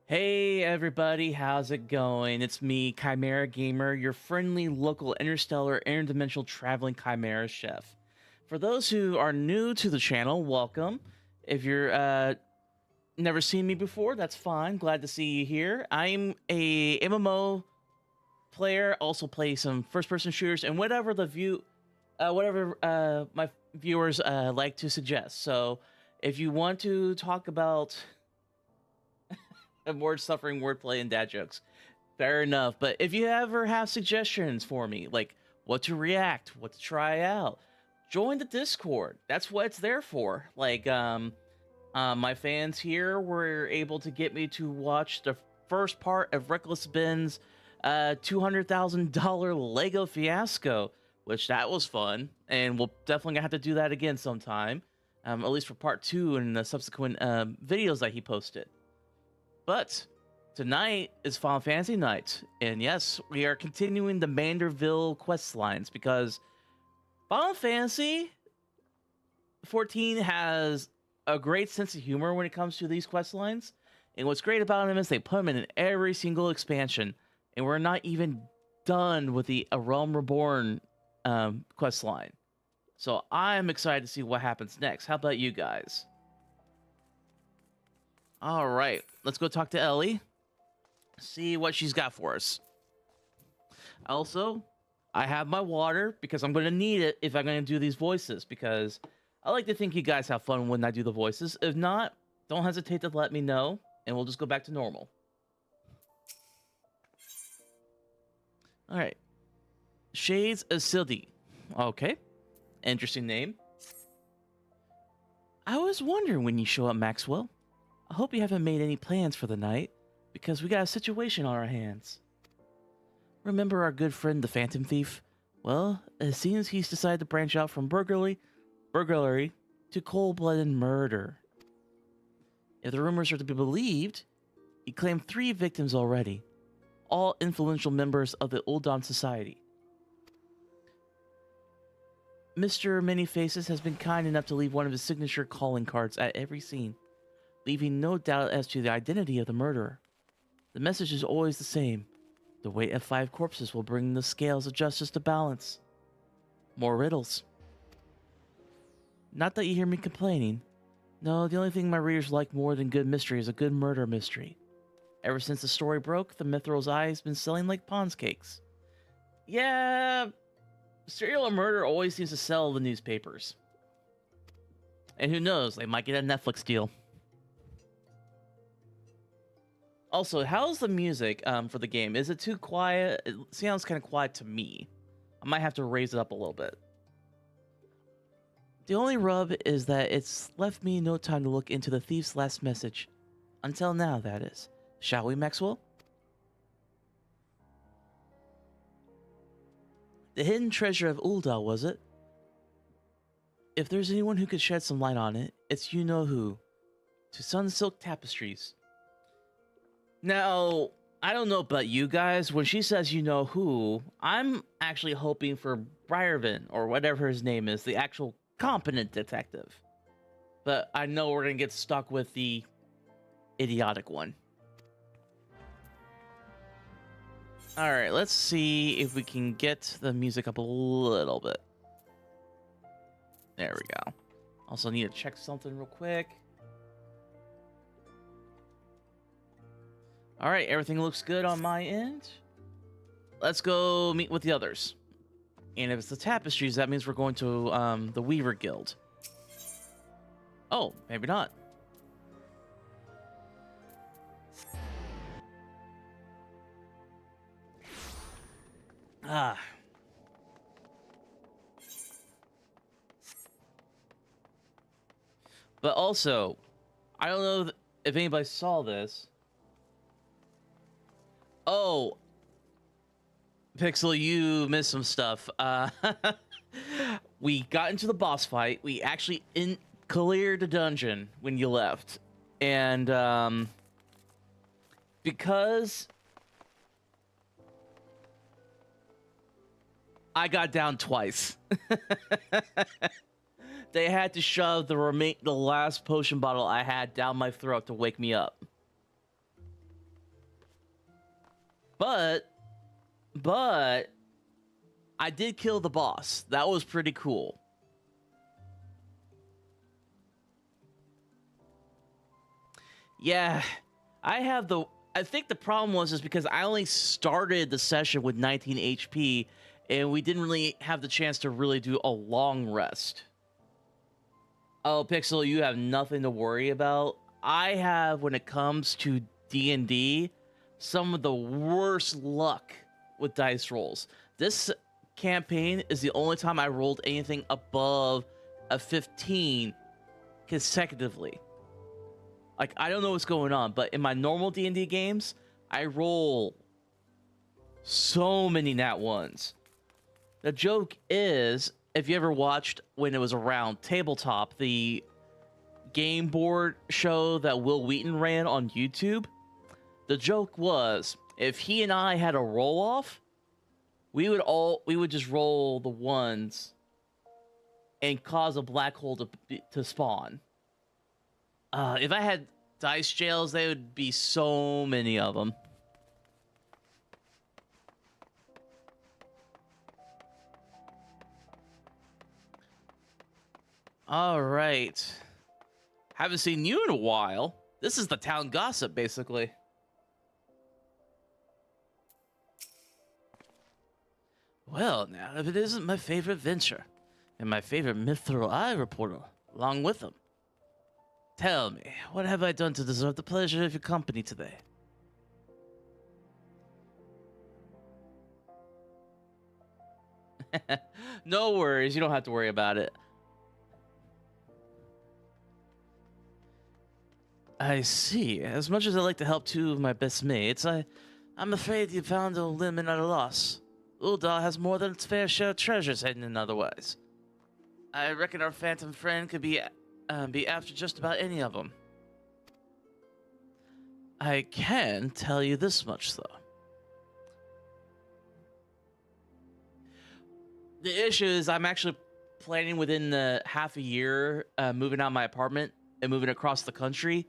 Hey everybody, how's it going? It's me, Chimera Gamer, your friendly local interstellar interdimensional traveling Chimera chef. For those who are new to the channel, welcome. If you're never seen me before, that's fine. Glad to see you here. I'm a MMO player, also play some first-person shooters and whatever my viewers like to suggest. So, if you want to talk about word suffering, wordplay, and dad jokes. Fair enough. But if you ever have suggestions for me, like what to react, what to try out, join the Discord. That's what it's there for. My fans here were able to get me to watch the first part of Reckless Ben's $200,000 Lego fiasco, which that was fun, and we'll definitely have to do that again sometime. At least for part 2 and the subsequent videos that he posted. But tonight is Final Fantasy night, and yes, we are continuing the Manderville quest lines because Final Fantasy XIV has a great sense of humor when it comes to these quest lines. And what's great about them is they put them in every single expansion, and we're not even done with the A Realm Reborn quest line. So I'm excited to see what happens next. How about you guys? All right, let's go talk to Ellie. See what she's got for us. Also, I have my water because I'm going to need it if I'm going to do these voices, because I like to think you guys have fun when I do the voices. If not, don't hesitate to let me know, and we'll just go back to normal. All right. Shades of Sildi. Okay. Interesting name. I was wondering when you show up, Maxwell. I hope you haven't made any plans for the night, because we got a situation on our hands. Remember our good friend the Phantom Thief? Well, it seems he's decided to branch out from burglary to cold-blooded murder. If the rumors are to be believed, he claimed 3 victims already, all influential members of the Uldan Society. Mr. Many Faces has been kind enough to leave one of his signature calling cards at every scene, leaving no doubt as to the identity of the murderer. The message is always the same. The weight of 5 corpses will bring the scales of justice to balance. More riddles. Not that you hear me complaining. No, the only thing my readers like more than good mystery is a good murder mystery. Ever since the story broke, the Mithril's Eye has been selling like Pond's cakes. Yeah, serial murder always seems to sell the newspapers. And who knows, they might get a Netflix deal. Also, how's the music for the game? Is it too quiet? It sounds kind of quiet to me. I might have to raise it up a little bit. The only rub is that it's left me no time to look into the thief's last message. Until now, that is. Shall we, Maxwell? The hidden treasure of Ulda, was it? If there's anyone who could shed some light on it, it's you-know-who. To Sun Silk Tapestries. Now, I don't know about you guys, when she says you-know-who, I'm actually hoping for Briarvin, or whatever his name is, the actual competent detective. But I know we're going to get stuck with the idiotic one. Alright, let's see if we can get the music up a little bit. There we go. Also need to check something real quick. Alright, everything looks good on my end. Let's go meet with the others. And if it's the tapestries, that means we're going to the Weaver Guild. Oh, maybe not. Ah. But also, I don't know if anybody saw this. Oh, Pixel, you missed some stuff. We got into the boss fight. We actually cleared the dungeon when you left. And because I got down twice. They had to shove the last potion bottle I had down my throat to wake me up. But I did kill the boss. That was pretty cool. Yeah, I think the problem was because I only started the session with 19 HP, and we didn't really have the chance to really do a long rest. Oh, Pixel, you have nothing to worry about. I have, when it comes to D&D, some of the worst luck with dice rolls. This campaign is the only time I rolled anything above a 15 consecutively. Like, I don't know what's going on, but in my normal D&D games, I roll so many nat ones. The joke is, if you ever watched when it was around Tabletop, the game board show that Will Wheaton ran on YouTube, the joke was, if he and I had a roll-off, we would just roll the ones and cause a black hole to spawn. If I had dice jails, there would be so many of them. All right. Haven't seen you in a while. This is the town gossip, basically. Well, now, if it isn't my favorite venture, and my favorite Mithril Eye reporter, along with them. Tell me, what have I done to deserve the pleasure of your company today? No worries, you don't have to worry about it. I see. As much as I like to help two of my best mates, I'm afraid you found a limit at a loss. Uldal has more than its fair share of treasures hidden in otherwise. I reckon our phantom friend could be after just about any of them. I can tell you this much, though. The issue is I'm actually planning within the half a year moving out of my apartment and moving across the country,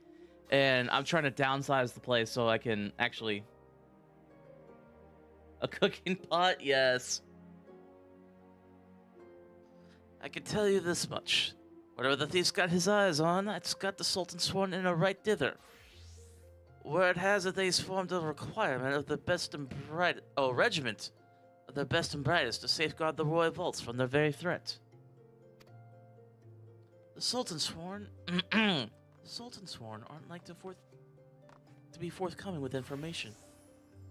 and I'm trying to downsize the place so I can actually... A cooking pot? Yes. I can tell you this much. Whatever the thief's got his eyes on, it's got the Sultan sworn in a right thither. Word has it that he's formed a requirement of the best and regiment of the best and brightest to safeguard the royal vaults from their very threat. The Sultan sworn... the Sultan sworn aren't like to be forthcoming with information.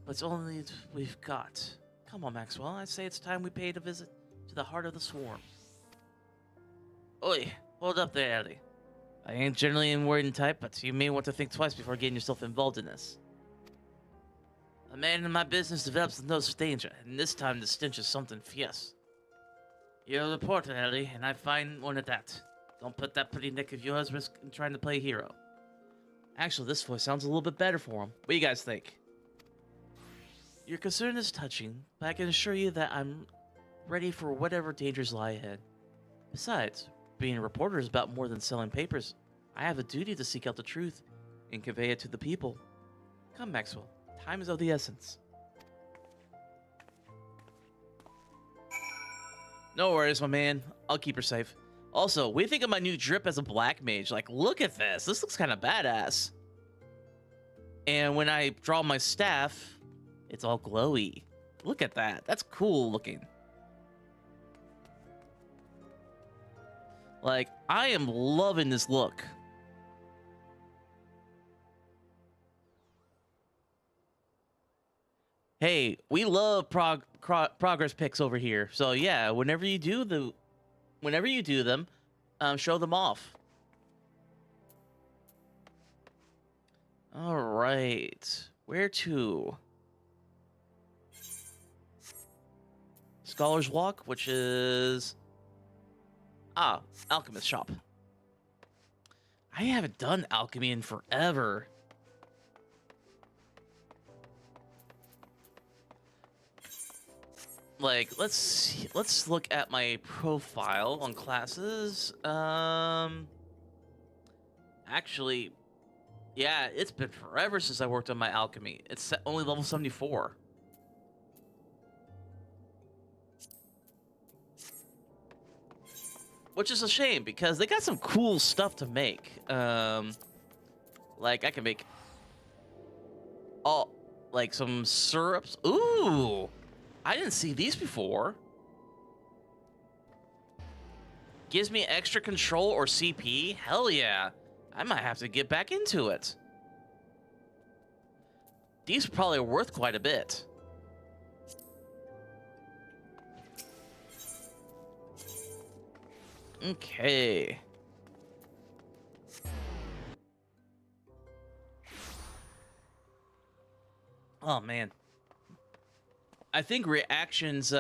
But it's only we've got. Come on, Maxwell. I say it's time we paid a visit to the heart of the swarm. Oi, hold up there, Ellie. I ain't generally an worried type, but you may want to think twice before getting yourself involved in this. A man in my business develops the nose for danger, and this time the stench is something fierce. You're a reporter, Ellie, and I find one at that. Don't put that pretty neck of yours risk in trying to play hero. Actually, this voice sounds a little bit better for him. What do you guys think? Your concern is touching, but I can assure you that I'm ready for whatever dangers lie ahead. Besides, being a reporter is about more than selling papers. I have a duty to seek out the truth and convey it to the people. Come, Maxwell. Time is of the essence. No worries, my man. I'll keep her safe. Also, what do you think of my new drip as a black mage? Like, look at this. This looks kind of badass. And when I draw my staff... It's all glowy. Look at that. That's cool looking. Like, I am loving this look. Hey, we love progress pics over here. So yeah, whenever you do them, show them off. All right, where to? Scholar's Walk, which is... Alchemist Shop. I haven't done alchemy in forever. Like, let's look at my profile on classes. Actually, yeah, it's been forever since I worked on my alchemy. It's only level 74. which is a shame because they got some cool stuff to make. Like I can make all like some syrups. Ooh, I didn't see these before. Gives me extra control or CP. Hell yeah, I might have to get back into it. These are probably worth quite a bit. Okay. Oh man, I think reactions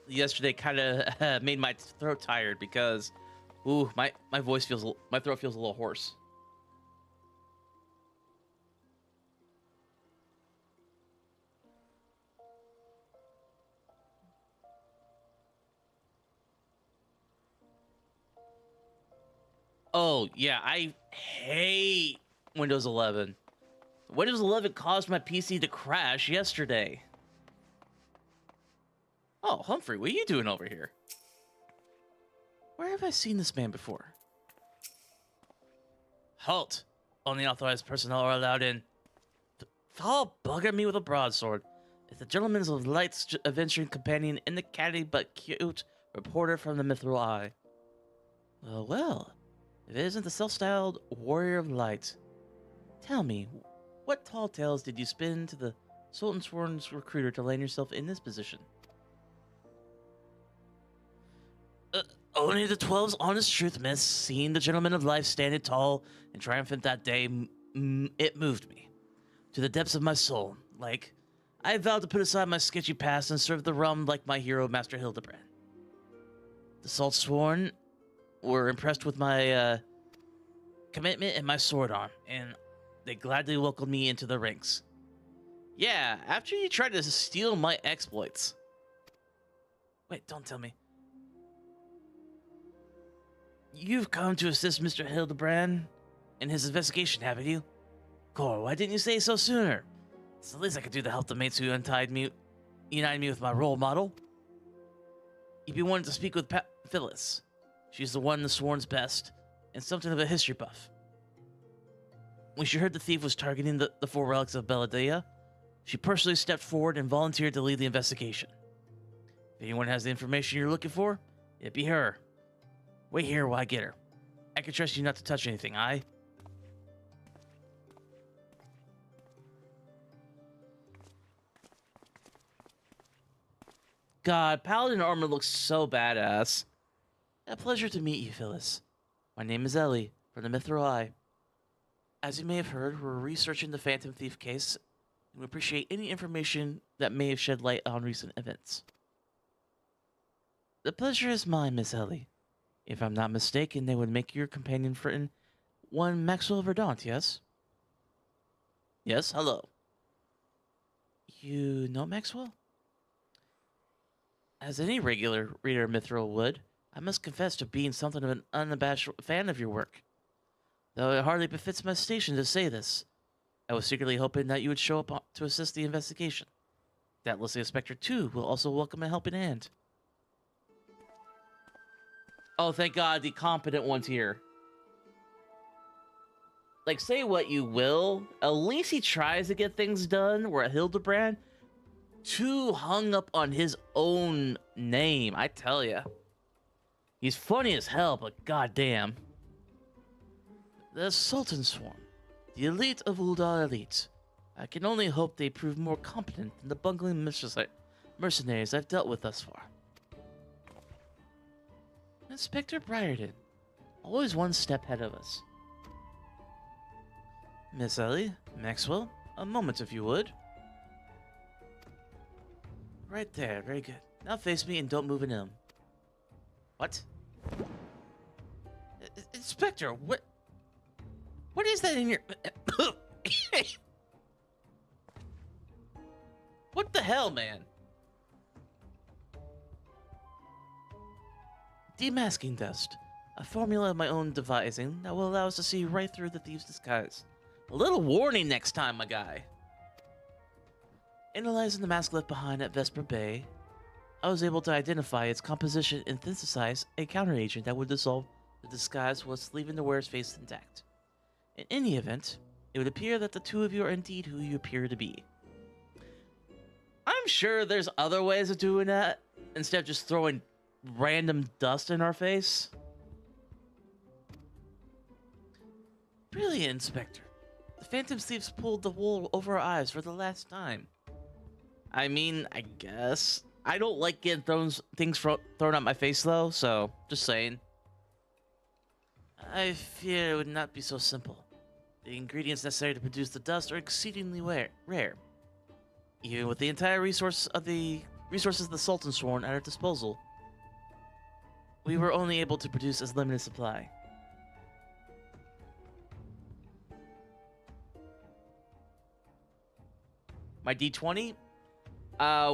yesterday kind of made my throat tired because, ooh, my throat feels a little hoarse. Oh yeah, I hate Windows 11. Windows 11 caused my PC to crash yesterday. Oh, Humphrey, what are you doing over here? Where have I seen this man before? Halt! Only authorized personnel are allowed in. Foul bugger me with a broadsword. It's the gentleman's of light's adventuring companion in the catty but cute reporter from the Mithril Eye. Well, if it isn't the self-styled warrior of light. Tell me, what tall tales did you spin to the Sultan Sworn's recruiter to land yourself in this position? Only the 12's honest truth, miss. Seeing the gentleman of life standing tall and triumphant that day, it moved me. To the depths of my soul. Like, I vowed to put aside my sketchy past and serve the realm like my hero, Master Hildebrand. The Salt Sworn were impressed with my commitment and my sword arm, and they gladly welcomed me into the ranks. Yeah, after you tried to steal my exploits. Wait, don't tell me. You've come to assist Mr. Hildebrand in his investigation, haven't you? Cor, why didn't you say so sooner? It's the least I could do to help the mates who united me with my role model. You'd be wanting to speak with Phyllis. She's the one the Sworn's best, and something of a history buff. When she heard the thief was targeting the four relics of Belladea, she personally stepped forward and volunteered to lead the investigation. If anyone has the information you're looking for, it'd be her. Wait here while I get her. I can trust you not to touch anything, aye? God, Paladin armor looks so badass. A pleasure to meet you, Phyllis. My name is Ellie, from the Mithril Eye. As you may have heard, we're researching the Phantom Thief case, and we appreciate any information that may have shed light on recent events. The pleasure is mine, Miss Ellie. If I'm not mistaken, they would make your companion friend one Maxwell Verdant, yes? Yes, hello. You know Maxwell? As any regular reader of Mithril would, I must confess to being something of an unabashed fan of your work. Though it hardly befits my station to say this, I was secretly hoping that you would show up to assist the investigation. Doubtless the Inspector, too, will also welcome a helping hand. Oh, thank God, the competent one's here. Like, say what you will, at least he tries to get things done, where Hildebrand, too hung up on his own name, I tell ya. He's funny as hell, but goddamn. The Sultan Sworn, the elite of Uldar elite. I can only hope they prove more competent than the bungling mercenaries I've dealt with thus far. Inspector Briarden, always one step ahead of us. Miss Ellie, Maxwell, a moment if you would. Right there, very good. Now face me and don't move an ilm. What? Inspector, what is that in your... What the hell, man? Demasking dust. A formula of my own devising that will allow us to see right through the thief's disguise. A little warning next time, my guy. Analyzing the mask left behind at Vesper Bay, I was able to identify its composition and synthesize a counteragent that would dissolve the disguise whilst leaving the wearer's face intact. In any event, it would appear that the two of you are indeed who you appear to be. I'm sure there's other ways of doing that instead of just throwing random dust in our face. Brilliant, Inspector. The Phantom Thieves pulled the wool over our eyes for the last time. I mean, I guess. I don't like getting things thrown at my face, though, so just saying. I fear it would not be so simple. The ingredients necessary to produce the dust are exceedingly rare. Even with the entire resources of the Sultan Sworn at our disposal, we were only able to produce as limited supply. My D20?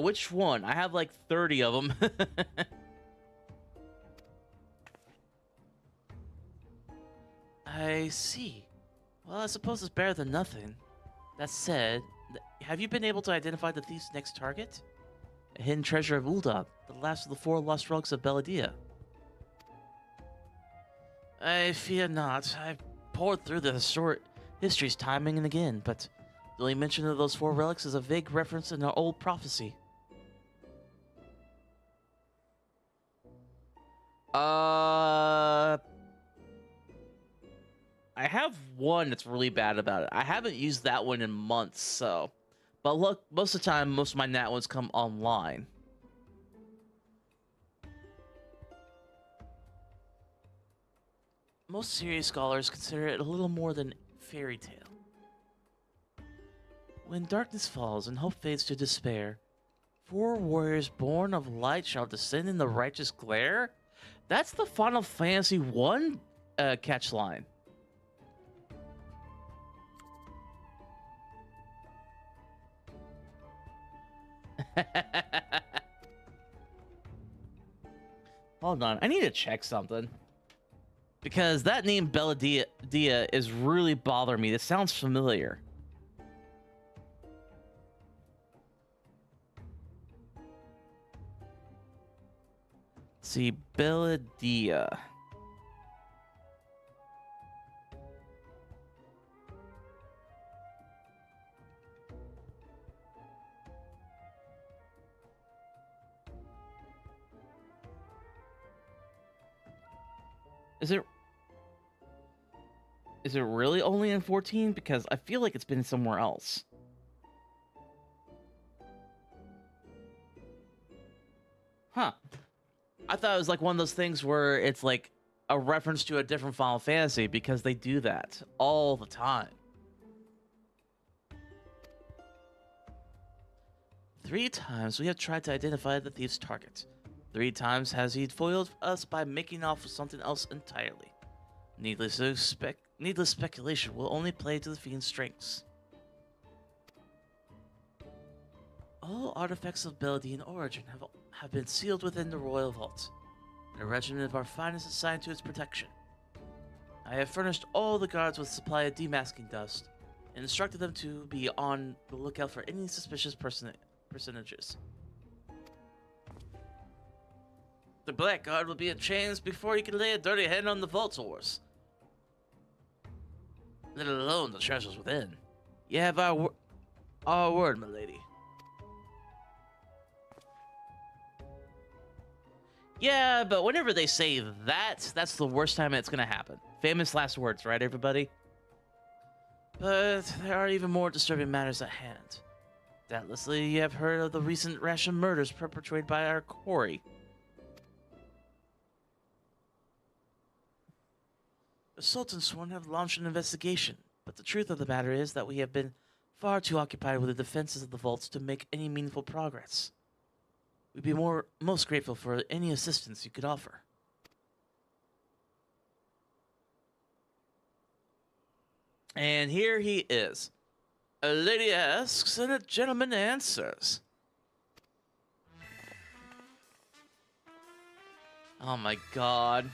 Which one? I have like 30 of them. I see. Well, I suppose it's better than nothing. That said, have you been able to identify the thief's next target? A hidden treasure of Uldab, the last of the 4 lost relics of Belladia. I fear not. I've poured through the histories time and again, but the only mention of those 4 relics is a vague reference in an old prophecy. I have one that's really bad about it. I haven't used that one in months, so. But look, most of the time, most of my nat ones come online. Most serious scholars consider it a little more than fairy tale. When darkness falls and hope fades to despair, 4 warriors born of light shall descend in the righteous glare? That's the Final Fantasy I catch line. Hold on, I need to check something. Because that name Belladia is really bothering me. This sounds familiar. Let's see, Belladia. Is it really only in 14? Because I feel like it's been somewhere else. Huh. I thought it was like one of those things where it's like a reference to a different Final Fantasy, because they do that all the time. 3 times we have tried to identify the thief's target. 3 times has he foiled us by making off with something else entirely. Needless speculation will only play to the fiend's strengths. All artifacts of Belladine origin have been sealed within the royal vault, and a regiment of our finest assigned to its protection. I have furnished all the guards with a supply of demasking dust, and instructed them to be on the lookout for any suspicious personages. The Blackguard will be in chains before he can lay a dirty hand on the vault doors, let alone the treasures within. You have our word, my lady. Yeah, but whenever they say that, that's the worst time it's gonna happen. Famous last words, right, everybody? But there are even more disturbing matters at hand. Doubtlessly, you have heard of the recent rash of murders perpetrated by our quarry. The Sultan Sworn have launched an investigation, but the truth of the matter is that we have been far too occupied with the defenses of the vaults to make any meaningful progress. We'd be most grateful for any assistance you could offer. And here he is. A lady asks and a gentleman answers. Oh my god.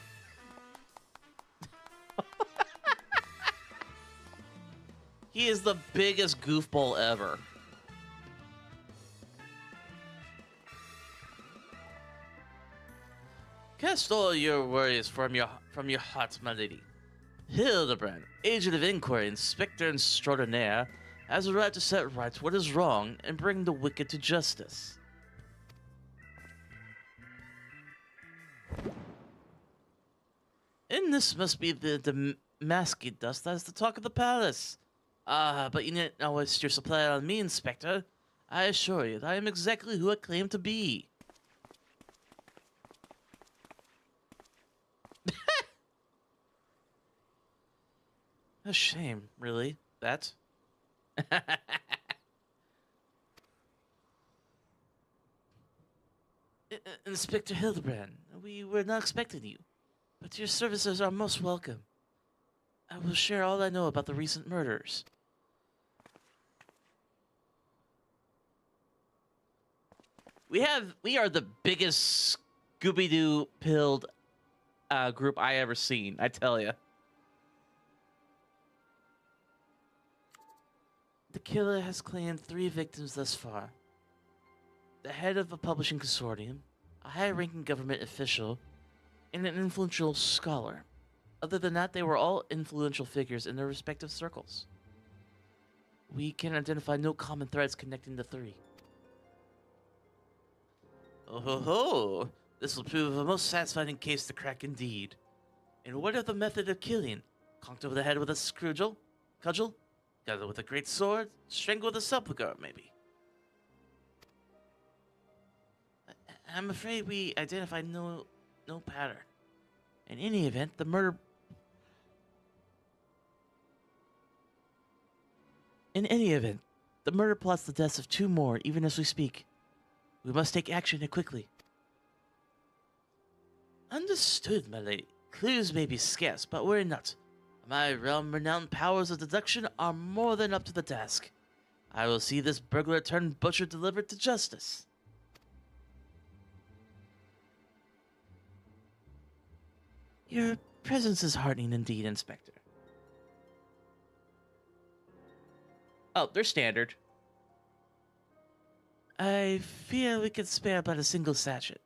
He is the biggest goofball ever. Cast all your worries from your heart, my lady. Hildebrand, agent of inquiry, inspector extraordinaire, has arrived to set right what is wrong and bring the wicked to justice. And this must be the masky dust that is the talk of the palace. But you need not waste your supply on me, Inspector. I assure you that I am exactly who I claim to be. A shame, really, that. Inspector Hildebrand, we were not expecting you, but your services are most welcome. I will share all I know about the recent murders. We are the biggest Scooby-Doo pilled group I ever seen, I tell ya. The killer has claimed 3 victims thus far. The head of a publishing consortium, a high-ranking government official, and an influential scholar. Other than that, they were all influential figures in their respective circles. We can identify no common threads connecting the 3. Oh ho ho! This will prove a most satisfying case to crack indeed. And what of the method of killing? Conked over the head with a cudgel? Got it with a great sword? Strangled with a sepulchre, maybe? I'm afraid we identified no pattern. In any event, the murder plots the deaths of 2 more, even as we speak. We must take action and quickly. Understood, my lady. Clues may be scarce, but worry not. My realm-renowned powers of deduction are more than up to the task. I will see this burglar turned butcher delivered to justice. Your presence is heartening indeed, Inspector. Oh, they're standard. I fear we can spare but a single sachet,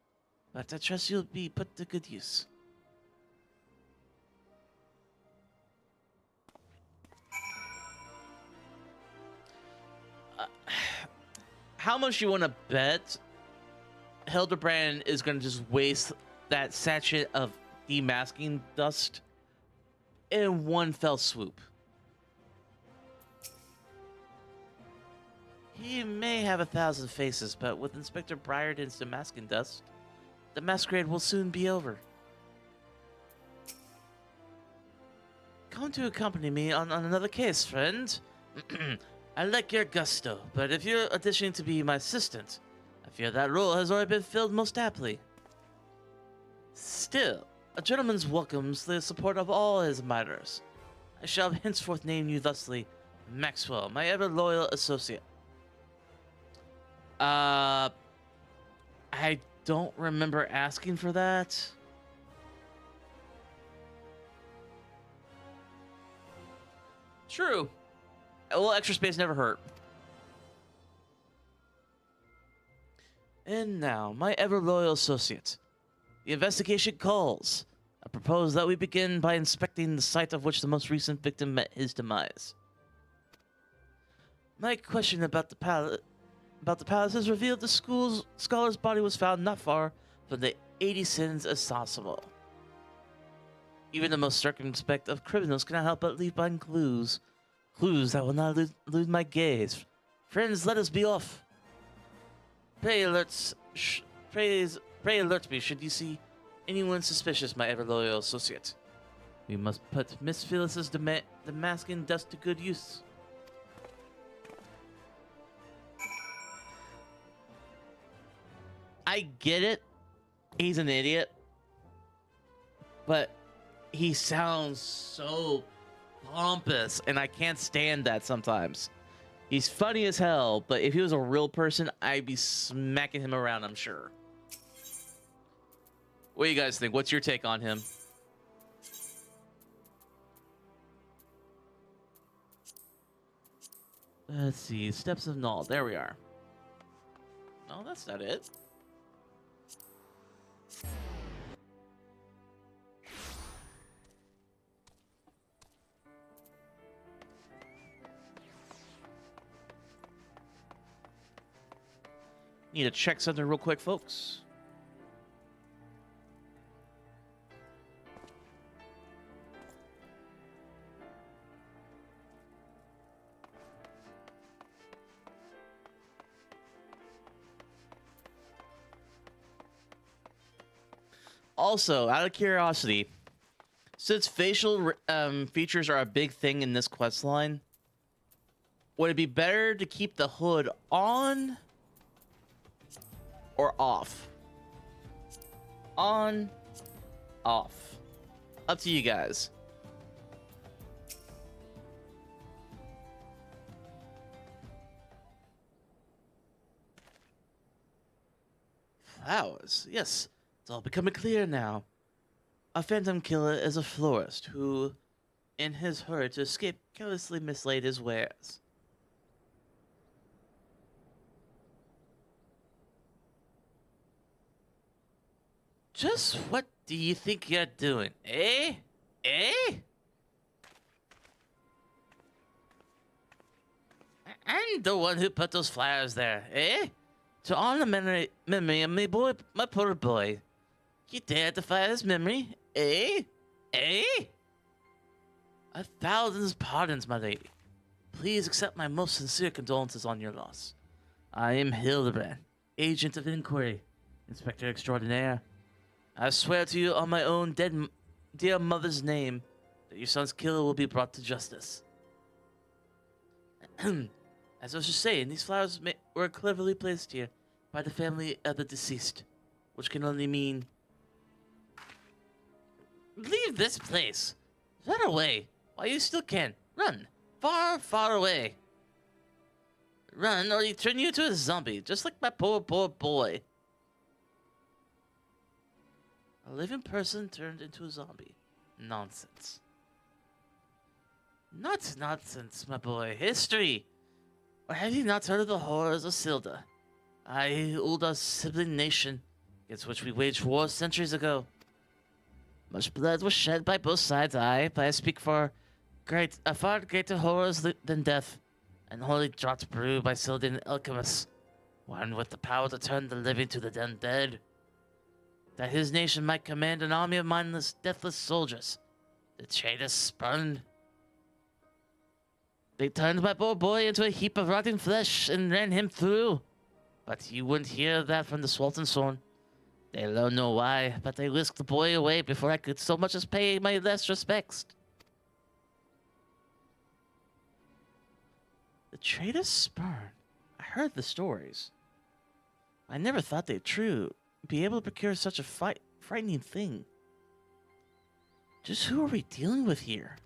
but I trust you'll be put to good use. How much you want to bet Hildebrand is going to just waste that sachet of demasking dust in one fell swoop? He may have 1,000 faces, but with Inspector Briarden's demasking dust, the masquerade will soon be over. Come to accompany me on another case, friend. I like your gusto, but if you're auditioning to be my assistant, I fear that role has already been filled most aptly. Still, a gentleman welcomes the support of all his admirers. I shall henceforth name you thusly Maxwell, my ever-loyal associate. I don't remember asking for that. True. A little extra space never hurt. And now, my ever-loyal associate. The investigation calls. I propose that we begin by inspecting the site of which the most recent victim met his demise. My question about the palace has revealed the scholar's body was found not far from the 80 sins as possible. Even the most circumspect of criminals cannot help but leave behind clues. Clues that will not elude my gaze. Friends, let us be off. Pray alert me should you see anyone suspicious, my ever-loyal associate. We must put Miss Phyllis's demasking dust to good use. I get it. He's an idiot. But he sounds so pompous, and I can't stand that sometimes. He's funny as hell, but if he was a real person, I'd be smacking him around, I'm sure. What do you guys think? What's your take on him? Let's see. Steps of Null. There we are. No, that's not it. Need to check something real quick, folks. Also, out of curiosity, since facial features are a big thing in this quest line, would it be better to keep the hood on or off? On, off. Up to you guys. Flowers, yes. It's all becoming clear now. A phantom killer is a florist who, in his hurry to escape, carelessly mislaid his wares. Just what do you think you're doing, eh? Eh? I'm the one who put those flowers there, eh? To honor memory of my boy, my poor boy. You dare defy his memory, eh? Eh? 1,000 pardons, my lady. Please accept my most sincere condolences on your loss. I am Hildebrand, agent of inquiry, inspector extraordinaire. I swear to you on my own dear mother's name that your son's killer will be brought to justice. As I was just saying, these flowers were cleverly placed here by the family of the deceased, which can only mean... Leave this place! Run away, while you still can. Run! Far, far away! Run, or he turn you into a zombie, just like my poor, poor boy. A living person turned into a zombie. Nonsense. Not nonsense, my boy. History! Or have you not heard of the horrors of Silda? I ruled our sibling nation, against which we waged war centuries ago. Much blood was shed by both sides, but I speak for far greater horrors than death. An holy draught brewed by Sildan alchemists, one with the power to turn the living to the undead. That his nation might command an army of mindless, deathless soldiers. The traitors spurned. They turned my poor boy into a heap of rotting flesh and ran him through. But you wouldn't hear that from the Swolten Sworn. They alone know why, but they whisked the boy away before I could so much as pay my last respects. The traitors spurn. I heard the stories. I never thought they'd be able to procure such a frightening thing. Just who are we dealing with here?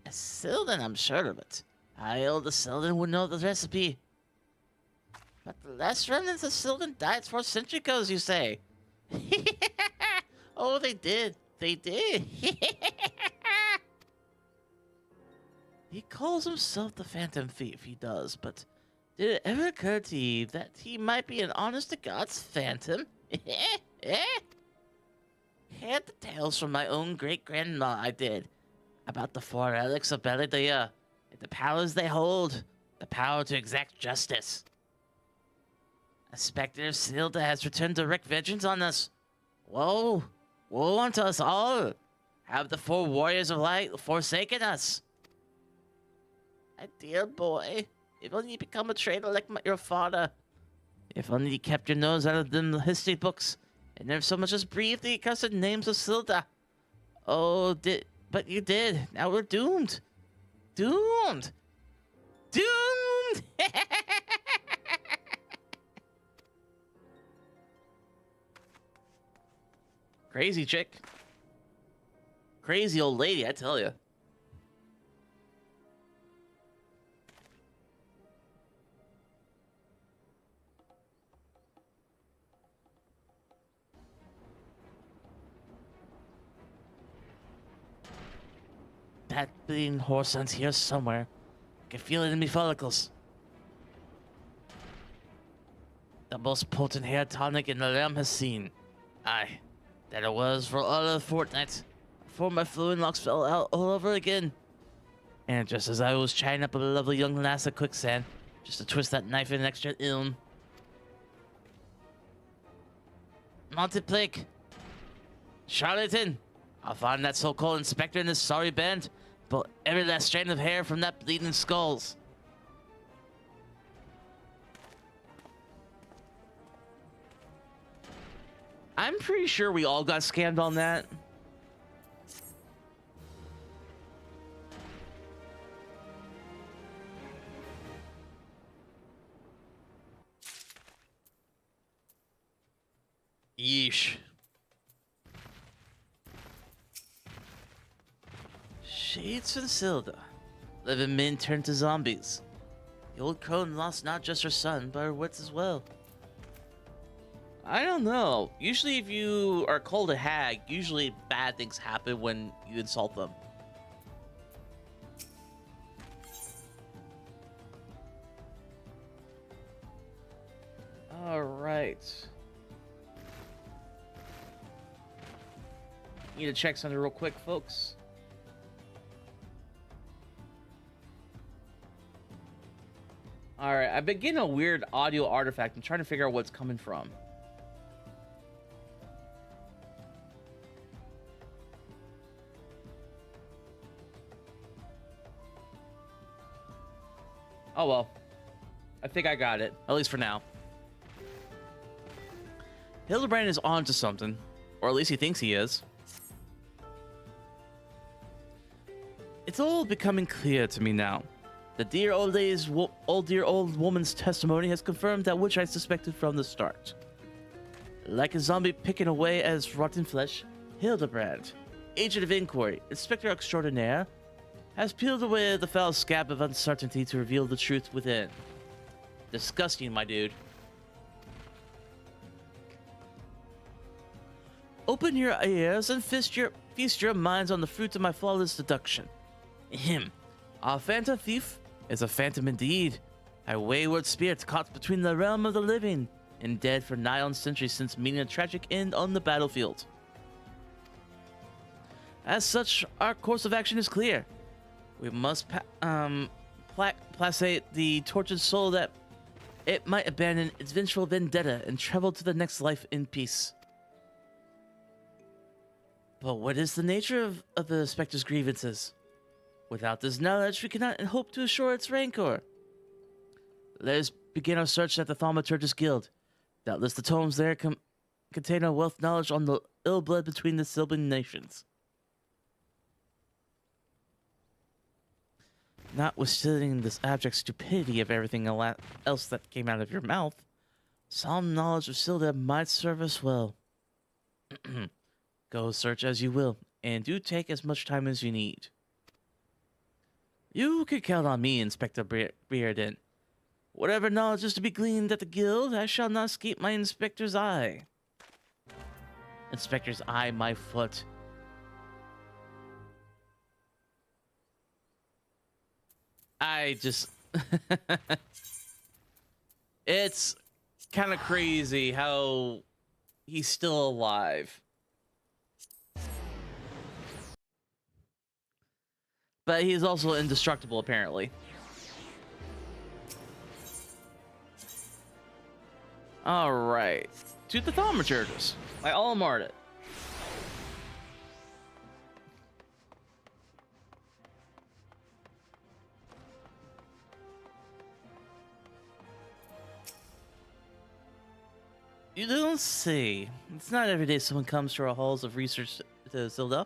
A Sildan, I'm sure of it. I old the Sildan would know the recipe. But the last remnants of Sildan died 4 centuries ago, you say? Oh, they did. They did. He calls himself the Phantom Thief, he does, but did it ever occur to you that he might be an honest-to-God's phantom? Heard the tales from my own great-grandma, I did, about the 4 relics of Belladea, and the powers they hold, the power to exact justice. A specter of Silda has returned to wreak vengeance on us. Woe! Woe unto us all! Have the 4 warriors of light forsaken us? My dear boy, if only you become a traitor like your father. If only you kept your nose out of them history books, and never so much as breathed the accursed names of Silda. Oh, but you did. Now we're doomed. Doomed! Doomed! Crazy chick. Crazy old lady, I tell you. That bleeding horse sense here somewhere. I can feel it in me follicles. The most potent hair tonic in the realm has seen. Aye, that it was for all of a fortnight before my fluid locks fell out all over again. And just as I was chatting up with a lovely young lass at quicksand, just to twist that knife in extra ilm, Monteplic. Charlatan. I'll find that so-called inspector in this sorry band, but every last strand of hair from that bleeding skulls. I'm pretty sure we all got scammed on that. Yeesh. Shades and Silda. Living men turned to zombies. The old crone lost not just her son, but her wits as well. I don't know. Usually if you are called a hag, usually bad things happen when you insult them. Alright. Need to check something real quick, folks. Alright, I've been getting a weird audio artifact. I'm trying to figure out what's coming from. Oh well. I think I got it. At least for now. Hildebrand is onto something. Or at least he thinks he is. It's all becoming clear to me now. The dear old woman's testimony has confirmed that which I suspected from the start. Like a zombie picking away at rotten flesh, Hildebrand, agent of inquiry, inspector extraordinaire, has peeled away the foul scab of uncertainty to reveal the truth within. Disgusting, my dude. Open your ears and feast your minds on the fruits of my flawless deduction. Him, our phantom thief, is a phantom indeed, a wayward spirit caught between the realm of the living and dead for nigh on centuries since meeting a tragic end on the battlefield. As such, our course of action is clear. We must placate the tortured soul that it might abandon its vengeful vendetta and travel to the next life in peace. But what is the nature of the Spectre's grievances? Without this knowledge, we cannot hope to assure its rancor. Let us begin our search at the Thaumaturgist Guild. Doubtless the tomes there contain a wealth knowledge on the ill blood between the Sylvan nations. Notwithstanding this abject stupidity of everything else that came out of your mouth, some knowledge of Silda might serve us well. Go search as you will, and do take as much time as you need. You can count on me, Inspector Bearden. Whatever knowledge is to be gleaned at the guild, I shall not escape my inspector's eye. Inspector's eye, my foot. I just... It's kind of crazy how he's still alive. But he's also indestructible, apparently. Alright. To the Thaumaturgist. I all-marred it. You don't say. It's not every day someone comes to our halls of research to Zilda.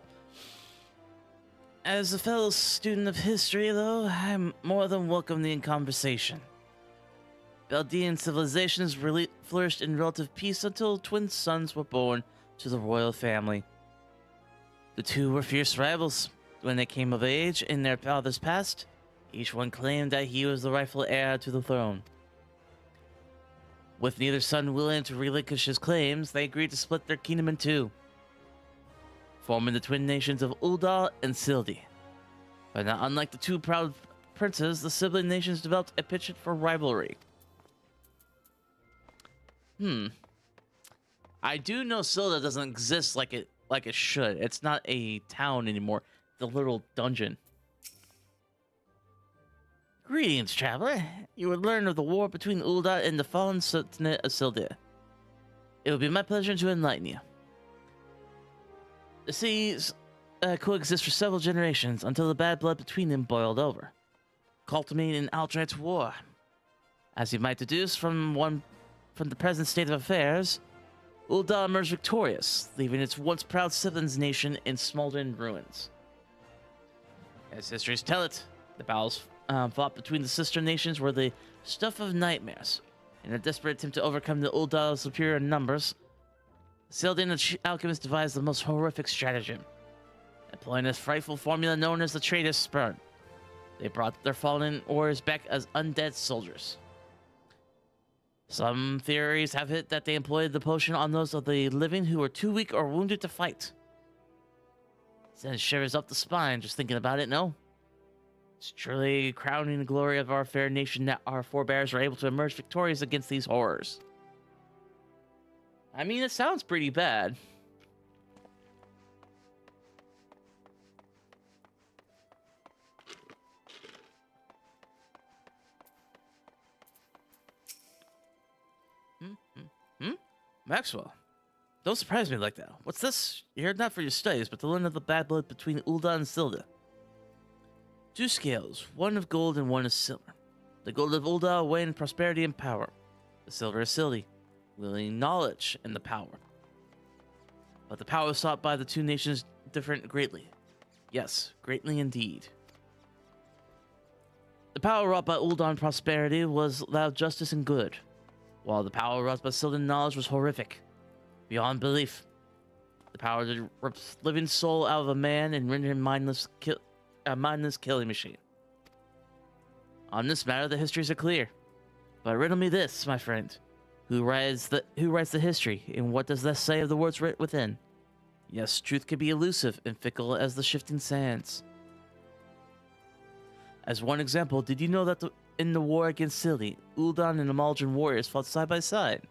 As a fellow student of history, though, I'm more than welcome in conversation. Chaldean civilizations really flourished in relative peace until twin sons were born to the royal family. The two were fierce rivals. When they came of age in their father's past, each one claimed that he was the rightful heir to the throne. With neither son willing to relinquish his claims, they agreed to split their kingdom in two, forming the twin nations of Uldal and Sildi. But not unlike the two proud princes, the sibling nations developed a penchant for rivalry. I do know Silda doesn't exist like it should. It's not a town anymore. The little dungeon. Greetings, traveler. You would learn of the war between Ulda and the fallen Sultanate of Silda. It would be my pleasure to enlighten you. The seas coexist for several generations until the bad blood between them boiled over, culminating in outright war. As you might deduce from the present state of affairs, Ul'dah emerged victorious, leaving its once proud siblings nation in smoldering ruins. As histories tell it, the battles fought between the sister nations were the stuff of nightmares. In a desperate attempt to overcome the Ul'dah's superior numbers, Sildin and alchemists devised the most horrific stratagem, employing a frightful formula known as the Traitor's Spurn. They brought their fallen warriors back as undead soldiers. Some theories have it that they employed the potion on those of the living who were too weak or wounded to fight. Sends shivers up the spine just thinking about it, no? It's truly crowning the glory of our fair nation that our forebears were able to emerge victorious against these horrors. I mean, it sounds pretty bad. Maxwell, don't surprise me like that. What's this? You're here not for your studies, but to learn of the bad blood between Ul'dah and Silda. 2 scales, one of gold and one of silver. The gold of Ul'dah weigh in prosperity and power. The silver is Sildi, wielding knowledge and the power. But the power sought by the 2 nations different greatly. Yes, greatly indeed. The power wrought by Ul'dah in prosperity was that of justice and good, while the power wrought by Sildan knowledge was horrific, beyond belief. The power to rip living soul out of a man and render him a mindless killing machine. On this matter, the histories are clear. But riddle me this, my friend: who writes the history, and what does that say of the words writ within? Yes, truth can be elusive and fickle as the shifting sands. As one example, did you know that in the war against Sildi, Ul'dah and the Maldron warriors fought side by side?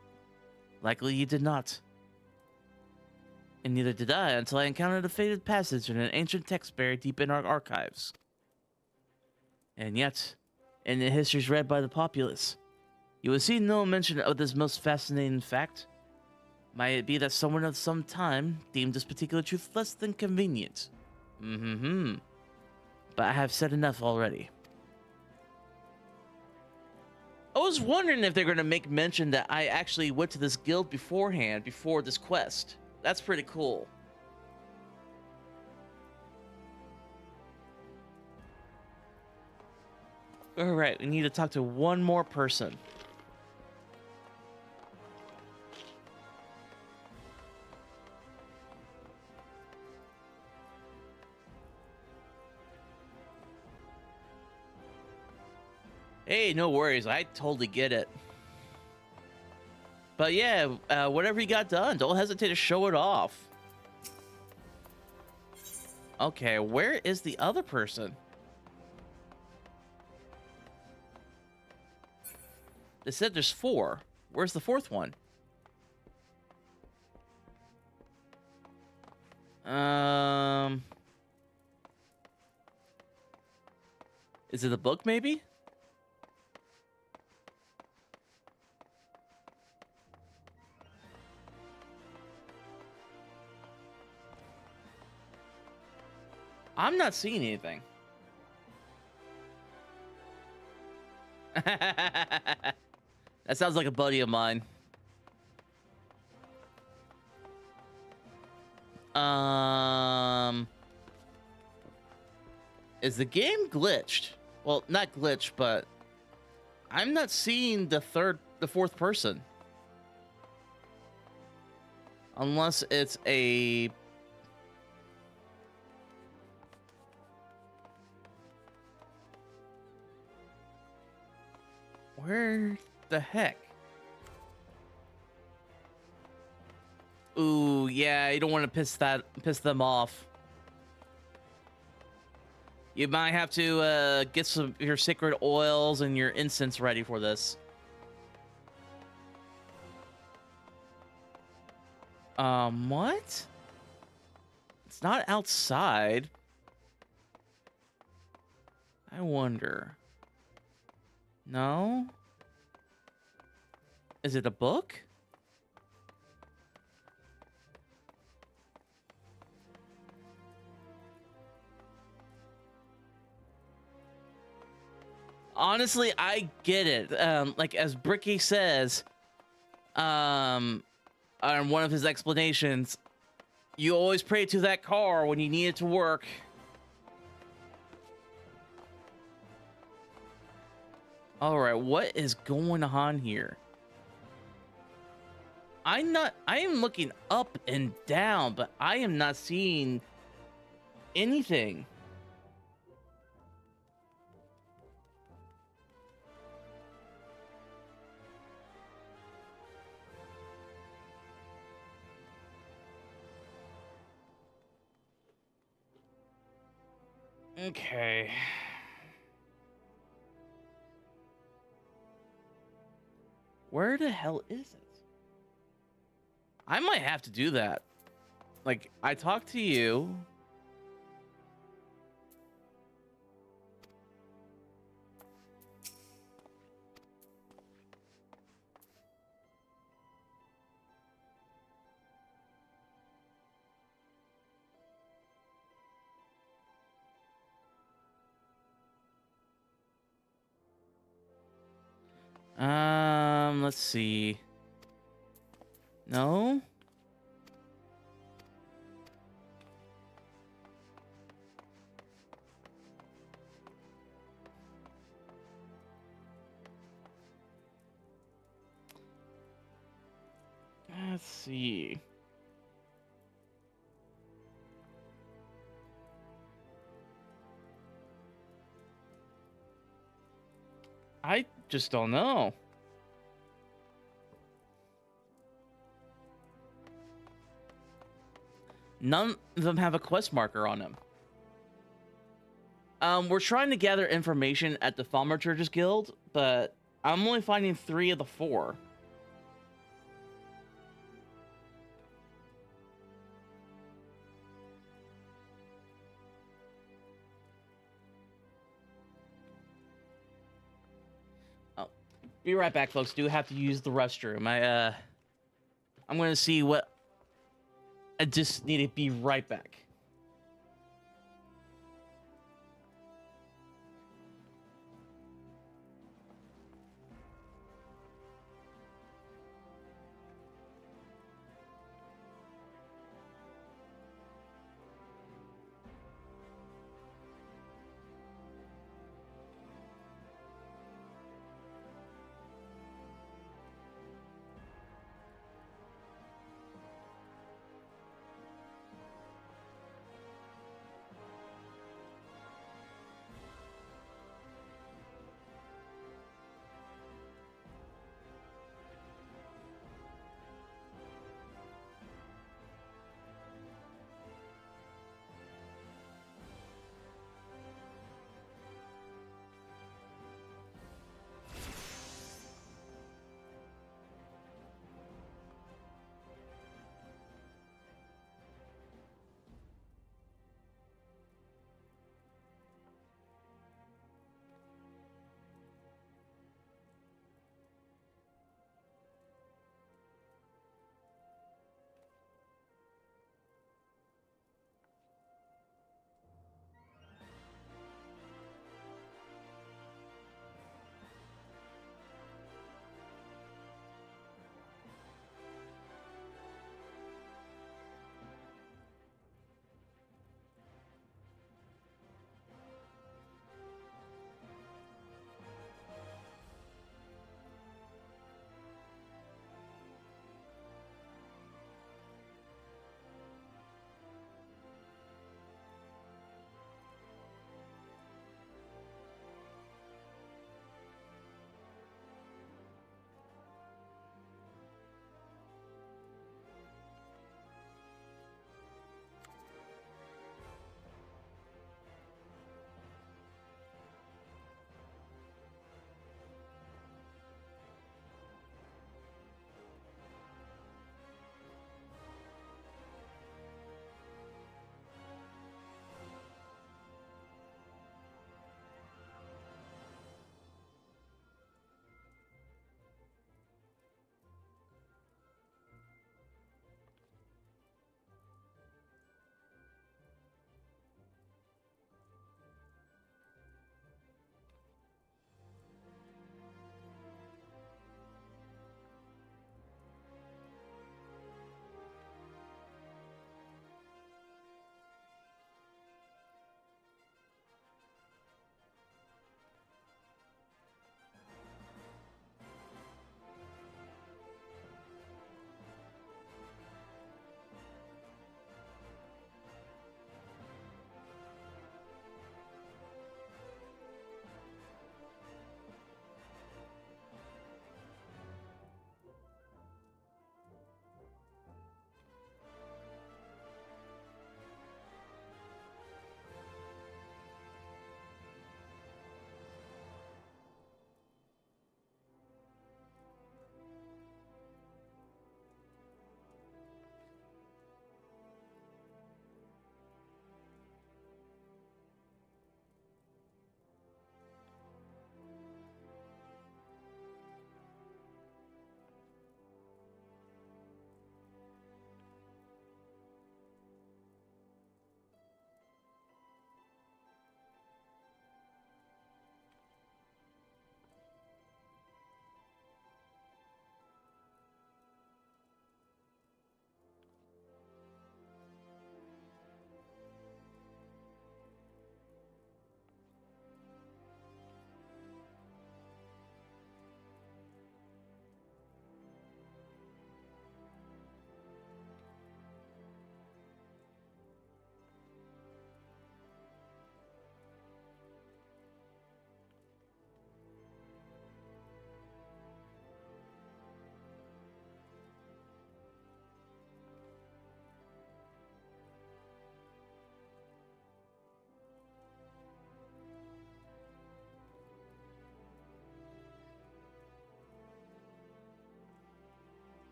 Likely you did not. And neither did I until I encountered a faded passage in an ancient text buried deep in our archives. And yet, in the histories read by the populace, you will see no mention of this most fascinating fact. Might it be that someone at some time deemed this particular truth less than convenient? But I have said enough already. I was wondering if they're going to make mention that I actually went to this guild beforehand, before this quest. That's pretty cool. Alright, we need to talk to one more person. Hey, no worries. I totally get it. But yeah, whatever you got done, don't hesitate to show it off. Okay, where is the other person? They said there's 4. Where's the 4th one? Is it a book, maybe? I'm not seeing anything. That sounds like a buddy of mine. Is the game glitched? Well, not glitched, but I'm not seeing the 4th person. Unless it's a... Where the heck? Ooh, yeah, you don't want to piss them off. You might have to get some your sacred oils and your incense ready for this. What? It's not outside. I wonder. No? Is it a book? Honestly, I get it. Like as Bricky says, on one of his explanations, you always pray to that car when you need it to work. All right, what is going on here? I am looking up and down, but I am not seeing anything. Okay. Where the hell is it? I might have to do that. Like, I talked to you. Let's see. No? Let's see. I just don't know. None of them have a quest marker on them. We're trying to gather information at the Thaumaturgus Guild, but I'm only finding 3 of the 4. Oh, be right back, folks. Do have to use the restroom. I'm gonna see what. I just need to be right back.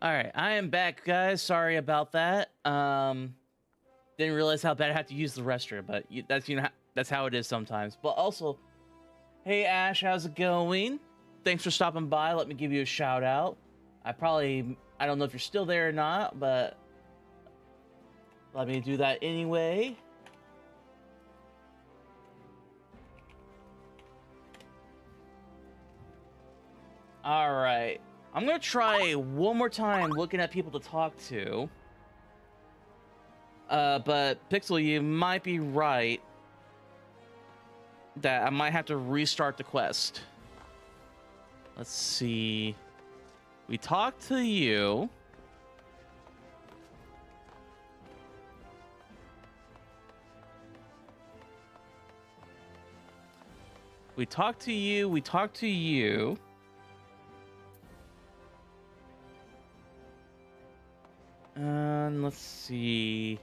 All right, I am back, guys. Sorry about that. Didn't realize how bad I had to use the restroom, but that's that's how it is sometimes. But also, hey Ash, how's it going? Thanks for stopping by. Let me give you a shout out. I don't know if you're still there or not, but let me do that anyway. All right. I'm going to try one more time looking at people to talk to. But Pixel, you might be right that I might have to restart the quest. Let's see. We talked to you. We talked to you. Let's see.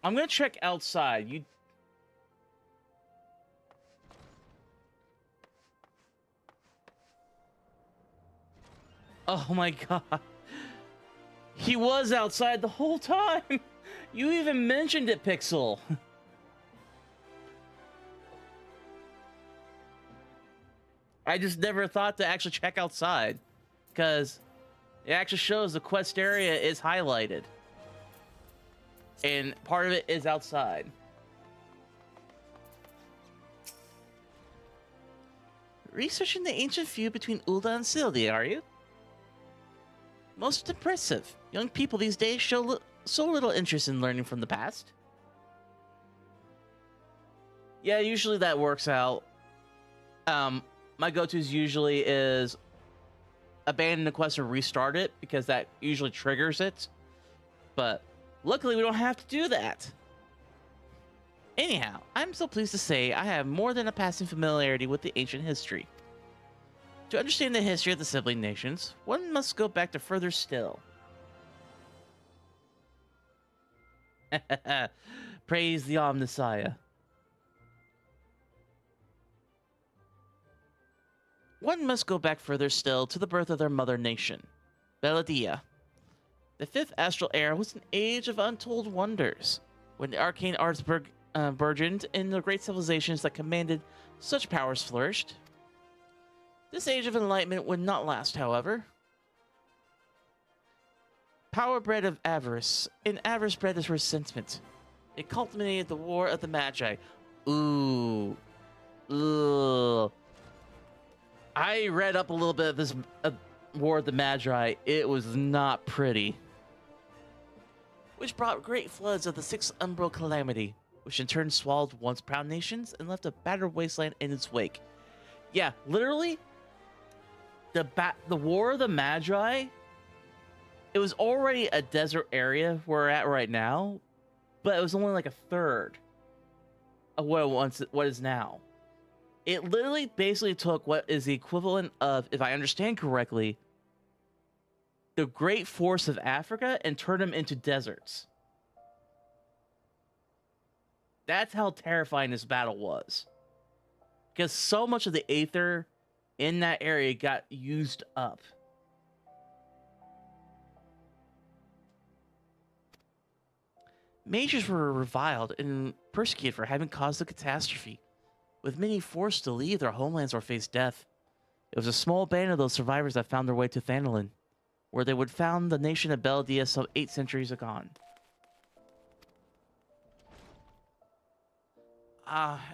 I'm gonna check outside. You. Oh my god. He was outside the whole time. You even mentioned it, Pixel. I just never thought to actually check outside, because it actually shows the quest area is highlighted. And part of it is outside. Researching the ancient feud between Ulda and Sylvia, are you? Most impressive. Young people these days show so little interest in learning from the past. Yeah, usually that works out. My go-tos usually is abandon the quest and restart it, because that usually triggers it. But luckily, we don't have to do that. Anyhow, I'm so pleased to say I have more than a passing familiarity with the ancient history. To understand the history of the sibling nations, one must go back to further still. Praise the Omnissiah. One must go back further still to the birth of their mother nation, Belladia. The fifth astral era was an age of untold wonders, when the arcane arts burgeoned and the great civilizations that commanded such powers flourished. This age of enlightenment would not last, however. Power bred of avarice, and avarice bred of resentment. It culminated the War of the Magi. Ooh. Ugh. I read up a little bit of this War of the Magi. It was not pretty. Which brought great floods of the Sixth Umbral Calamity, which in turn swallowed once proud nations and left a battered wasteland in its wake. Yeah, literally, the War of the Magi, it was already a desert area where we're at right now, but it was only like a third of what is now. It literally basically took what is the equivalent of, if I understand correctly, the great forests of Africa and turned them into deserts. That's how terrifying this battle was. Because so much of the aether in that area got used up. Mages were reviled and persecuted for having caused the catastrophe, with many forced to leave their homelands or face death. It was a small band of those survivors that found their way to Thanalin, where they would found the nation of Belladia some 8 centuries agone.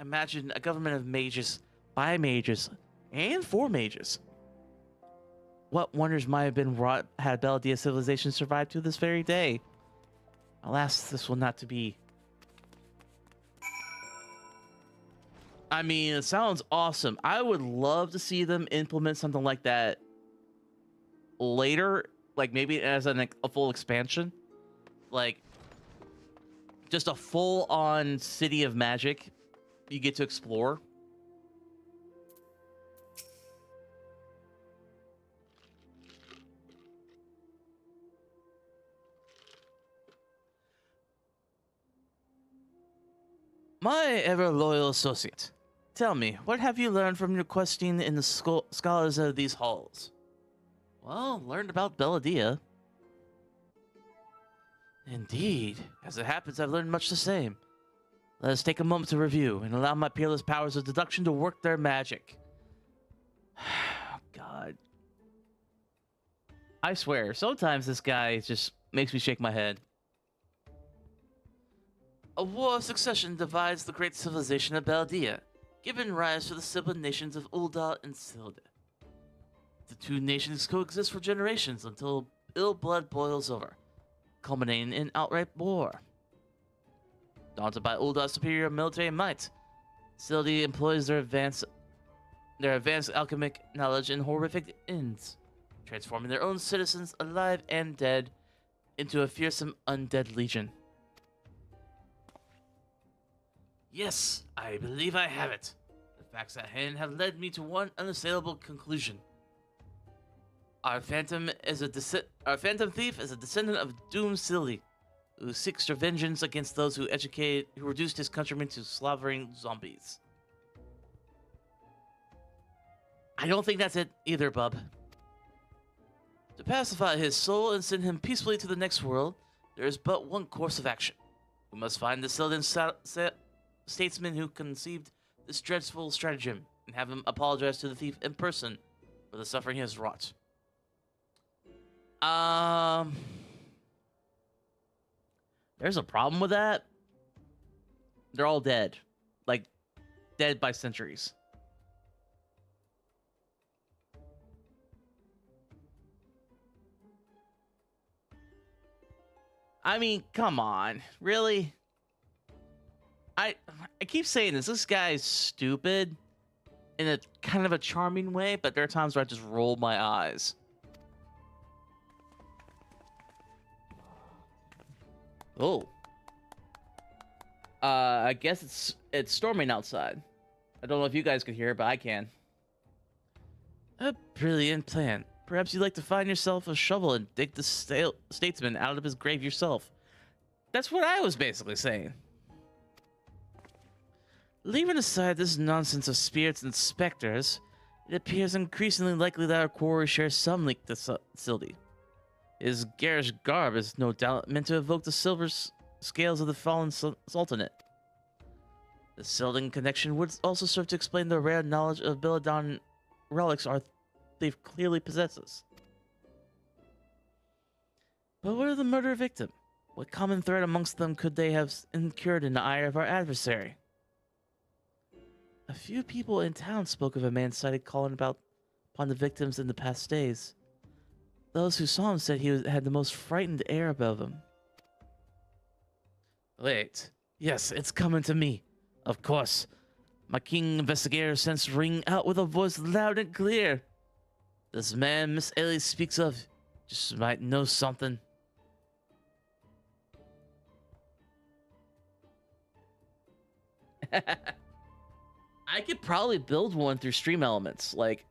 Imagine a government of mages, by mages, and for mages. What wonders might have been wrought had Belladia civilization survived to this very day? Alas, this will not to be. I mean, it sounds awesome. I would love to see them implement something like that later, like maybe as a full expansion, like just a full-on city of magic you get to explore. My ever loyal associate, tell me, what have you learned from your questing in the scholars of these halls? Well, learned about Belladia. Indeed. As it happens, I've learned much the same. Let us take a moment to review and allow my peerless powers of deduction to work their magic. God. I swear, sometimes this guy just makes me shake my head. A war of succession divides the great civilization of Baldia, giving rise to the sibling nations of Ul'dah and Silda. The two nations coexist for generations until ill blood boils over, culminating in outright war. Daunted by Uldah's superior military might, Sildi employs their advanced alchemic knowledge in horrific ends, transforming their own citizens, alive and dead, into a fearsome undead legion. Yes, I believe I have it. The facts at hand have led me to one unassailable conclusion. Our phantom thief is a descendant of doomed Sildi, who seeks vengeance against those who reduced his countrymen to slavering zombies. I don't think that's it either, bub. To pacify his soul and send him peacefully to the next world, there is but one course of action. We must find the Sildan statesman who conceived this dreadful stratagem and have him apologize to the thief in person for the suffering he has wrought. There's a problem with that. They're all dead. Like, dead by centuries. I mean, come on. Really? I keep saying this. This guy's stupid in a kind of a charming way, but there are times where I just roll my eyes. Oh. I guess it's storming outside. I don't know if you guys could hear it, but I can. A brilliant plan. Perhaps you'd like to find yourself a shovel and dig the statesman out of his grave yourself. That's what I was basically saying. Leaving aside this nonsense of spirits and specters, it appears increasingly likely that our quarry shares some link to Sildi. His garish garb is no doubt meant to evoke the silver scales of the fallen sultanate. The Sildan connection would also serve to explain the rare knowledge of Belladon relics our thief clearly possesses. But what of the murder victim? What common thread amongst them could they have incurred in the ire of our adversary? A few people in town spoke of a man sighted calling upon the victims in the past days. Those who saw him said he had the most frightened air above him. Wait. Yes, it's coming to me. Of course. My king investigator sense ring out with a voice loud and clear. This man Miss Ellie speaks of just might know something. I could probably build one through Stream Elements. Like,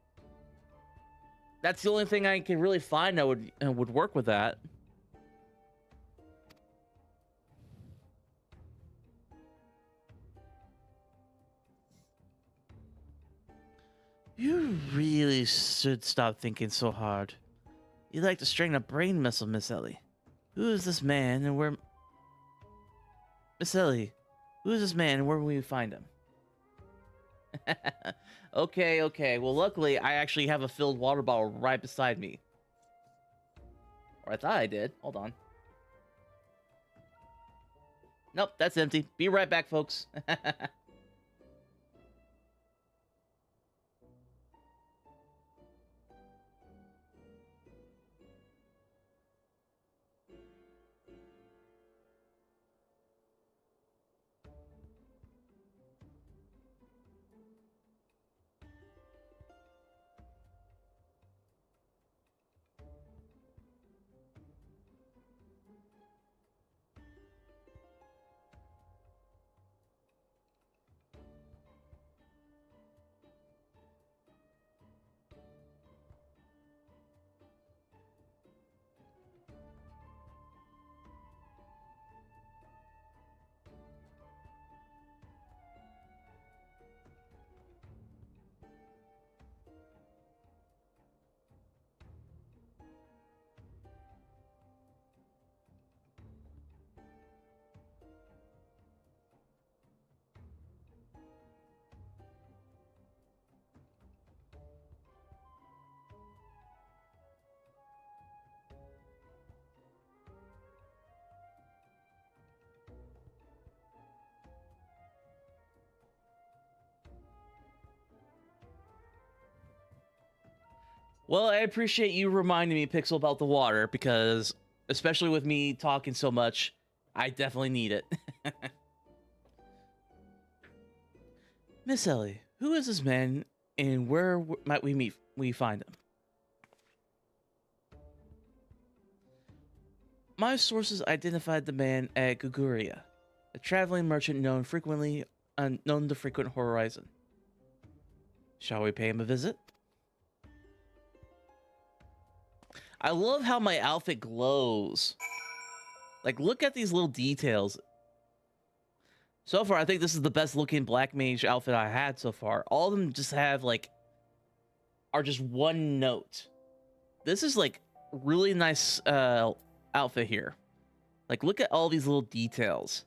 that's the only thing I can really find that would work with that. You really should stop thinking so hard. You like to strain a brain missile, Miss Ellie. Who is this man and where... Miss Ellie, who is this man and where will we find him? Okay. Well, luckily, I actually have a filled water bottle right beside me. Or I thought I did. Hold on. Nope, that's empty. Be right back, folks. Well, I appreciate you reminding me, Pixel, about the water, because especially with me talking so much, I definitely need it. Miss Ellie, who is this man, and where might we find him? My sources identified the man at Guguria, a traveling merchant known to frequent Horizon. Shall we pay him a visit? I love how my outfit glows. Like, look at these little details. So far, I think this is the best looking Black Mage outfit I had so far. All of them just have, like, are just one note. This is, like, really nice outfit here. Like, look at all these little details.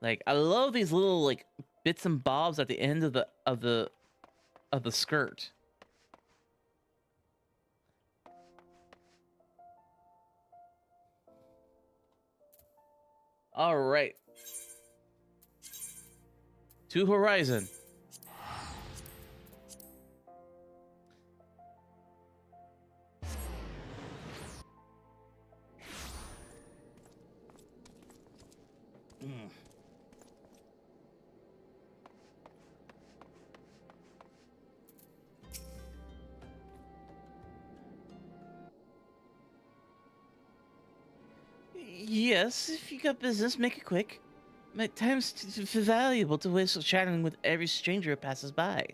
Like, I love these little, like, bits and bobs at the end of the skirt. All right. To Horizon. Yes, if you got business, make it quick. My time's too valuable to waste chatting with every stranger who passes by.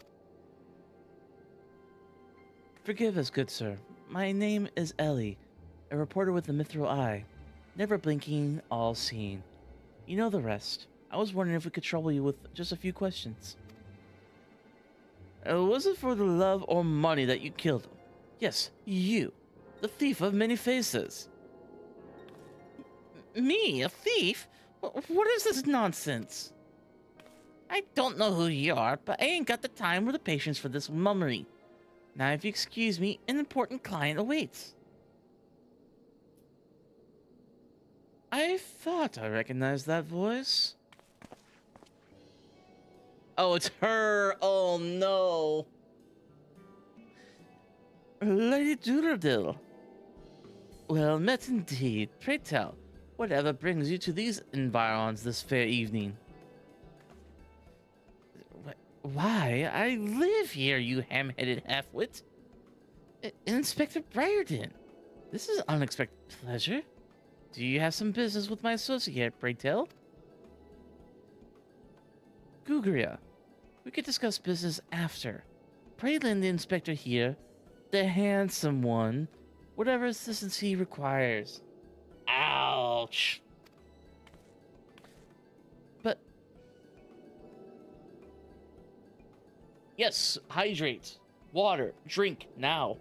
Forgive us, good sir. My name is Ellie, a reporter with the Mithril Eye. Never blinking, all seeing. You know the rest. I was wondering if we could trouble you with just a few questions. Was it for the love or money that you killed him? Yes, you, the thief of many faces. Me, a thief? What is this nonsense? I don't know who you are, but I ain't got the time or the patience for this mummery. Now, if you excuse me, an important client awaits. I thought I recognized that voice. Oh, it's her! Oh, no! Lady Doodledil. Well met indeed. Pray tell, whatever brings you to these environs this fair evening? Why, I live here, you ham-headed half-wit. Inspector Briarden, this is unexpected pleasure. Do you have some business with my associate, pray tell? Guguria, we could discuss business after. Pray lend the inspector here, the handsome one, whatever assistance he requires. Ouch. But yes, hydrate, water, drink now.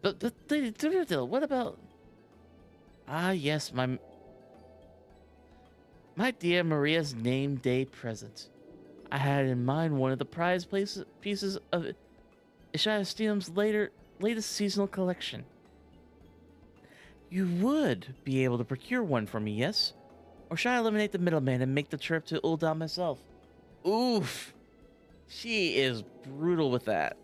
But Lady Doodledil, what about? Ah, yes, my dear Maria's name day present. I had in mind one of the prize pieces of Ishastium's latest seasonal collection. You would be able to procure one for me, yes? Or shall I eliminate the middleman and make the trip to Ul'dah myself? Oof! She is brutal with that.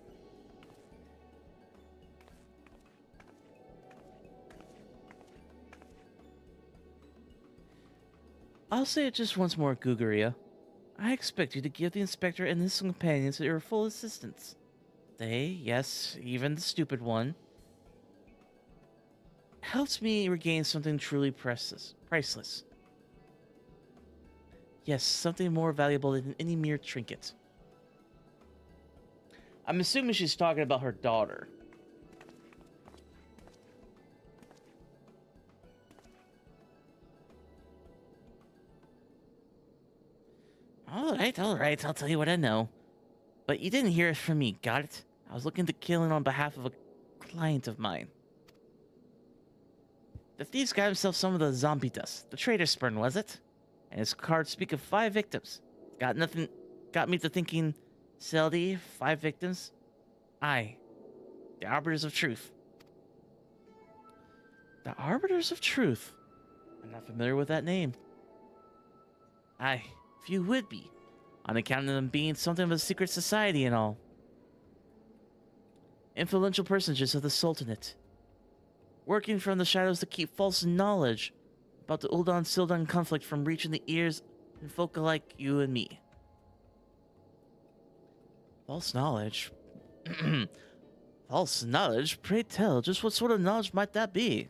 I'll say it just once more, Guguria. I expect you to give the inspector and his companions your full assistance. They, yes, even the stupid one, helps me regain something truly priceless. Yes, something more valuable than any mere trinket. I'm assuming she's talking about her daughter. All right, I'll tell you what I know. But you didn't hear it from me, got it? I was looking to kill him on behalf of a client of mine. The thief's got himself some of the zombie dust. The traitor spurn, was it? And his cards speak of 5 victims. Got me to thinking, Seldy, 5 victims? Aye. The Arbiters of Truth. The Arbiters of Truth? I'm not familiar with that name. Aye, few would be, on account of them being something of a secret society and all. influential personages of the Sultanate, working from the shadows to keep false knowledge about the Uldan-Sildan conflict from reaching the ears of folk like you and me. False knowledge? False knowledge? Pray tell, just what sort of knowledge might that be?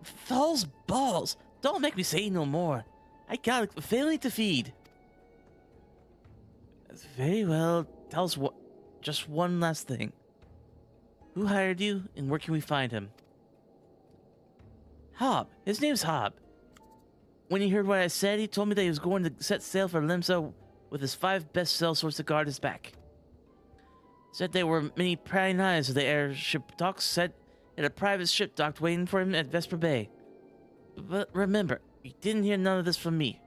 False balls! Don't make me say no more. I got a family to feed. Very well. Tell us what. Just one last thing. Who hired you, and where can we find him? Hob. His name's Hob. When he heard what I said, he told me that he was going to set sail for Limsa with his 5 best sellswords to guard his back. Said there were many prying eyes of the airship docks. Said that a private ship docked waiting for him at Vesper Bay. But remember, you didn't hear none of this from me.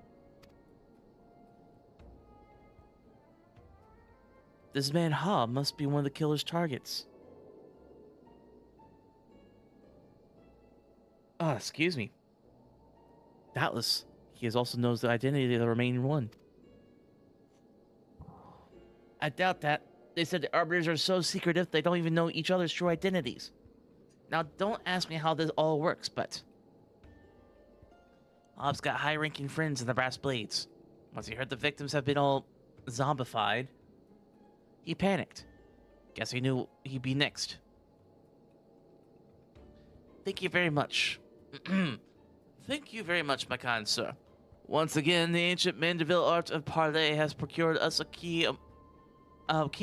This man Hob must be one of the killer's targets. Ah, excuse me. Doubtless, he also knows the identity of the remaining one. I doubt that. They said the Arbiters are so secretive they don't even know each other's true identities. Now, don't ask me how this all works, but Hob's got high-ranking friends in the Brass Blades. Once he heard the victims have been all zombified, he panicked. Guess he knew he'd be next. Thank you very much. Thank you very much, my kind sir. Once again, the ancient Manderville art of parley has procured us a key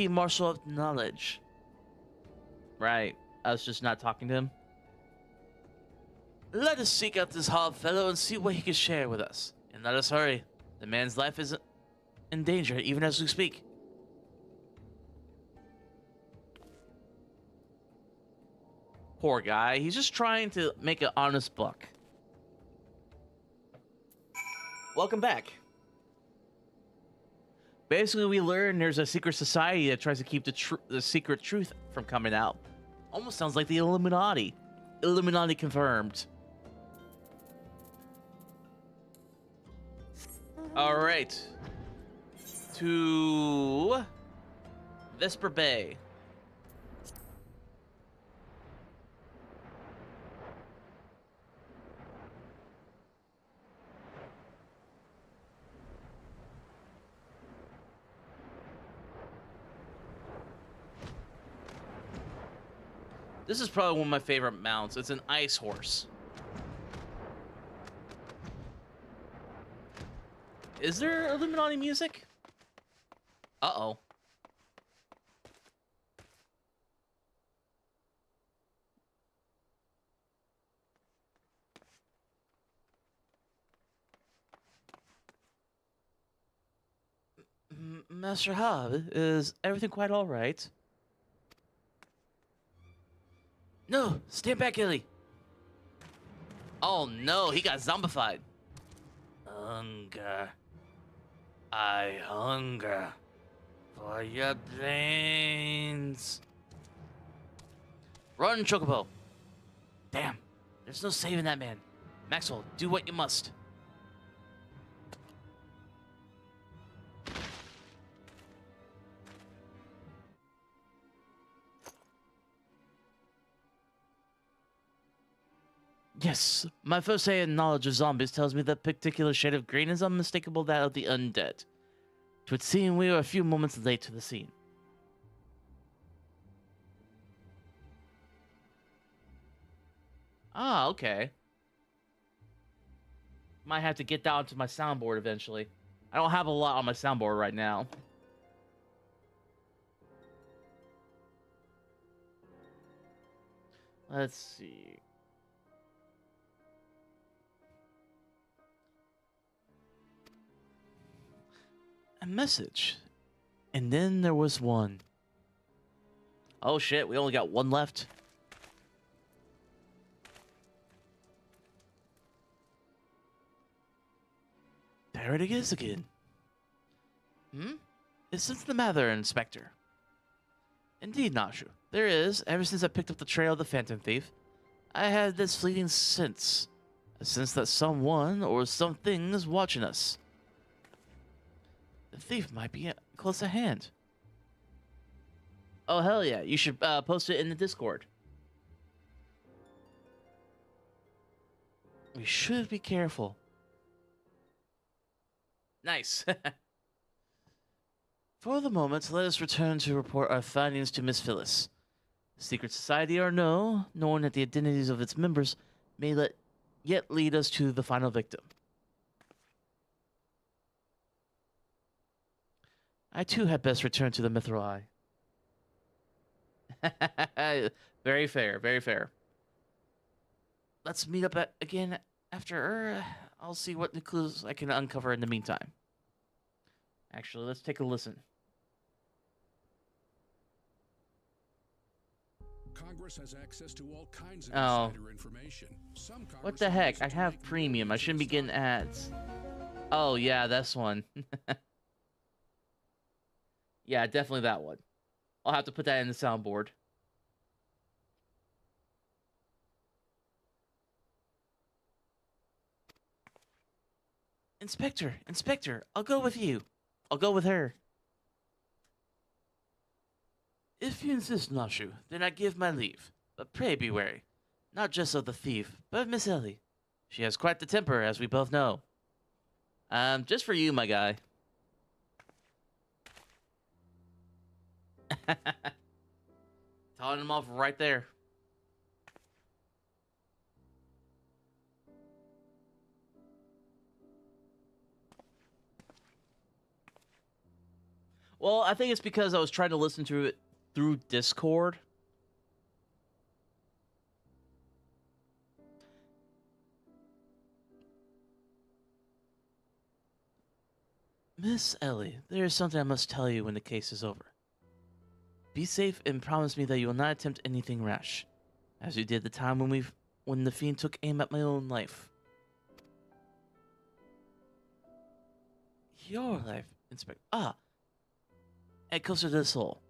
morsel of knowledge. Right. I was just not talking to him. Let us seek out this Hob fellow and see what he can share with us. And let us hurry. The man's life is in danger even as we speak. Poor guy. He's just trying to make an honest buck. Welcome back. Basically, we learn there's a secret society that tries to keep the secret truth from coming out. Almost sounds like the Illuminati. Illuminati confirmed. All right. To Vesper Bay. This is probably one of my favorite mounts. It's an ice horse. Is there Illuminati music? Uh-oh. Master Hob, is everything quite all right? No, stand back, Illy. Oh no, he got zombified. Hunger. I hunger for your brains. Run, Chocobo. Damn, there's no saving that man. Maxwell, do what you must. Yes, my first-hand knowledge of zombies tells me that particular shade of green is unmistakable that of the undead. It would seem we were a few moments late to the scene. Ah, okay. Might have to get down to my soundboard eventually. I don't have a lot on my soundboard right now. Let's see. A message. And then there was one. Oh shit, we only got one left. There it is again. Is something the matter, Inspector? Indeed, Nashu. There is. Ever since I picked up the trail of the Phantom Thief, I had this fleeting sense. A sense that someone or something is watching us. The thief might be close at hand. Oh, hell yeah. You should post it in the Discord. We should be careful. Nice. For the moment, let us return to report our findings to Miss Phyllis. Secret society or no, knowing that the identities of its members may yet lead us to the final victim. I too had best return to the Mithril Eye. Very fair, very fair. Let's meet up again after. I'll see what new clues I can uncover in the meantime. Actually, let's take a listen. Congress has access to all kinds of insider information. What the heck? I have premium. I shouldn't be getting ads. Oh, yeah, this one. Yeah, definitely that one. I'll have to put that in the soundboard. Inspector, I'll go with you. I'll go with her. If you insist, Nashu, then I give my leave. But pray be wary. Not just of the thief, but of Miss Ellie. She has quite the temper, as we both know. Just for you, my guy. Telling him off right there. Well, I think it's because I was trying to listen to it through Discord. Miss Ellie, there is something I must tell you when the case is over. Be safe and promise me that you will not attempt anything rash, as you did the time when the fiend took aim at my own life. Your life, Inspector. And closer to the soul.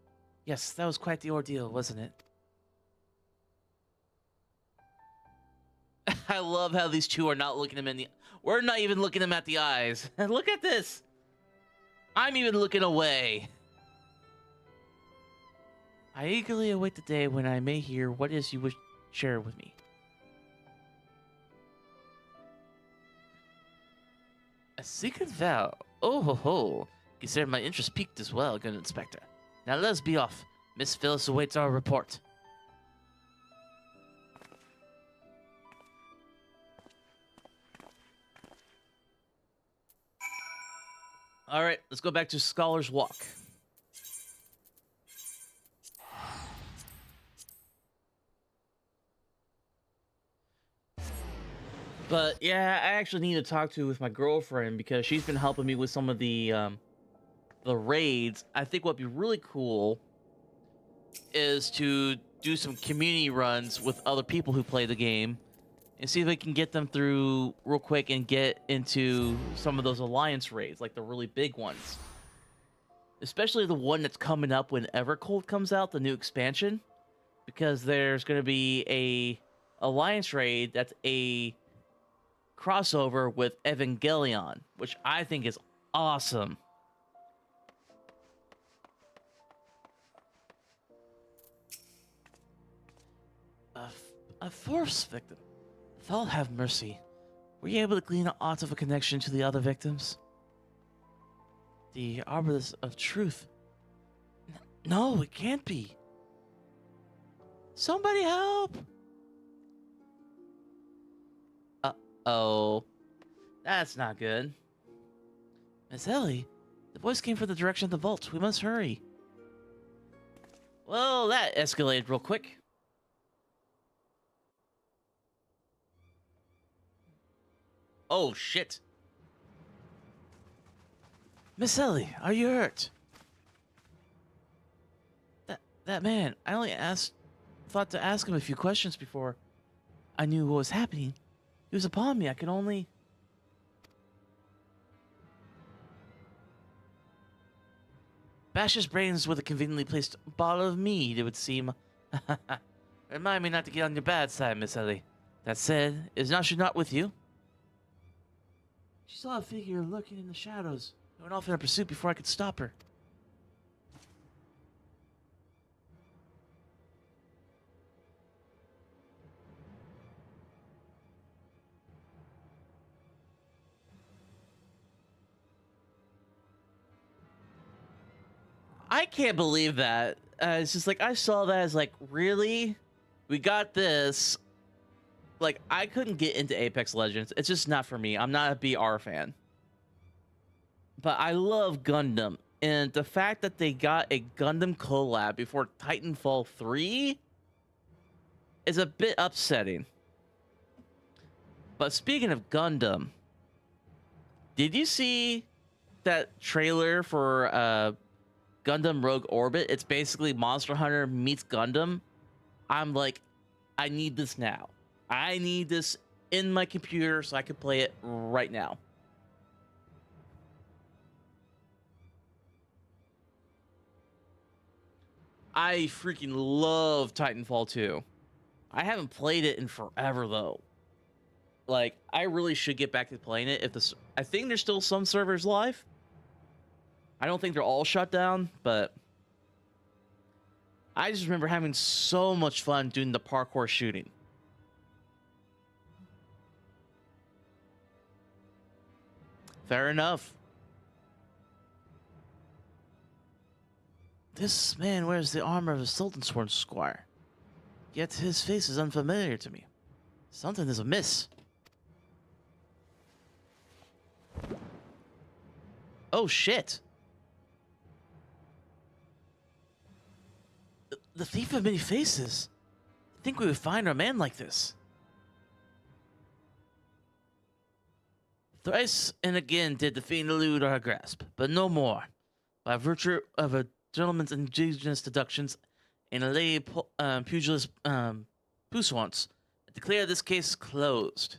Yes, that was quite the ordeal, wasn't it? I love how these two are not looking him in the... We're not even looking him at the eyes. Look at this. I'm even looking away. I eagerly await the day when I may hear what it is you wish to share with me. A secret vow? Oh ho ho. Consider my interest piqued as well, good Inspector. Now let's be off. Miss Phyllis awaits our report. Alright, let's go back to Scholar's Walk. But yeah, I actually need to talk to with my girlfriend because she's been helping me with some of the raids. I think what'd be really cool is to do some community runs with other people who play the game and see if we can get them through real quick and get into some of those alliance raids, like the really big ones. Especially the one that's coming up when Evercold comes out, the new expansion, because there's going to be a alliance raid that's a crossover with Evangelion, which I think is awesome. A force victim. Thou have mercy. Were you able to glean aught of a connection to the other victims? The Arbiters of Truth. No, it can't be. Somebody help! Uh-oh. That's not good. Miss Ellie, the voice came from the direction of the vault. We must hurry. Well, that escalated real quick. Oh, shit. Miss Ellie, are you hurt? That man, I only thought to ask him a few questions before I knew what was happening. He was upon me. I could only... bash his brains with a conveniently placed bottle of mead, it would seem. Remind me not to get on your bad side, Miss Ellie. That said, is Nashu not with you? She saw a figure lurking in the shadows. went off in a pursuit before I could stop her. I can't believe that. It's just like, I saw that as like, really? We got this. Like, I couldn't get into Apex Legends. It's just not for me. I'm not a BR fan. But I love Gundam. And the fact that they got a Gundam collab before Titanfall 3 is a bit upsetting. But speaking of Gundam, did you see that trailer for Gundam Rogue Orbit? It's basically Monster Hunter meets Gundam. I'm like, I need this now. I need this in my computer so I can play it right now. I freaking love Titanfall 2. I haven't played it in forever though. Like, I really should get back to playing it. I think there's still some servers live. I don't think they're all shut down, but I just remember having so much fun doing the parkour shooting. Fair enough. This man wears the armor of a Sultansworn squire, yet his face is unfamiliar to me. Something is amiss. Oh shit! The thief of many faces. I think we would find our man like this. Thrice and again did the fiend elude our grasp, but no more. By virtue of a gentleman's ingenious deductions and a lay pugilist puissance, I declare this case closed.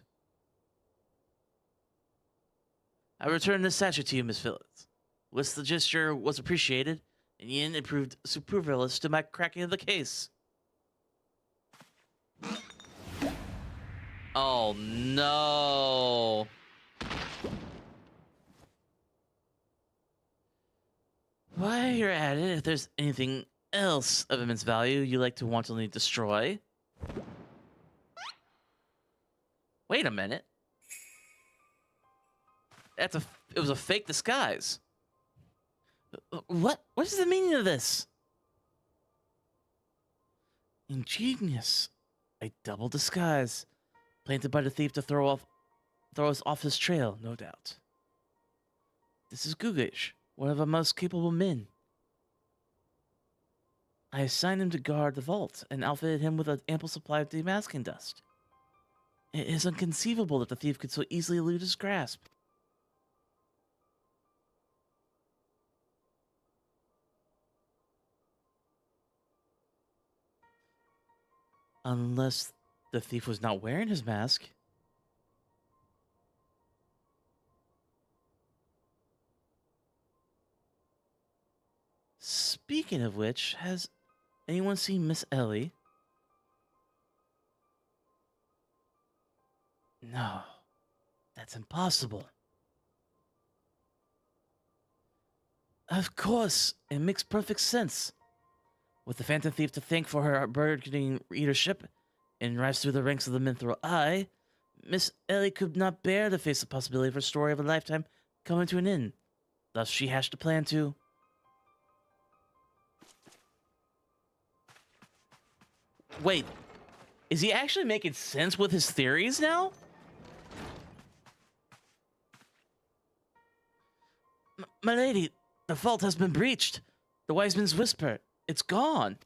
I return this statue to you, Miss Phillips. Whilst the gesture was appreciated, and Yin it proved superfluous to my cracking of the case. Oh no. While you're at it, if there's anything else of immense value you like to wantonly destroy. Wait a minute. It was a fake disguise. What is the meaning of this? Ingenious. A double disguise. Planted by the thief to throw us off his trail, no doubt. This is Gugish, one of our most capable men. I assigned him to guard the vault and outfitted him with an ample supply of demasking dust. It is inconceivable that the thief could so easily elude his grasp. Unless the thief was not wearing his mask. Speaking of which, has anyone seen Miss Ellie? No, that's impossible. Of course, it makes perfect sense. With the Phantom Thief to thank for her burgeoning readership and rise through the ranks of the Minthral Eye, Miss Ellie could not bear to face the possibility of her story of a lifetime coming to an end. Thus, she hatched a plan to... Wait, is he actually making sense with his theories now? My lady, the vault has been breached. The wise man's whisper. It's gone.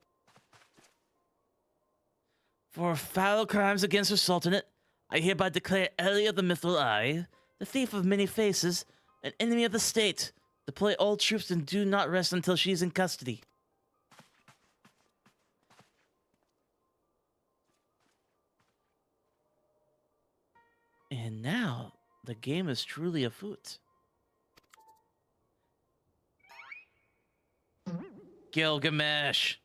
For foul crimes against her sultanate, I hereby declare Ellie of the Mithril Eye, the thief of many faces, an enemy of the state. Deploy all troops and do not rest until she is in custody. And now, the game is truly afoot. Gilgamesh!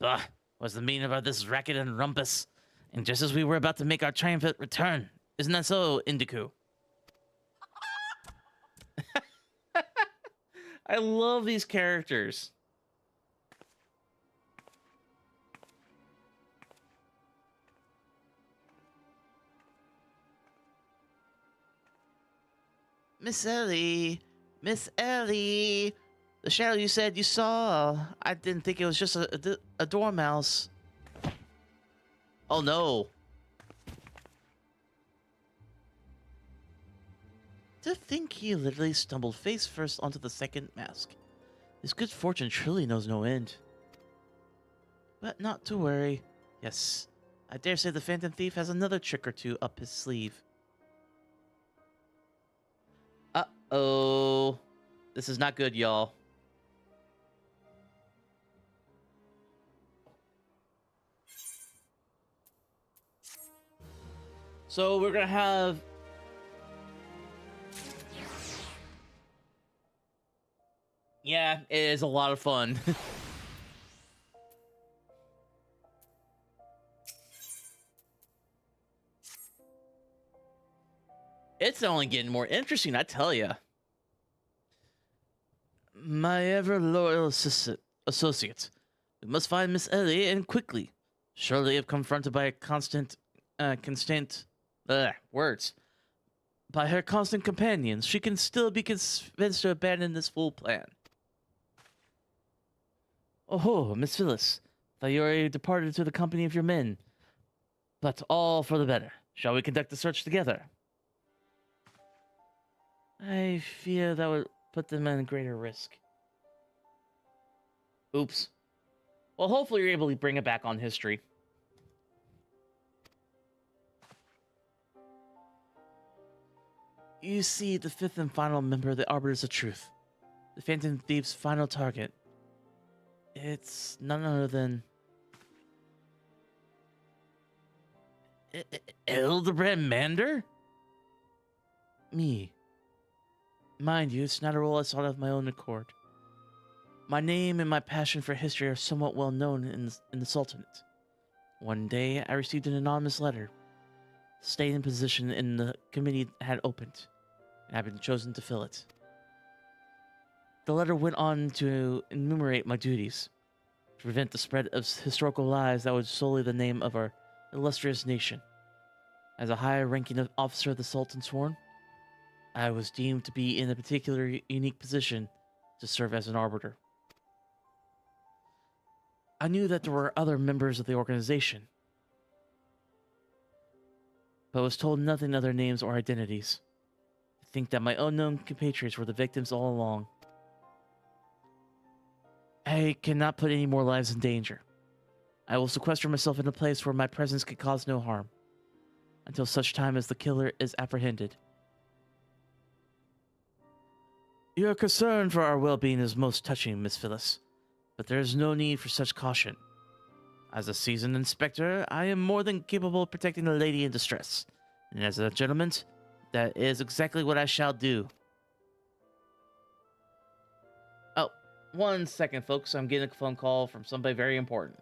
Ugh, what's the meaning of this racket and rumpus? And just as we were about to make our triumphant return. Isn't that so, Indiku? I love these characters. Miss Ellie, Miss Ellie, the shadow you said you saw. I didn't think it was just a dormouse. Oh no. To think he literally stumbled face first onto the second mask. His good fortune truly knows no end. But not to worry. Yes, I dare say the Phantom Thief has another trick or two up his sleeve. Uh-oh. This is not good, y'all. So we're gonna have... Yeah, it is a lot of fun. It's only getting more interesting, I tell ya. My ever loyal associate. We must find Miss Ellie, and quickly. Surely if confronted by a words. By her constant companions, she can still be convinced to abandon this fool plan. Oh, Miss Phyllis. Thought you already departed to the company of your men. But all for the better. Shall we conduct the search together? I fear that would put them in greater risk. Oops. Well, hopefully you're able to bring it back on history. You see, the fifth and final member of the Arbiters of Truth. The Phantom Thief's final target. It's none other than... Hildebrand Mander? Me. Mind you, it's not a role I sought of my own accord. My name and my passion for history are somewhat well known in the Sultanate. One day, I received an anonymous letter, stating position in the committee had opened, and I've been chosen to fill it. The letter went on to enumerate my duties, to prevent the spread of historical lies that would sully the name of our illustrious nation. As a high-ranking officer of the Sultan sworn, I was deemed to be in a particularly unique position to serve as an arbiter. I knew that there were other members of the organization, but was told nothing of their names or identities. To think that my unknown compatriots were the victims all along. I cannot put any more lives in danger. I will sequester myself in a place where my presence can cause no harm, until such time as the killer is apprehended. Your concern for our well-being is most touching, Miss Phyllis, but there is no need for such caution. As a seasoned inspector, I am more than capable of protecting a lady in distress, and as a gentleman, that is exactly what I shall do. Oh, 1 second, folks. I'm getting a phone call from somebody very important.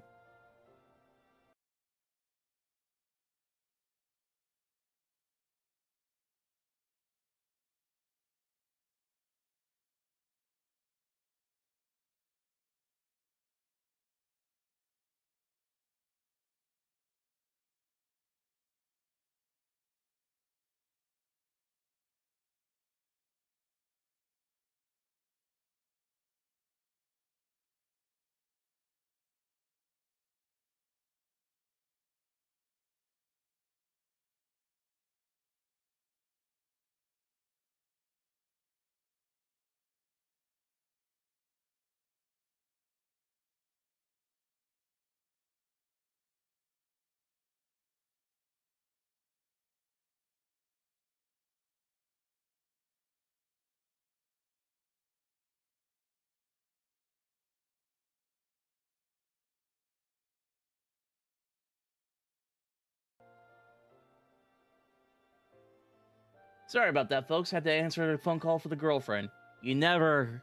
Sorry about that, folks. Had to answer a phone call for the girlfriend. You never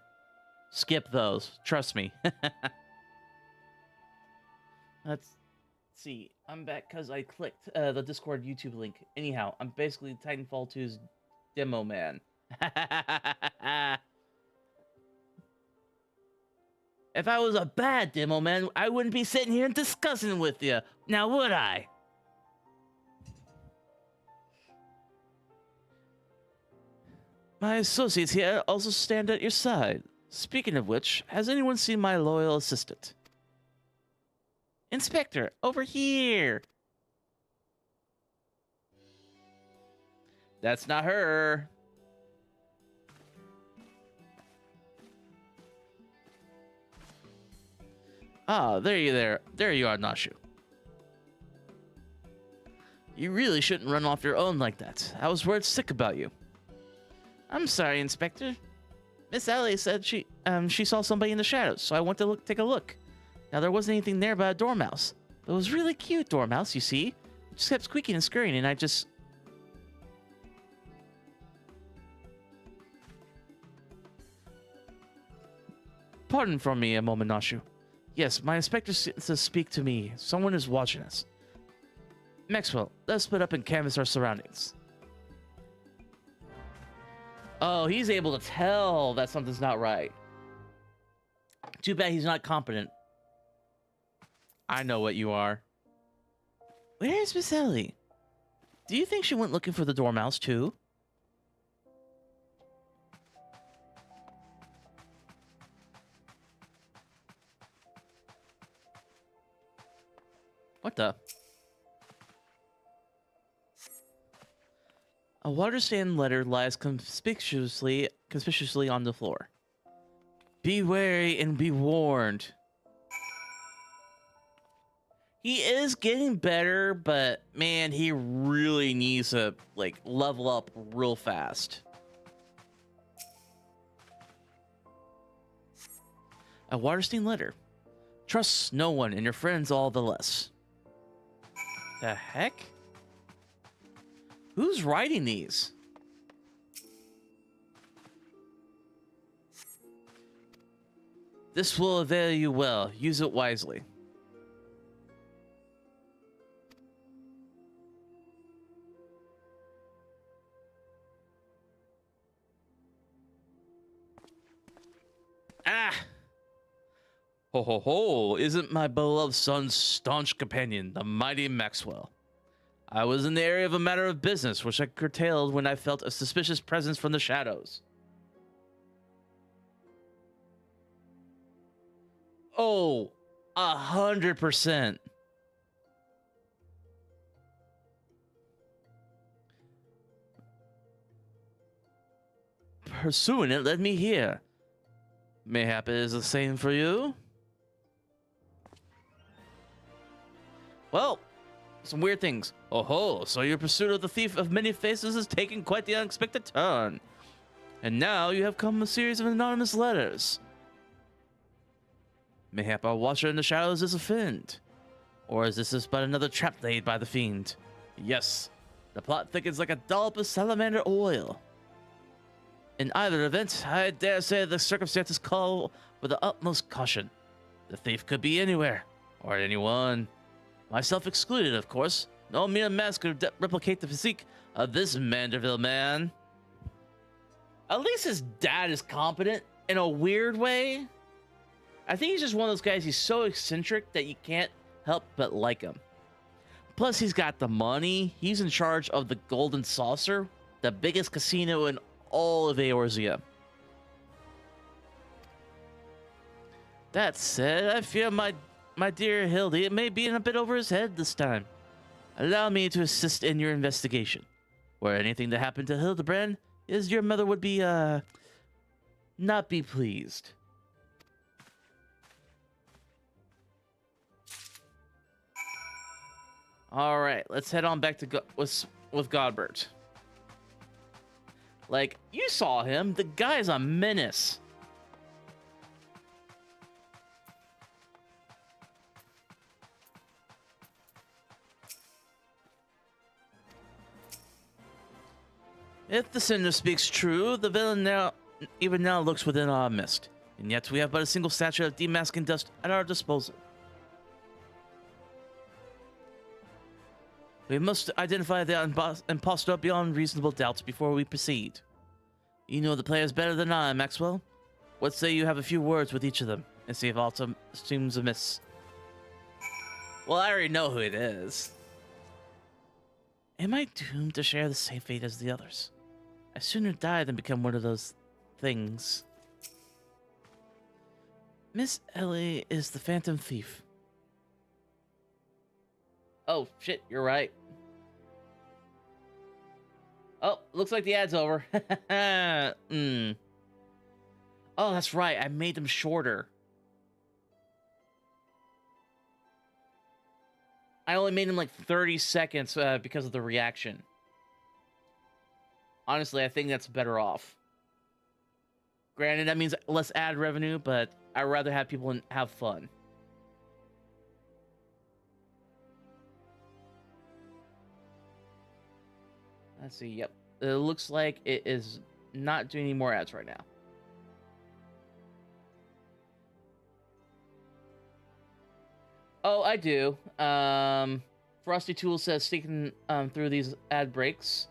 skip those. Trust me. Let's see. I'm back because I clicked the Discord YouTube link. Anyhow, I'm basically Titanfall 2's demo man. If I was a bad demo man, I wouldn't be sitting here and discussing with you. Now would I? My associates here also stand at your side. Speaking of which, has anyone seen my loyal assistant? Inspector, over here! That's not her. Ah, there you are, Nashu. You really shouldn't run off your own like that. I was worried sick about you. I'm sorry, Inspector. Miss Ellie said she saw somebody in the shadows, so I went to take a look. Now, there wasn't anything there but a dormouse. It was really cute dormouse, you see. It just kept squeaking and scurrying, and I just... Pardon for me a moment, Nashu. Yes, my inspector says speak to me. Someone is watching us. Maxwell, let's split up and canvass our surroundings. Oh, he's able to tell that something's not right. Too bad he's not competent. I know what you are. Where's Miss Ellie? Do you think she went looking for the dormouse too? What the? A water stand letter lies conspicuously on the floor. Be wary and be warned. He is getting better, but man, he really needs to like level up real fast. A water stain letter. Trust no one and your friends all the less. The heck? Who's writing these? This will avail you well. Use it wisely. Ah! Ho ho ho! Isn't my beloved son's staunch companion, the mighty Maxwell? I was in the area of a matter of business, which I curtailed when I felt a suspicious presence from the shadows. Oh, 100%. Pursuing it led me here. Mayhap it is the same for you? Well, some weird things. Oh ho, so your pursuit of the thief of many faces is taking quite the unexpected turn. And now you have come a series of anonymous letters. Mayhap our watcher in the shadows is a fiend. Or is this but another trap laid by the fiend? Yes, the plot thickens like a dollop of salamander oil. In either event, I dare say the circumstances call for the utmost caution. The thief could be anywhere, or anyone. Myself excluded, of course. No mere mask could replicate the physique of this Manderville man. At least his dad is competent in a weird way. I think he's just one of those guys, he's so eccentric that you can't help but like him. Plus, he's got the money. He's in charge of the Golden Saucer, the biggest casino in all of Eorzea. That said, I fear my dear Hildy, it may be in a bit over his head this time. Allow me to assist in your investigation. Were anything to happen to Hildebrand, is your mother would be, not be pleased. All right, let's head on back to with Godbert. Like, you saw him. The guy's a menace. If the sinner speaks true, the villain even now looks within our midst. And yet we have but a single statue of demasking dust at our disposal. We must identify the impostor beyond reasonable doubts before we proceed. You know the players better than I, Maxwell. What say you have a few words with each of them? and see if Alta seems amiss. Well, I already know who it is. Am I doomed to share the same fate as the others? I sooner die than become one of those things. Miss Ellie is the Phantom Thief. Oh, shit, you're right. Oh, looks like the ad's over. Oh, that's right. I made them shorter. I only made them like 30 seconds because of the reaction. Honestly, I think that's better off. Granted, that means less ad revenue, but I'd rather have people have fun. Let's see. Yep. It looks like it is not doing any more ads right now. Oh, I do. Frosty Tool says sticking through these ad breaks,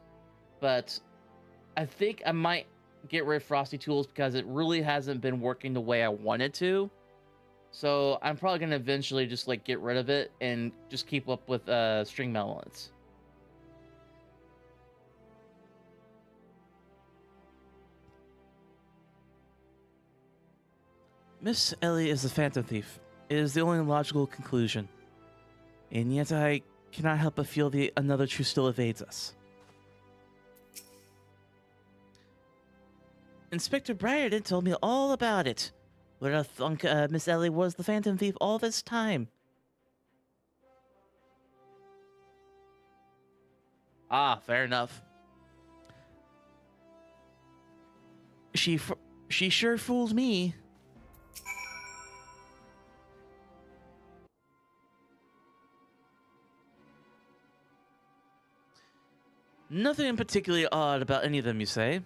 but I think I might get rid of Frosty Tools because it really hasn't been working the way I wanted to. So I'm probably gonna eventually just like get rid of it and just keep up with string melons. Miss Ellie is the Phantom Thief. It is the only logical conclusion. And yet I cannot help but feel another truth still evades us. Inspector Briarden told me all about it. Would I thunk Miss Ellie was the Phantom Thief all this time? Ah, fair enough. She sure fooled me. Nothing particularly odd about any of them, you say?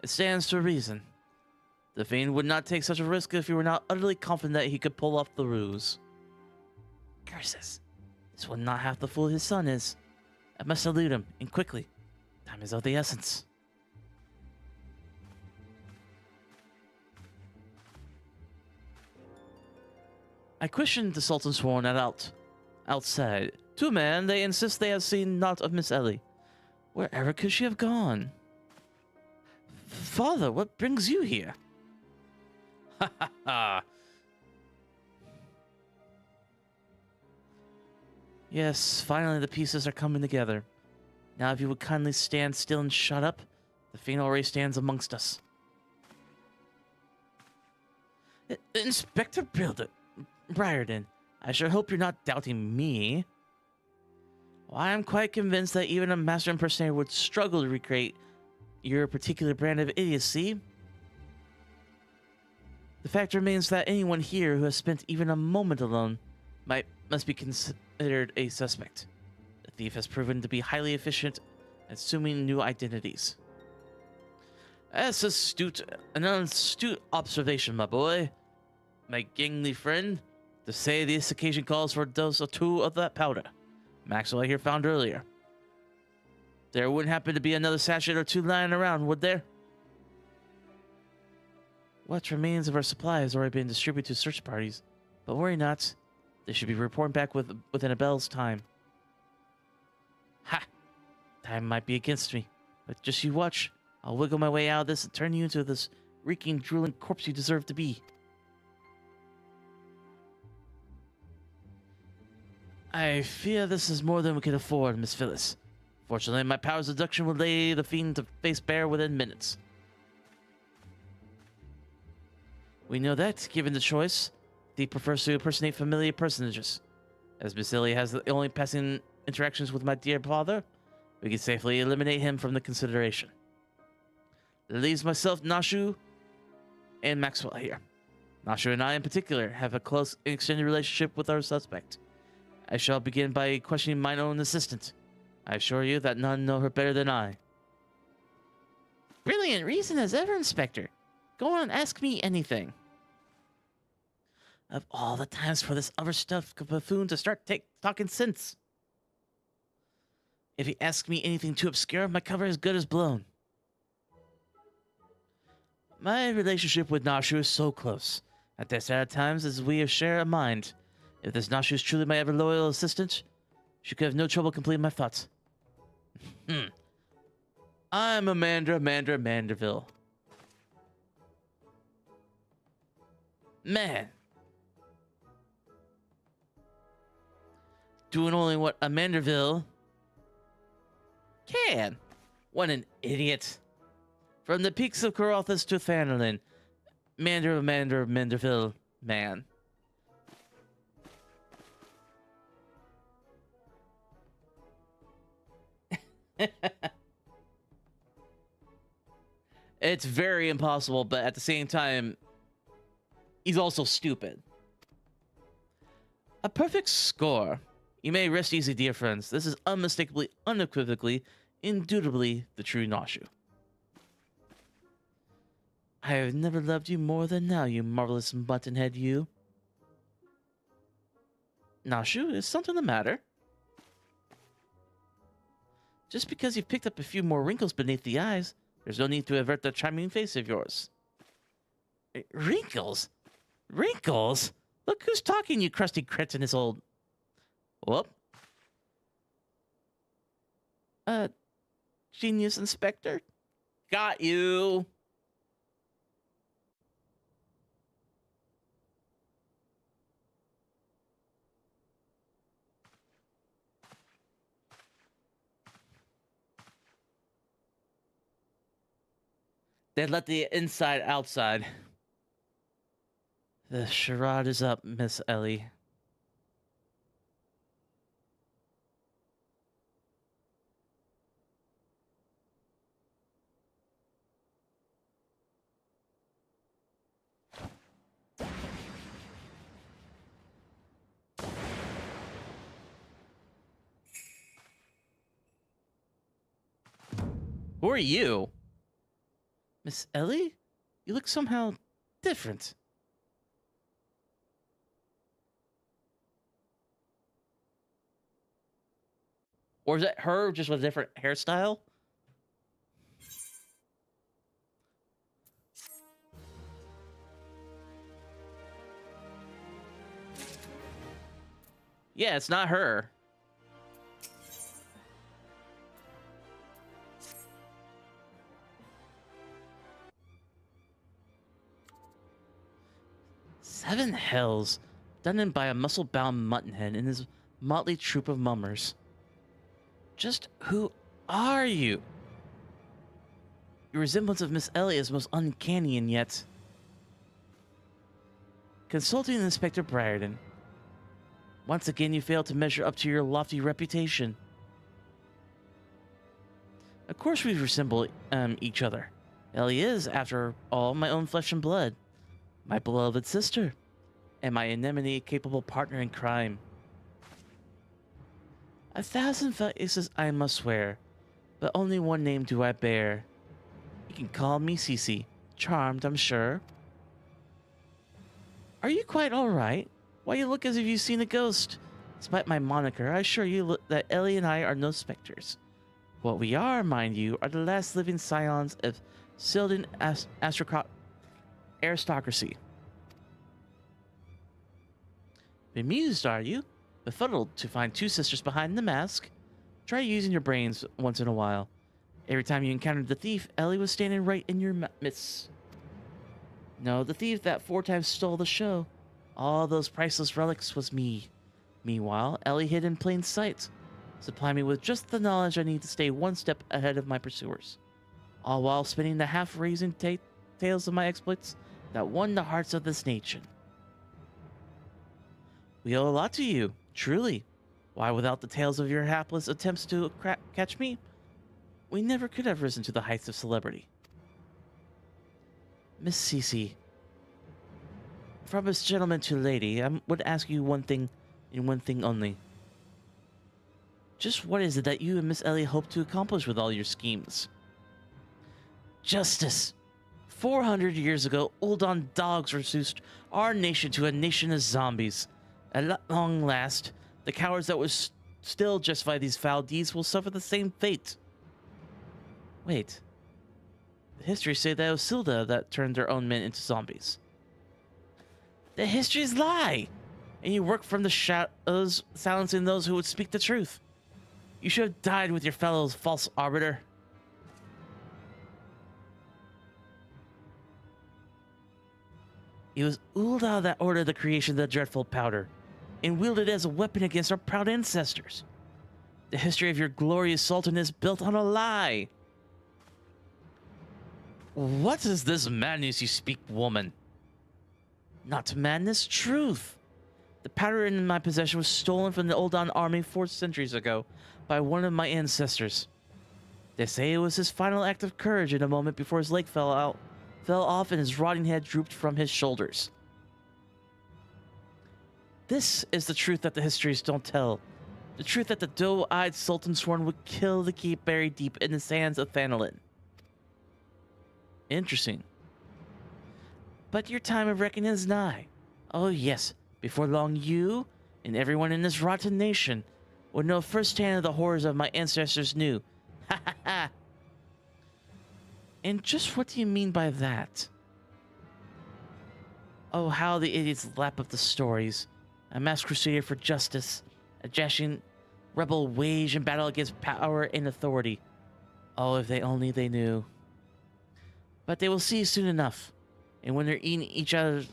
It stands to reason. The Fiend would not take such a risk if he were not utterly confident that he could pull off the ruse. Curses. This one not half the fool his son is. I must elude him, and quickly. Time is of the essence. I questioned the Sultan sworn outside. To a man, they insist they have seen naught of Miss Ellie. Wherever could she have gone? Father, what brings you here? Ha ha ha. Yes, finally the pieces are coming together. Now if you would kindly stand still and shut up, the Fiend already stands amongst us. Inspector Briarden, I sure hope you're not doubting me. Well, I am quite convinced that even a master impersonator would struggle to recreate your particular brand of idiocy. The fact remains that anyone here who has spent even a moment alone must be considered a suspect. The thief has proven to be highly efficient at assuming new identities. That's an astute observation, my boy. My gangly friend, to say this occasion calls for a dose or two of that powder Maxwell here found earlier. There wouldn't happen to be another sachet or two lying around, would there? What remains of our supply has already been distributed to search parties, but worry not. They should be reporting back within a bell's time. Ha! Time might be against me, but just you watch. I'll wiggle my way out of this and turn you into this reeking, drooling corpse you deserve to be. I fear this is more than we can afford, Miss Phyllis. Fortunately, my powers of deduction will lay the Fiend to face bare within minutes. We know that, given the choice, he prefers to impersonate familiar personages. As Miss Ellie has the only passing interactions with my dear father, we can safely eliminate him from the consideration. It leaves myself, Nashu, and Maxwell here. Nashu and I, in particular, have a close and extended relationship with our suspect. I shall begin by questioning mine own assistant. I assure you that none know her better than I. Brilliant reason as ever, Inspector. Go on, ask me anything. Of all the times for this overstuffed buffoon to start talking sense. If he asks me anything too obscure, my cover is good as blown. My relationship with Nashu is so close, At this sad times, as we share a mind. If this Nashu is truly my ever loyal assistant, she could have no trouble completing my thoughts. I'm Manderville. Man. Doing only what a Manderville can. What an idiot. From the peaks of Corothus to Fannerlin, Manderville, man. It's very impossible, but at the same time, he's also stupid. A perfect score. You may rest easy, dear friends. This is unmistakably, unequivocally, indubitably the true Nashu. I have never loved you more than now, you marvelous buttonhead, you. Nashu, is something the matter? Just because you've picked up a few more wrinkles beneath the eyes, there's no need to avert that charming face of yours. Wrinkles? Wrinkles? Look who's talking, you crusty cretinous old... Whoop. Genius Inspector? Got you! They let the inside outside. The charade is up, Miss Ellie. Who are you? Miss Ellie? You look somehow different. Or is that her just with a different hairstyle? Yeah, it's not her. Seven hells, done in by a muscle-bound muttonhead and his motley troop of mummers. Just who are you? Your resemblance of Miss Ellie is most uncanny, and yet... Consulting Inspector Briarden. Once again, you failed to measure up to your lofty reputation. Of course we resemble each other. Ellie is, after all, my own flesh and blood. My beloved sister. And my enmity-capable partner in crime. 1,000 faces I must wear, but only one name do I bear. You can call me Cece. Charmed, I'm sure. Are you quite alright? Why, you look as if you've seen a ghost. Despite my moniker, I assure you that Ellie and I are no specters. What we are, mind you, are the last living scions of Sylvan aristocracy. Bemused, are you? Befuddled to find two sisters behind the mask? Try using your brains once in a while. Every time you encountered the thief, Ellie was standing right in your midst. No, the thief that 4 times stole the show. All those priceless relics was me. Meanwhile, Ellie hid in plain sight, supplying me with just the knowledge I need to stay one step ahead of my pursuers. All while spinning the half-raising tales of my exploits that won the hearts of this nation. We owe a lot to you, truly. Why, without the tales of your hapless attempts to catch me, we never could have risen to the heights of celebrity. Miss Cece, from a gentleman to lady, I would ask you one thing and one thing only. Just what is it that you and Miss Ellie hope to accomplish with all your schemes? Justice. 400 years ago, Uldon dogs reduced our nation to a nation of zombies. At long last, the cowards that would still justify these foul deeds will suffer the same fate. Wait. The history say that it was Silda that turned their own men into zombies. The histories lie, and you work from the shadows, silencing those who would speak the truth. You should have died with your fellows, false arbiter. It was Ulda that ordered the creation of the dreadful powder, and wielded it as a weapon against our proud ancestors. The history of your glorious sultan is built on a lie. What is this madness you speak, woman? Not madness, truth. The powder in my possession was stolen from the Uldan army 4 centuries ago by one of my ancestors. They say it was his final act of courage in a moment before his leg fell off and his rotting head drooped from his shoulders. This is the truth that the histories don't tell. The truth that the doe-eyed sultan sworn would kill the keep buried deep in the sands of Thanalin. Interesting. But your time of reckoning is nigh. Oh yes, before long you and everyone in this rotten nation would know firsthand of the horrors of my ancestors knew. Ha ha ha! And just what do you mean by that? Oh, how the idiots lap up the stories. A mass crusader for justice, a dashing rebel wage in battle against power and authority. Oh, if they knew. But they will see soon enough. And when they're eating each other's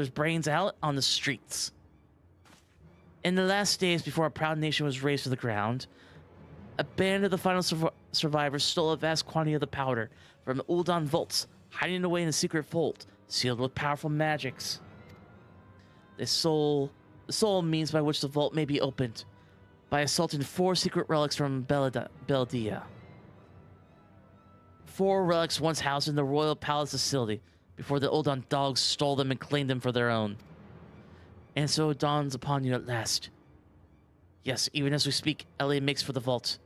brains out on the streets. In the last days before our proud nation was razed to the ground, a band of the final survivors stole a vast quantity of the powder from the Uldan vaults, hiding away in a secret vault, sealed with powerful magics. The sole means by which the vault may be opened, by assaulting 4 secret relics from Beldia. 4 relics once housed in the royal palace facility, before the Uldan dogs stole them and claimed them for their own. And so it dawns upon you at last. Yes, even as we speak, Ellie makes for the vault.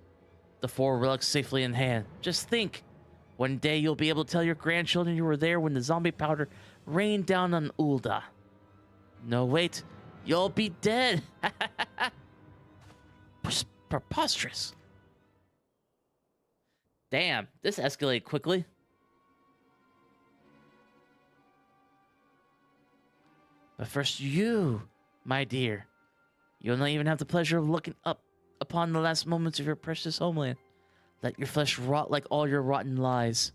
The 4 relics safely in hand. Just think, one day you'll be able to tell your grandchildren you were there when the zombie powder rained down on Ulda. No, wait, you'll be dead. Preposterous. Damn, this escalated quickly. But first you, my dear. You'll not even have the pleasure of looking up upon the last moments of your precious homeland. Let your flesh rot like all your rotten lies.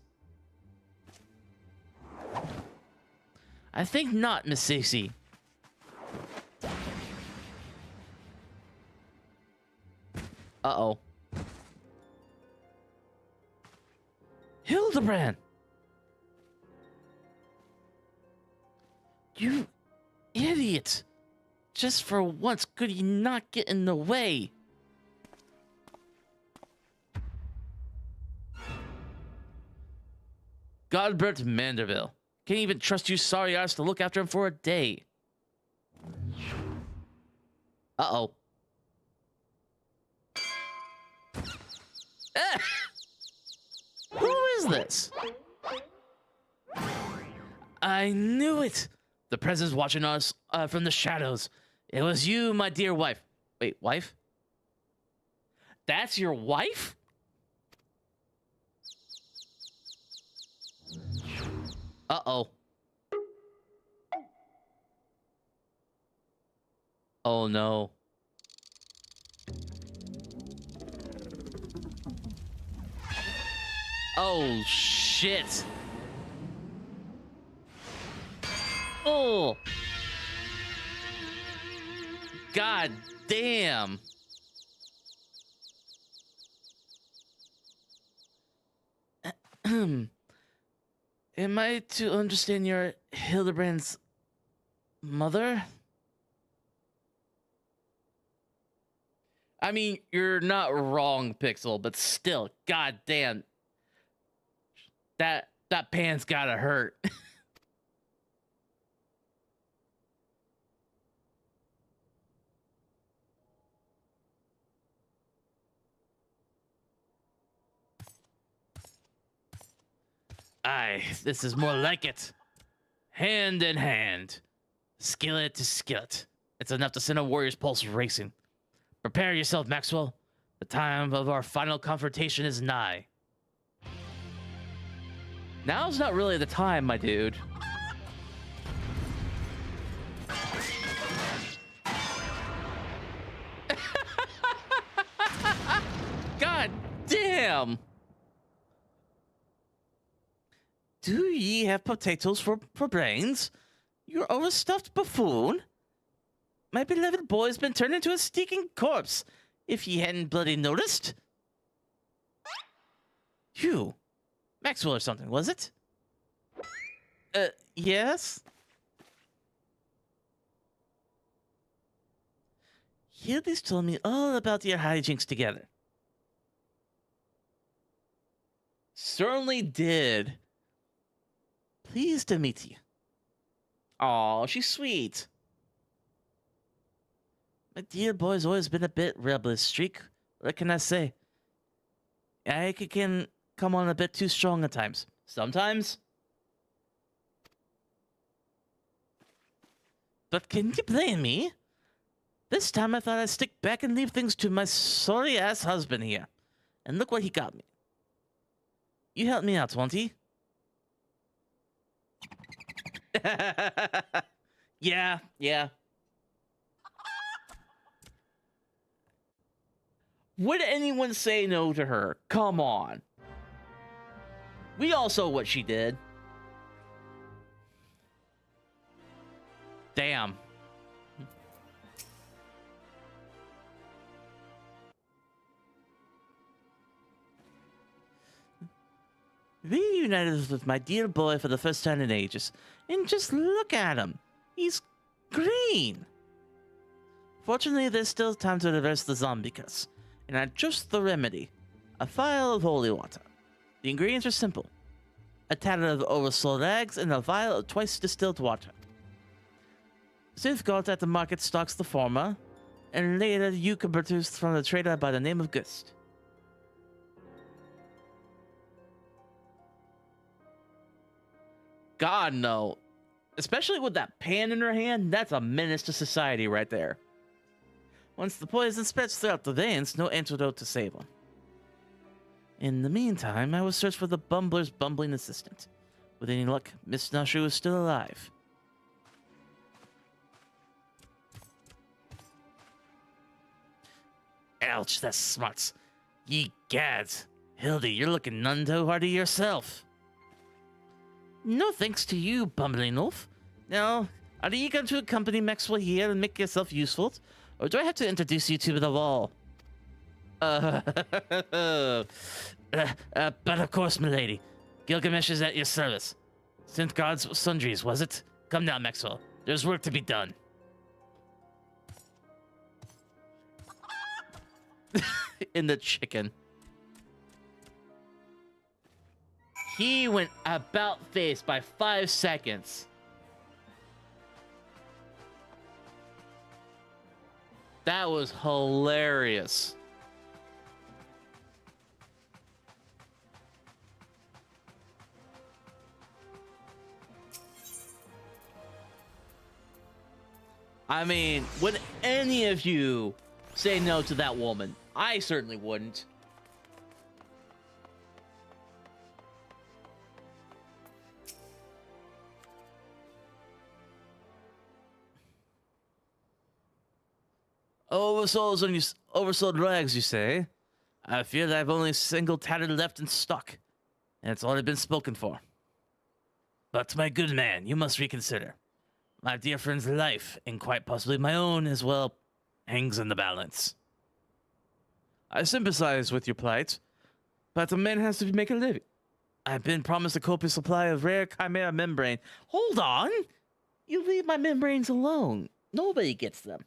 I think not, Miss Stacy. Uh-oh. Hildebrand! You idiot! Just for once, could you not get in the way? Godbert Manderville. Can't even trust you sorry ass to look after him for a day. Uh-oh. Ah! Who is this? I knew it! The presence watching us from the shadows. It was you, my dear wife. Wait, wife? That's your wife? Uh-oh. Oh, no. Oh, shit. Oh. God damn. Am I to understand you're Hildebrand's mother? I mean, you're not wrong, Pixel, but still, god damn. That pan's gotta hurt. Aye, this is more like it. Hand in hand. Skillet to skillet. It's enough to send a warrior's pulse racing. Prepare yourself, Maxwell. The time of our final confrontation is nigh. Now's not really the time, my dude. Damn! Do ye have potatoes for brains? You overstuffed buffoon? My beloved boy's been turned into a stinking corpse, if ye hadn't bloody noticed. Phew. Maxwell or something, was it? Yes? Hildy's told me all about your hijinks together. Certainly did. Pleased to meet you. Aw, she's sweet. My dear boy's always been a bit rebellious streak. What can I say? I can come on a bit too strong at times. Sometimes. But can you blame me? This time I thought I'd stick back and leave things to my sorry-ass husband here. And look what he got me. You help me out, won't he? Yeah. Would anyone say no to her? Come on. We all saw what she did. Damn. Reunited with my dear boy for the first time in ages. And just look at him. He's green. Fortunately, there's still time to reverse the zombie curse. And I just the remedy. A vial of holy water. The ingredients are simple. A tad of oversold eggs and a vial of twice distilled water. Safeguard at the market stocks the former, and later you can purchase from the trader by the name of Gust. God, no. Especially with that pan in her hand, that's a menace to society right there. Once the poison spreads throughout the veins, no antidote to save them. In the meantime, I will search for the bumbler's bumbling assistant. With any luck, Miss Nashu is still alive. Ouch, that smarts. Ye gads. Hildy, you're looking none too hardy yourself. No thanks to you, bumbling wolf. Now, are you going to accompany Maxwell here and make yourself useful? Or do I have to introduce you to the wall? But of course, milady. Gilgamesh is at your service. Synth gods sundries, was it? Come now, Maxwell. There's work to be done. In the chicken. He went about face by 5 seconds. That was hilarious. I mean, would any of you say no to that woman? I certainly wouldn't. Oversold rags, you say? I fear I've only a single tattered left in stock, and it's already been spoken for. But, my good man, you must reconsider. My dear friend's life, and quite possibly my own as well, hangs in the balance. I sympathize with your plight, but a man has to make a living. I've been promised a copious supply of rare chimera membrane. Hold on! You leave my membranes alone. Nobody gets them.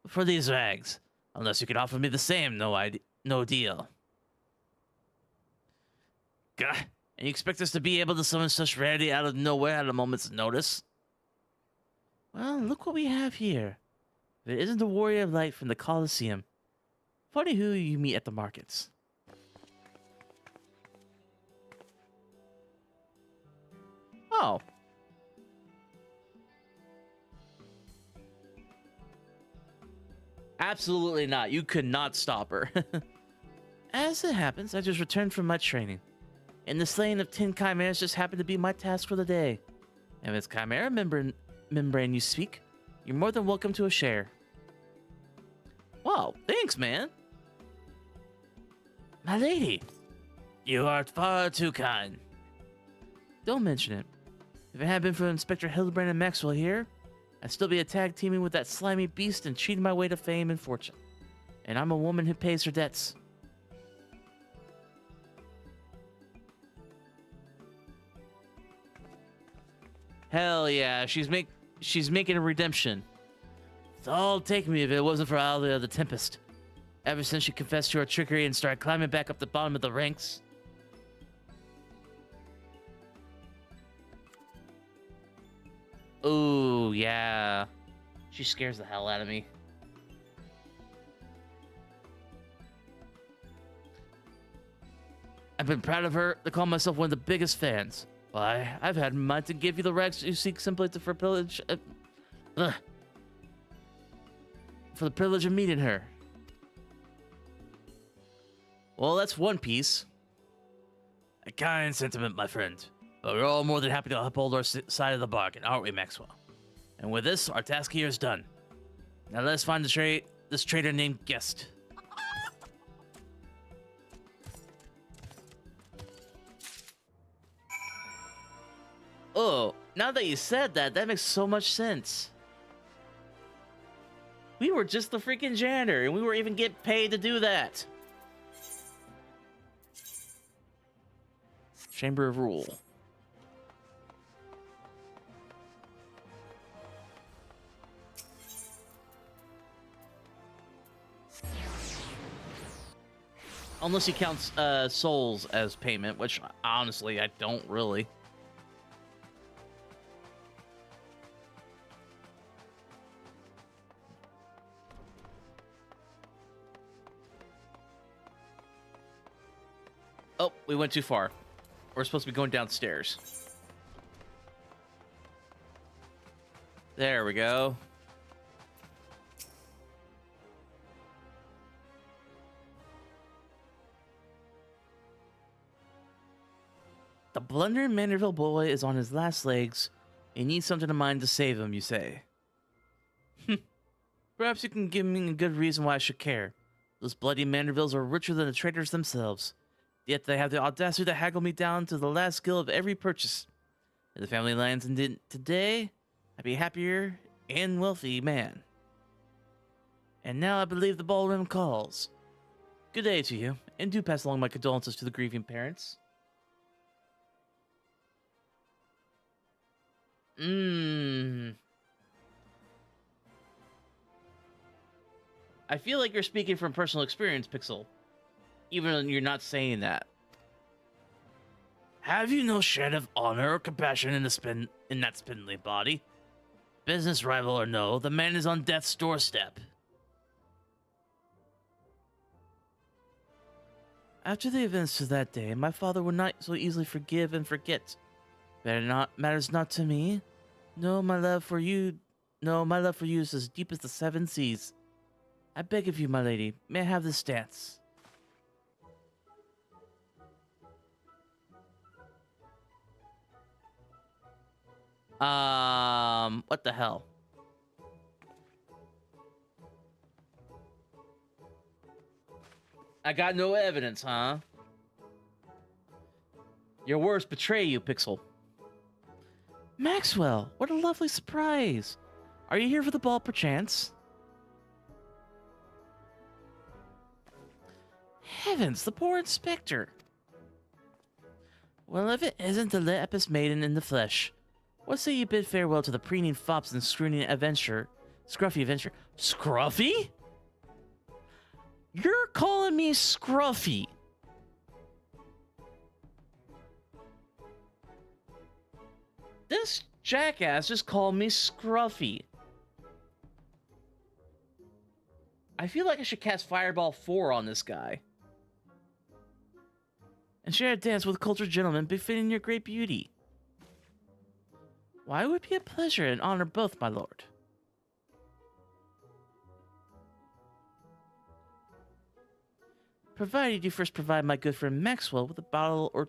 For these rags, unless you can offer me the same, no deal. Gah, and you expect us to be able to summon such rarity out of nowhere at a moment's notice? Well, look what we have here. If it isn't the warrior of light from the Colosseum. Funny who you meet at the markets. Oh. Absolutely not. You could not stop her. As it happens, I just returned from my training. And the slaying of 10 chimeras just happened to be my task for the day. And if it's chimera membrane you speak, you're more than welcome to a share. Wow, thanks, man. My lady, you are far too kind. Don't mention it. If it hadn't been for Inspector Hildebrand and Maxwell here, I'd still be a tag teaming with that slimy beast and cheating my way to fame and fortune. And I'm a woman who pays her debts. Hell yeah, she's making a redemption. It's all take me if it wasn't for Alia the Tempest. Ever since she confessed to her trickery and started climbing back up the bottom of the ranks. Ooh, yeah. She scares the hell out of me. I've been proud of her to call myself one of the biggest fans. Why, I've had mine to give you the rags you seek simply to for pillage. For the privilege of meeting her. Well, that's one piece. A kind sentiment, my friend. But we're all more than happy to uphold our side of the bargain, aren't we, Maxwell? And with this, our task here is done. Now let's find this traitor named Guest. Oh, now that you said that, that makes so much sense. We were just the freaking janitor, and we were even getting paid to do that. Chamber of Rule. Unless he counts souls as payment, which honestly I don't really. Oh, we went too far. We're supposed to be going downstairs. There we go. The blundering Manderville boy is on his last legs. He needs something of mine to save him, you say? Perhaps you can give me a good reason why I should care. Those bloody Mandervilles are richer than the traders themselves. Yet they have the audacity to haggle me down to the last gill of every purchase. If the family lands ended today, I'd be a happier and wealthy man. And now I believe the ballroom calls. Good day to you, and do pass along my condolences to the grieving parents. I feel like you're speaking from personal experience, Pixel. Even when you're not saying that. Have you no shred of honor or compassion in that spindly body? Business rival or no, the man is on death's doorstep. After the events of that day, my father would not so easily forgive and forget. Matters not to me. No, my love for you is as deep as the seven seas. I beg of you, my lady, may I have this dance? What the hell? I got no evidence, huh? Your words betray you, Pixel. Maxwell, what a lovely surprise. Are you here for the ball, perchance? Heavens, the poor inspector. Well, if it isn't the Lepus maiden in the flesh, what say you bid farewell to the preening fops and scruffy adventure? Scruffy? You're calling me scruffy. This jackass just called me scruffy. I feel like I should cast Fireball 4 on this guy. And share a dance with a cultured gentleman befitting your great beauty. Why, it would be a pleasure and honor both, my lord. Provided you first provide my good friend Maxwell with a bottle or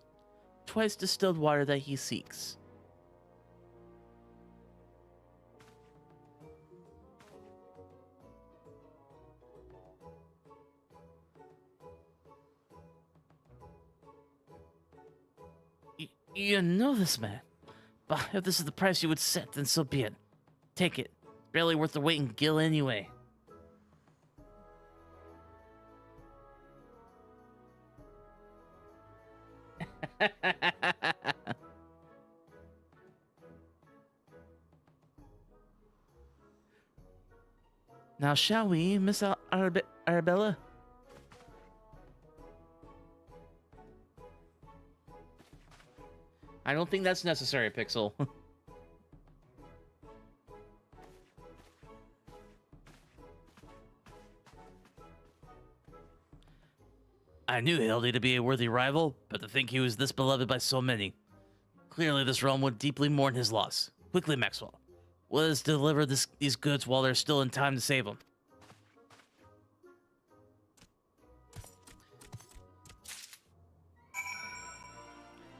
twice distilled water that he seeks. You know this man. But if this is the price you would set, then so be it. Take it. Barely worth the weight in gil anyway. Now, shall we, Miss Arabella? I don't think that's necessary, Pixel. I knew Hildy to be a worthy rival, but to think he was this beloved by so many. Clearly, this realm would deeply mourn his loss. Quickly, Maxwell. Let us deliver these goods while there's still in time to save them.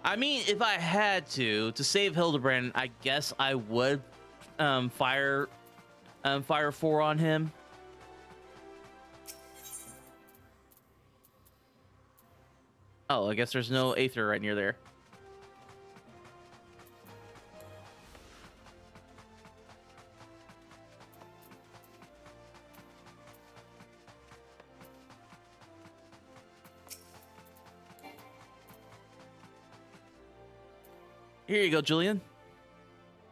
I mean, if I had to save Hildebrand, I guess I would fire 4 on him. Oh, I guess there's no Aether right near there. Here you go, Julian.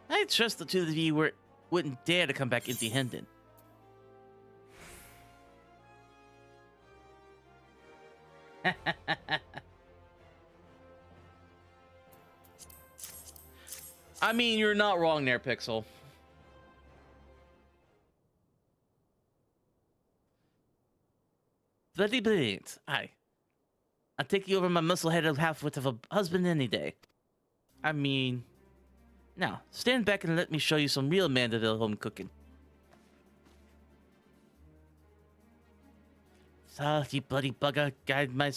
I trust the two of you wouldn't dare to come back empty-handed. I mean, you're not wrong there, Pixel. Bloody brilliant. Aye. I'll take you over my muscle-headed half-wit of a husband any day. I mean... Now, stand back and let me show you some real Manderville home cooking. Ah, you bloody bugger, guide my...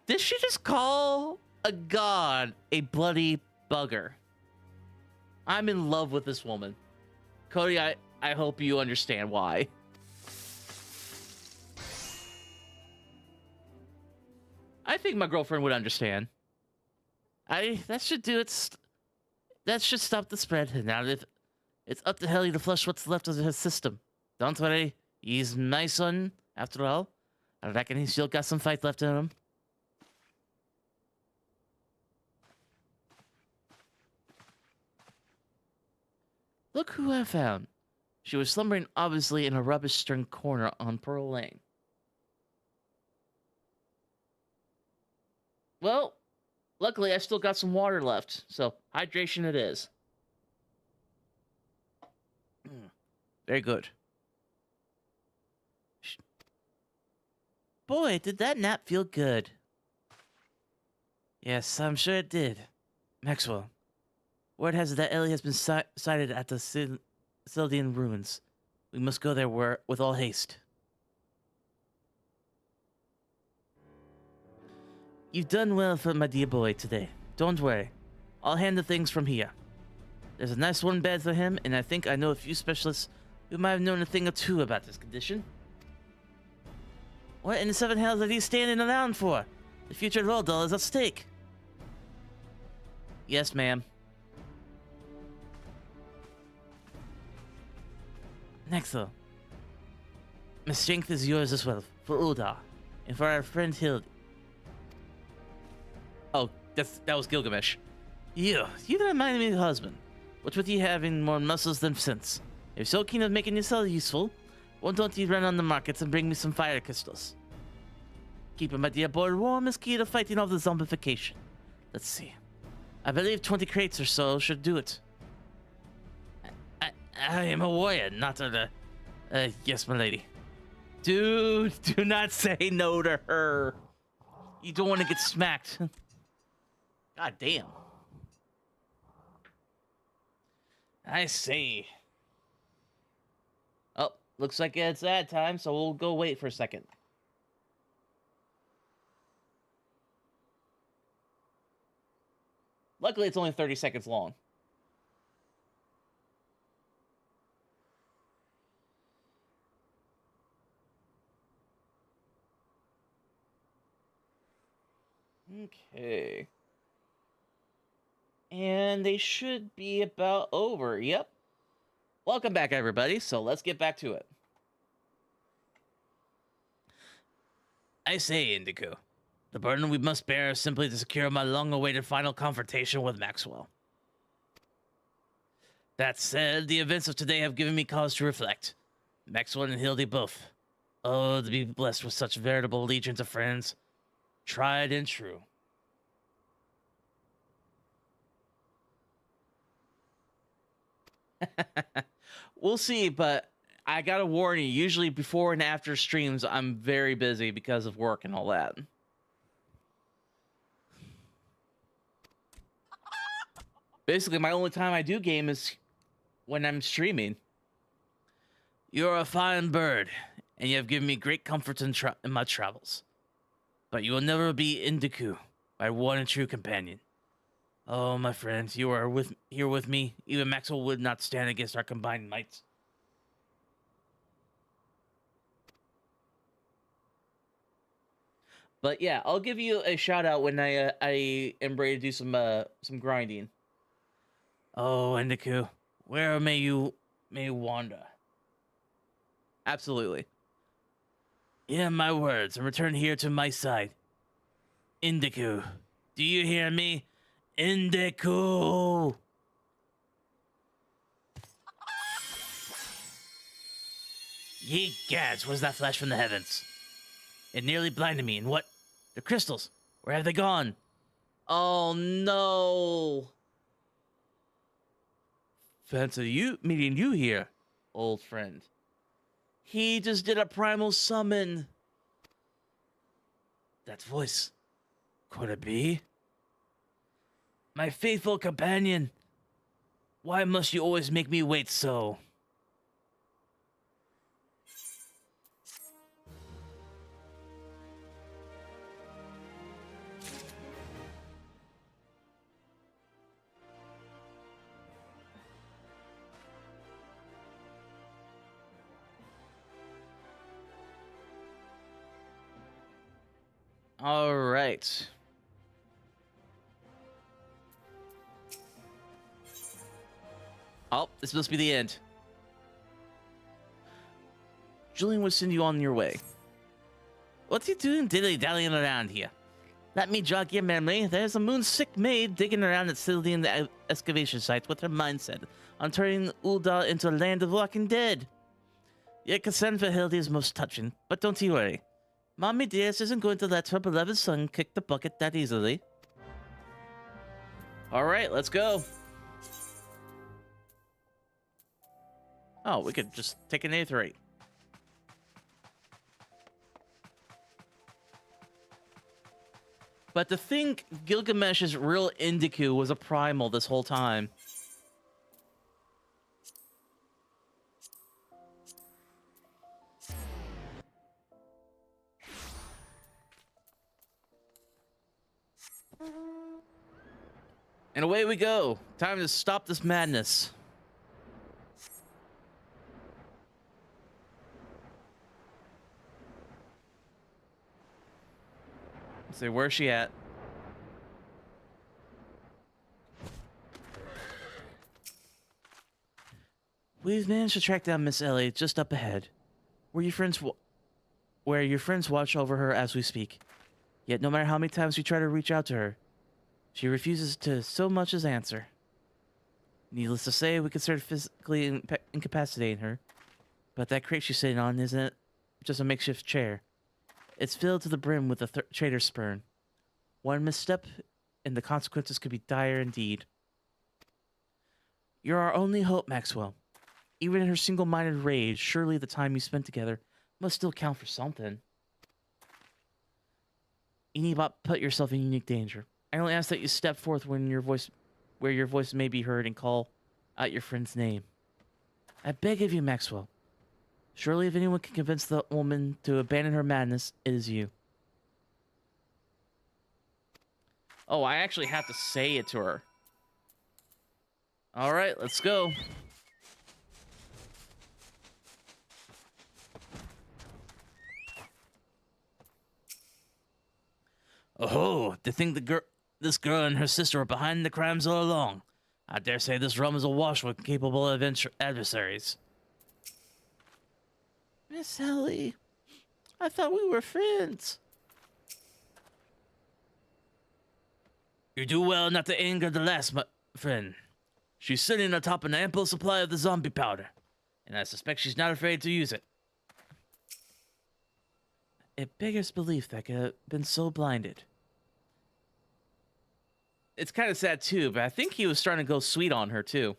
Did she just call a god a bloody bugger? I'm in love with this woman. Cody, I hope you understand why. I think my girlfriend would understand. That should do it. That should stop the spread. Now that it's up to Helly to flush what's left of his system. Don't worry, he's my son, after all. I reckon he's still got some fight left in him. Look who I found. She was slumbering obviously in a rubbish-strewn corner on Pearl Lane. Well, luckily I still got some water left, so hydration it is. Very good. Boy, did that nap feel good. Yes, I'm sure it did. Maxwell, word has it that Ellie has been sighted at the Sildian ruins. We must go there with all haste. You've done well for my dear boy today. Don't worry. I'll handle things from here. There's a nice warm bed for him, and I think I know a few specialists who might have known a thing or two about this condition. What in the 7 hells are you standing around for? The future of Roldal is at stake. Yes, ma'am. Nexel. My strength is yours as well, for Uldar, and for our friend Hildy. Oh, that was Gilgamesh. You remind me of your husband. What with you having more muscles than sense? If you're so keen on making yourself useful, why don't you run on the markets and bring me some fire crystals? Keeping my dear boy warm is key to fighting off the zombification. Let's see. I believe 20 crates or so should do it. I am a warrior, not a... yes, my lady. Dude, do not say no to her. You don't want to get smacked. God damn. I see. Oh, looks like it's ad time, so we'll go wait for a second. Luckily, it's only 30 seconds long. Okay. And they should be about over. Yep. Welcome back, everybody. So let's get back to it. I say, Indigo, the burden we must bear is simply to secure my long-awaited final confrontation with Maxwell. That said, the events of today have given me cause to reflect. Maxwell and Hildy both. Oh, to be blessed with such veritable legions of friends. Tried and true. We'll see, but I gotta warn you, usually before and after streams, I'm very busy because of work and all that. Basically, my only time I do game is when I'm streaming. You're a fine bird, and you have given me great comfort in my travels. But you will never be Indiku, my one and true companion. Oh, my friends, you are here with me. Even Maxwell would not stand against our combined mights. But yeah, I'll give you a shout out when I am ready to do some grinding. Oh, Indiku, where may you wander? Absolutely. Hear my words and return here to my side. Indiku, do you hear me? Indiku! Ye gads, was that flash from the heavens? It nearly blinded me, and what? The crystals, where have they gone? Oh no! Fancy meeting you here, old friend. He just did a primal summon. That voice, could it be? My faithful companion. Why must you always make me wait so? All right. Oh, this must be the end. Julian will send you on your way. What's he doing dilly-dallying around here? Let me jog your memory. There's a moon-sick maid digging around at Sylvian the excavation site with her mindset on turning Uldal into a land of walking dead. Your concern for Hildy is most touching, but don't you worry. Mommy Dearest isn't going to let her beloved son kick the bucket that easily. Alright, let's go. Oh, we could just take an aetherite. But to think Gilgamesh's real Indiku was a primal this whole time. And away we go. Time to stop this madness. Let's see, where's she at? We've managed to track down Miss Ellie just up ahead, where your friends watch over her as we speak. Yet no matter how many times we try to reach out to her, she refuses to so much as answer. Needless to say, we considered physically incapacitating her, but that crate she's sitting on isn't just a makeshift chair. It's filled to the brim with a traitor's spurn. One misstep, and the consequences could be dire indeed. You're our only hope, Maxwell. Even in her single-minded rage, surely the time you spent together must still count for something. You need not put yourself in unique danger. I only ask that you step forth where your voice may be heard and call out your friend's name. I beg of you, Maxwell. Surely if anyone can convince the woman to abandon her madness, it is you. Oh, I actually have to say it to her. All right, let's go. Oh, to think the This girl and her sister were behind the crimes all along. I dare say this realm is awash with capable adversaries. Miss Ellie, I thought we were friends. You do well not to anger the last friend. She's sitting atop an ample supply of the zombie powder, and I suspect she's not afraid to use it. It beggars belief that I could have been so blinded. It's kind of sad too, but I think he was trying to go sweet on her too.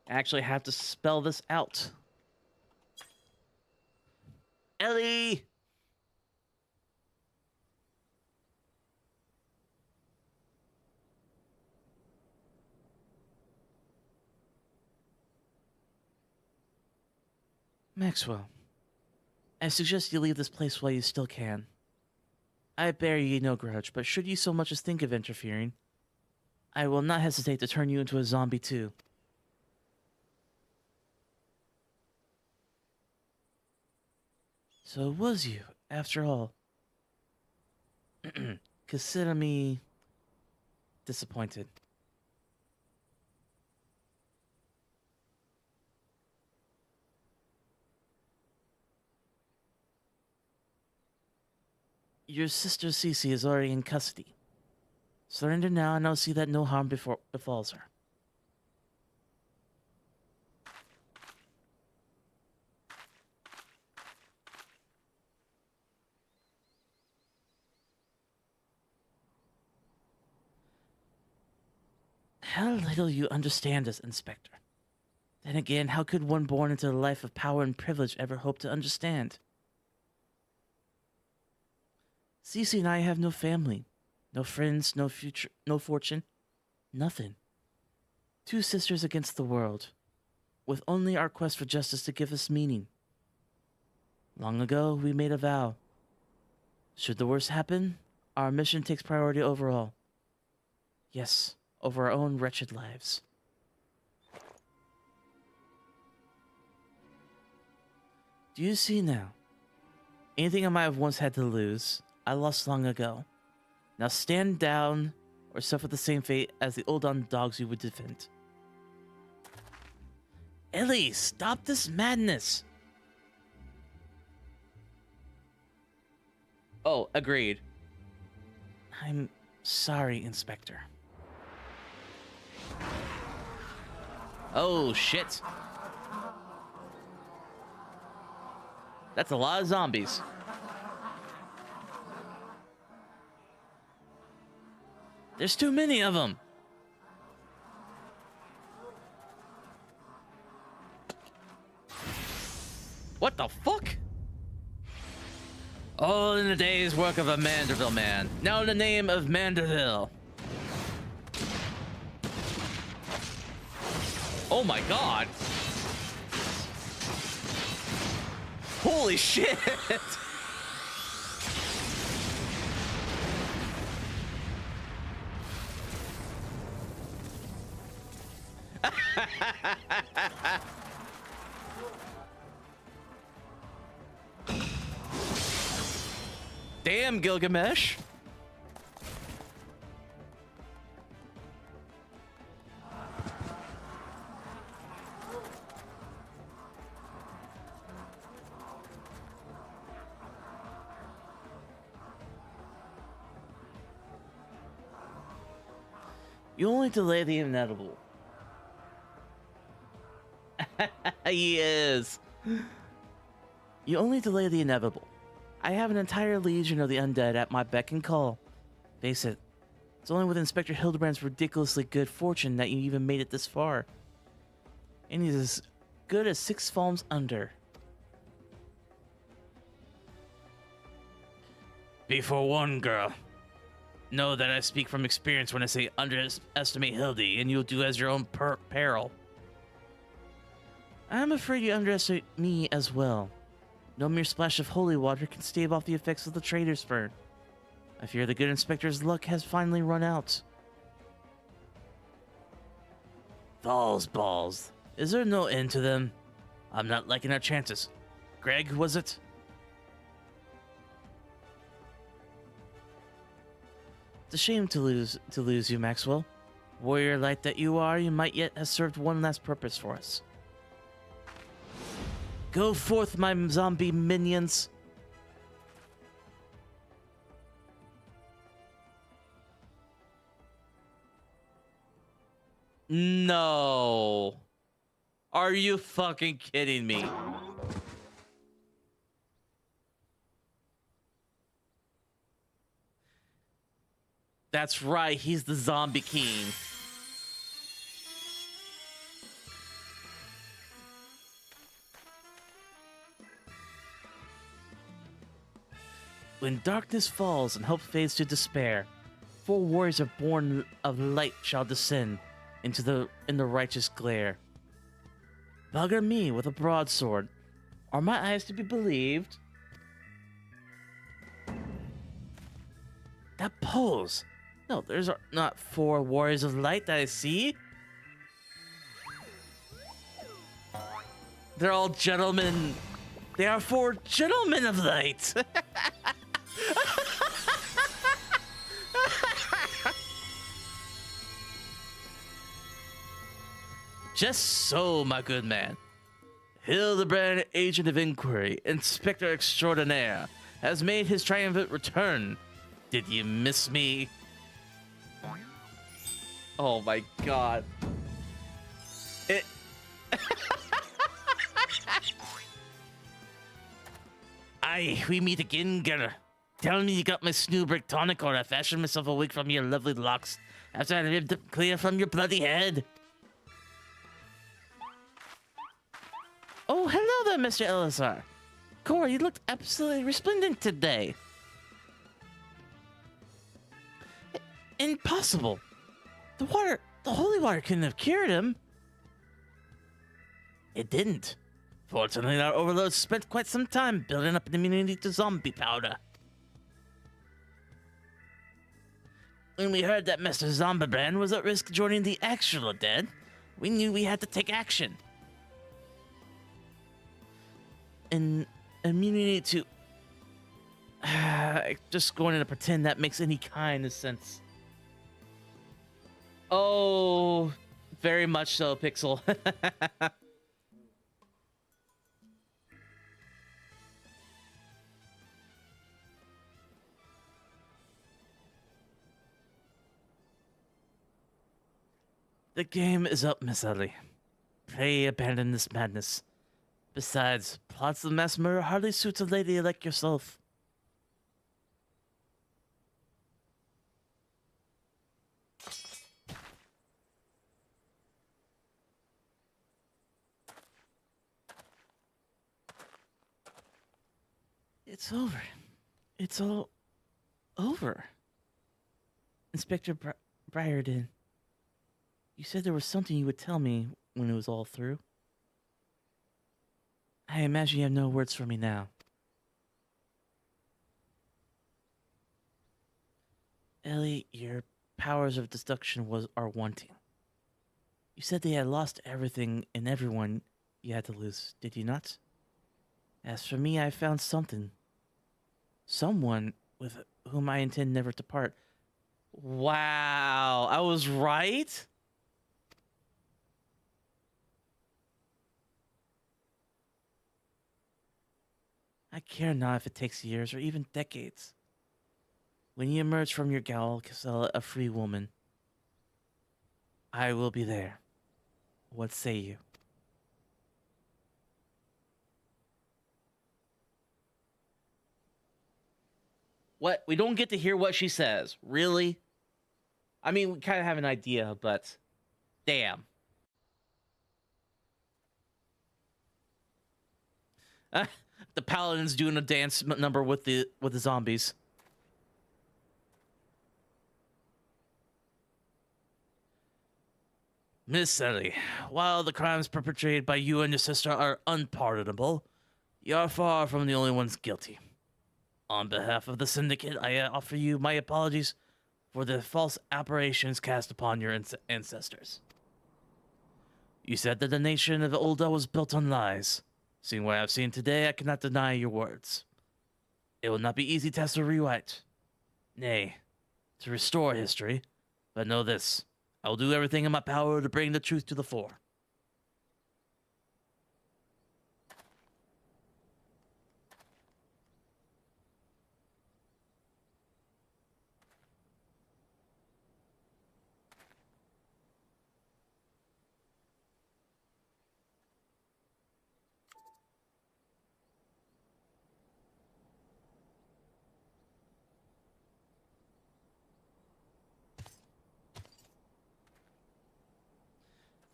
I actually have to spell this out. Ellie! Maxwell, I suggest you leave this place while you still can. I bear you no grudge, but should you so much as think of interfering, I will not hesitate to turn you into a zombie too. So it was you, after all. Consider me disappointed. Your sister Cece is already in custody. Surrender now, and I'll see that no harm befalls her. How little you understand us, Inspector. Then again, how could one born into a life of power and privilege ever hope to understand? Cece and I have no family, no friends, no future, no fortune, nothing. Two sisters against the world, with only our quest for justice to give us meaning. Long ago, we made a vow. Should the worst happen, our mission takes priority over all. Yes, over our own wretched lives. Do you see now? Anything I might have once had to lose, I lost long ago. Now stand down or suffer the same fate as the old underdogs you would defend. Ellie, stop this madness! Oh, agreed. I'm sorry, Inspector. Oh, shit. That's a lot of zombies. There's too many of them. What the fuck? All in a day's work of a Manderville man. Now in the name of Manderville. Oh my god. Holy shit. Damn, Gilgamesh. You only delay the inevitable. He is. You only delay the inevitable. I have an entire legion of the undead at my beck and call. Face it, it's only with Inspector Hildebrand's ridiculously good fortune that you even made it this far. And he's as good as 6 palms under. Be forewarned, girl. Know that I speak from experience when I say underestimate Hildy, and you'll do as your own peril. I'm afraid you underestimate me as well. No mere splash of holy water can stave off the effects of the traitor's fern. I fear the good inspector's luck has finally run out. Balls. Is there no end to them? I'm not liking our chances. Greg, was it? It's a shame to lose you, Maxwell. Warrior light that you are, you might yet have served one last purpose for us. Go forth, my zombie minions. No. Are you fucking kidding me? That's right, he's the zombie king. When darkness falls and hope fades to despair, 4 warriors are born of light shall descend in the righteous glare. Bugger me with a broadsword. Are my eyes to be believed? That pose. No, there's not 4 warriors of light that I see. They're all gentlemen. They are 4 gentlemen of light. Just so, my good man. Hildebrand, agent of inquiry, inspector extraordinaire, has made his triumphant return. Did you miss me? Oh my god. Aye, we meet again, girl. Tell me you got my snoobrick tonic or I fashioned myself awake from your lovely locks after I ripped them clear from your bloody head. Oh, hello there, Mr. Elazar. Cora, you looked absolutely resplendent today. Impossible. The holy water couldn't have cured him. It didn't. Fortunately, our overlords spent quite some time building up an immunity to zombie powder. When we heard that Mr. Zombiebrand was at risk joining the actual dead, we knew we had to take action. An immunity to... just going to pretend that makes any kind of sense. Oh, very much so, Pixel. The game is up, Miss Ellie. Pray abandon this madness. Besides, plots of mass murder hardly suits a lady like yourself. It's over. It's all over. Inspector Briarden, you said there was something you would tell me when it was all through. I imagine you have no words for me now. Ellie, your powers of deduction are wanting. You said they had lost everything and everyone you had to lose, did you not? As for me, I found something. Someone with whom I intend never to part. Wow, I was right? I care not if it takes years or even decades. When you emerge from your gaol, Casella, a free woman, I will be there. What say you? What? We don't get to hear what she says. Really? I mean, we kind of have an idea, but damn. The paladin's doing a dance number with the zombies. Miss Ellie, while the crimes perpetrated by you and your sister are unpardonable, you are far from the only ones guilty. On behalf of the Syndicate, I offer you my apologies for the false apparitions cast upon your ancestors. You said that the nation of Ulda was built on lies. Seeing what I've seen today, I cannot deny your words. It will not be easy task to rewrite. Nay, to restore history. But know this, I will do everything in my power to bring the truth to the fore.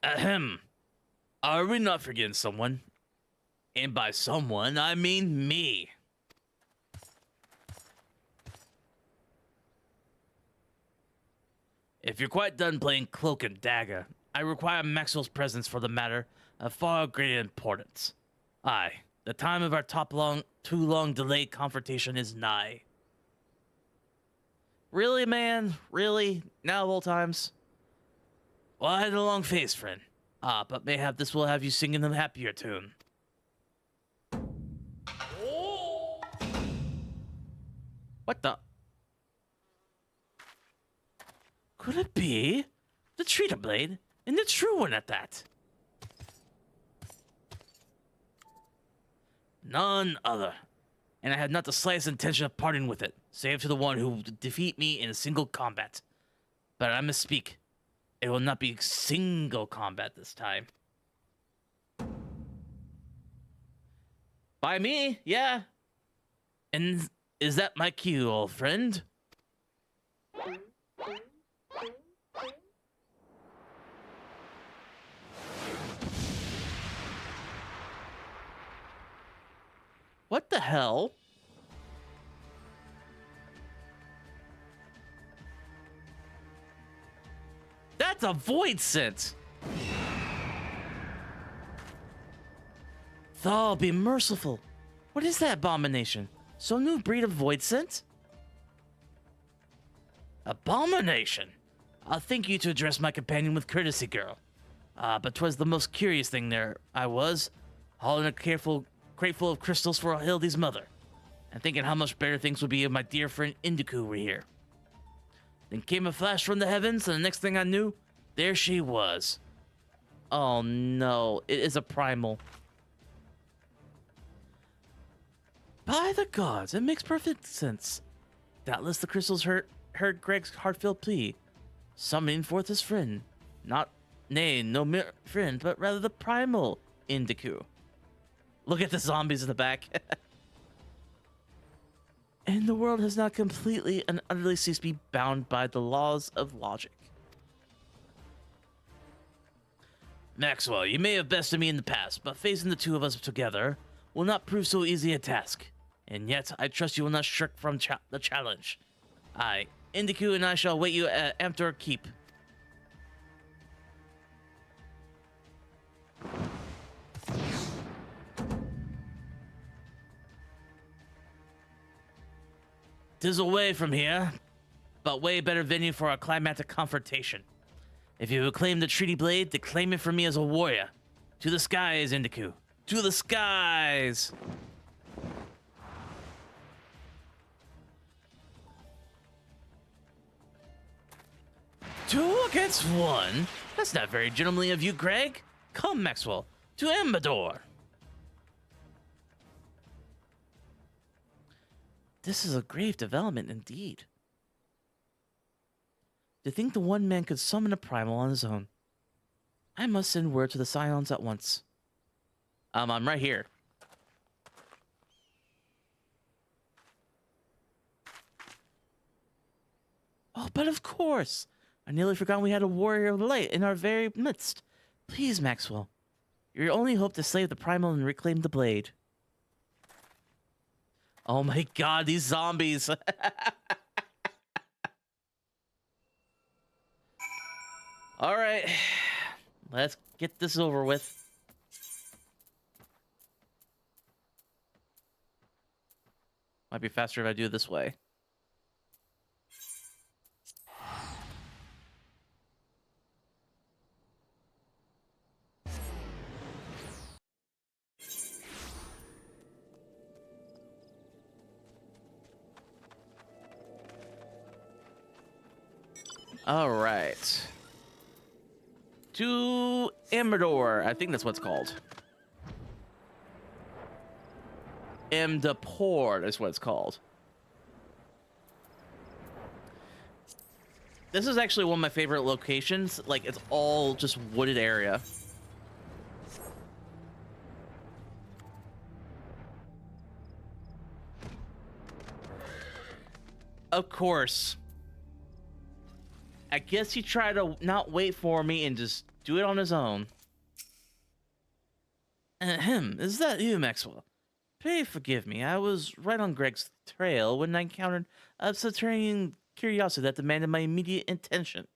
Ahem. Are we not forgetting someone? And by someone, I mean me. If you're quite done playing cloak and dagger, I require Maxwell's presence for the matter of far greater importance. Aye, the time of our too long delayed confrontation is nigh. Really, man? Really? Now of all times? Well, I had a long face, friend. But mayhap this will have you singing a happier tune. What the? Could it be the Trita Blade, and the true one at that? None other. And I had not the slightest intention of parting with it, save to the one who will defeat me in a single combat. But I misspeak. It will not be single combat this time. By me, yeah. And is that my cue, old friend? What the hell? That's a void scent. Thal, be merciful. What is that abomination? Some new breed of void scent? Abomination? I'll thank you to address my companion with courtesy, girl. But 'twas the most curious thing there I was, hauling a crate full of crystals for Hildy's mother, and thinking how much better things would be if my dear friend Indiku were here. Then came a flash from the heavens, and the next thing I knew, there she was. Oh no, it is a primal. By the gods, it makes perfect sense. Doubtless the crystals heard Greg's heartfelt plea, summoning forth his friend. No mere friend, but rather the primal Indiku. Look at the zombies in the back. And the world has not completely and utterly ceased to be bound by the laws of logic. Maxwell, you may have bested me in the past, but facing the two of us together will not prove so easy a task. And yet, I trust you will not shirk from the challenge. Aye, Indiku and I shall await you at Amtor Keep. Tis away from here, but way better venue for a climatic confrontation. If you claim the Treaty Blade, then claim it for me as a warrior. To the skies, Indiku. To the skies! 2 against 1? That's not very gentlemanly of you, Greg. Come, Maxwell, to Embador. This is a grave development indeed. To think the one man could summon a primal on his own. I must send word to the Scions at once. I'm right here. Oh, but of course. I nearly forgot we had a warrior of light in our very midst. Please, Maxwell. Your only hope to slay the primal and reclaim the blade. Oh my god, these zombies. All right. Let's get this over with. Might be faster if I do it this way. All right. To Amador, I think that's what it's called. Amdapor is what it's called. This is actually one of my favorite locations. Like, it's all just wooded area. Of course. I guess he tried to not wait for me and just do it on his own. Ahem, is that you, Maxwell? Pray forgive me, I was right on Greg's trail when I encountered a subterranean curiosity that demanded my immediate attention.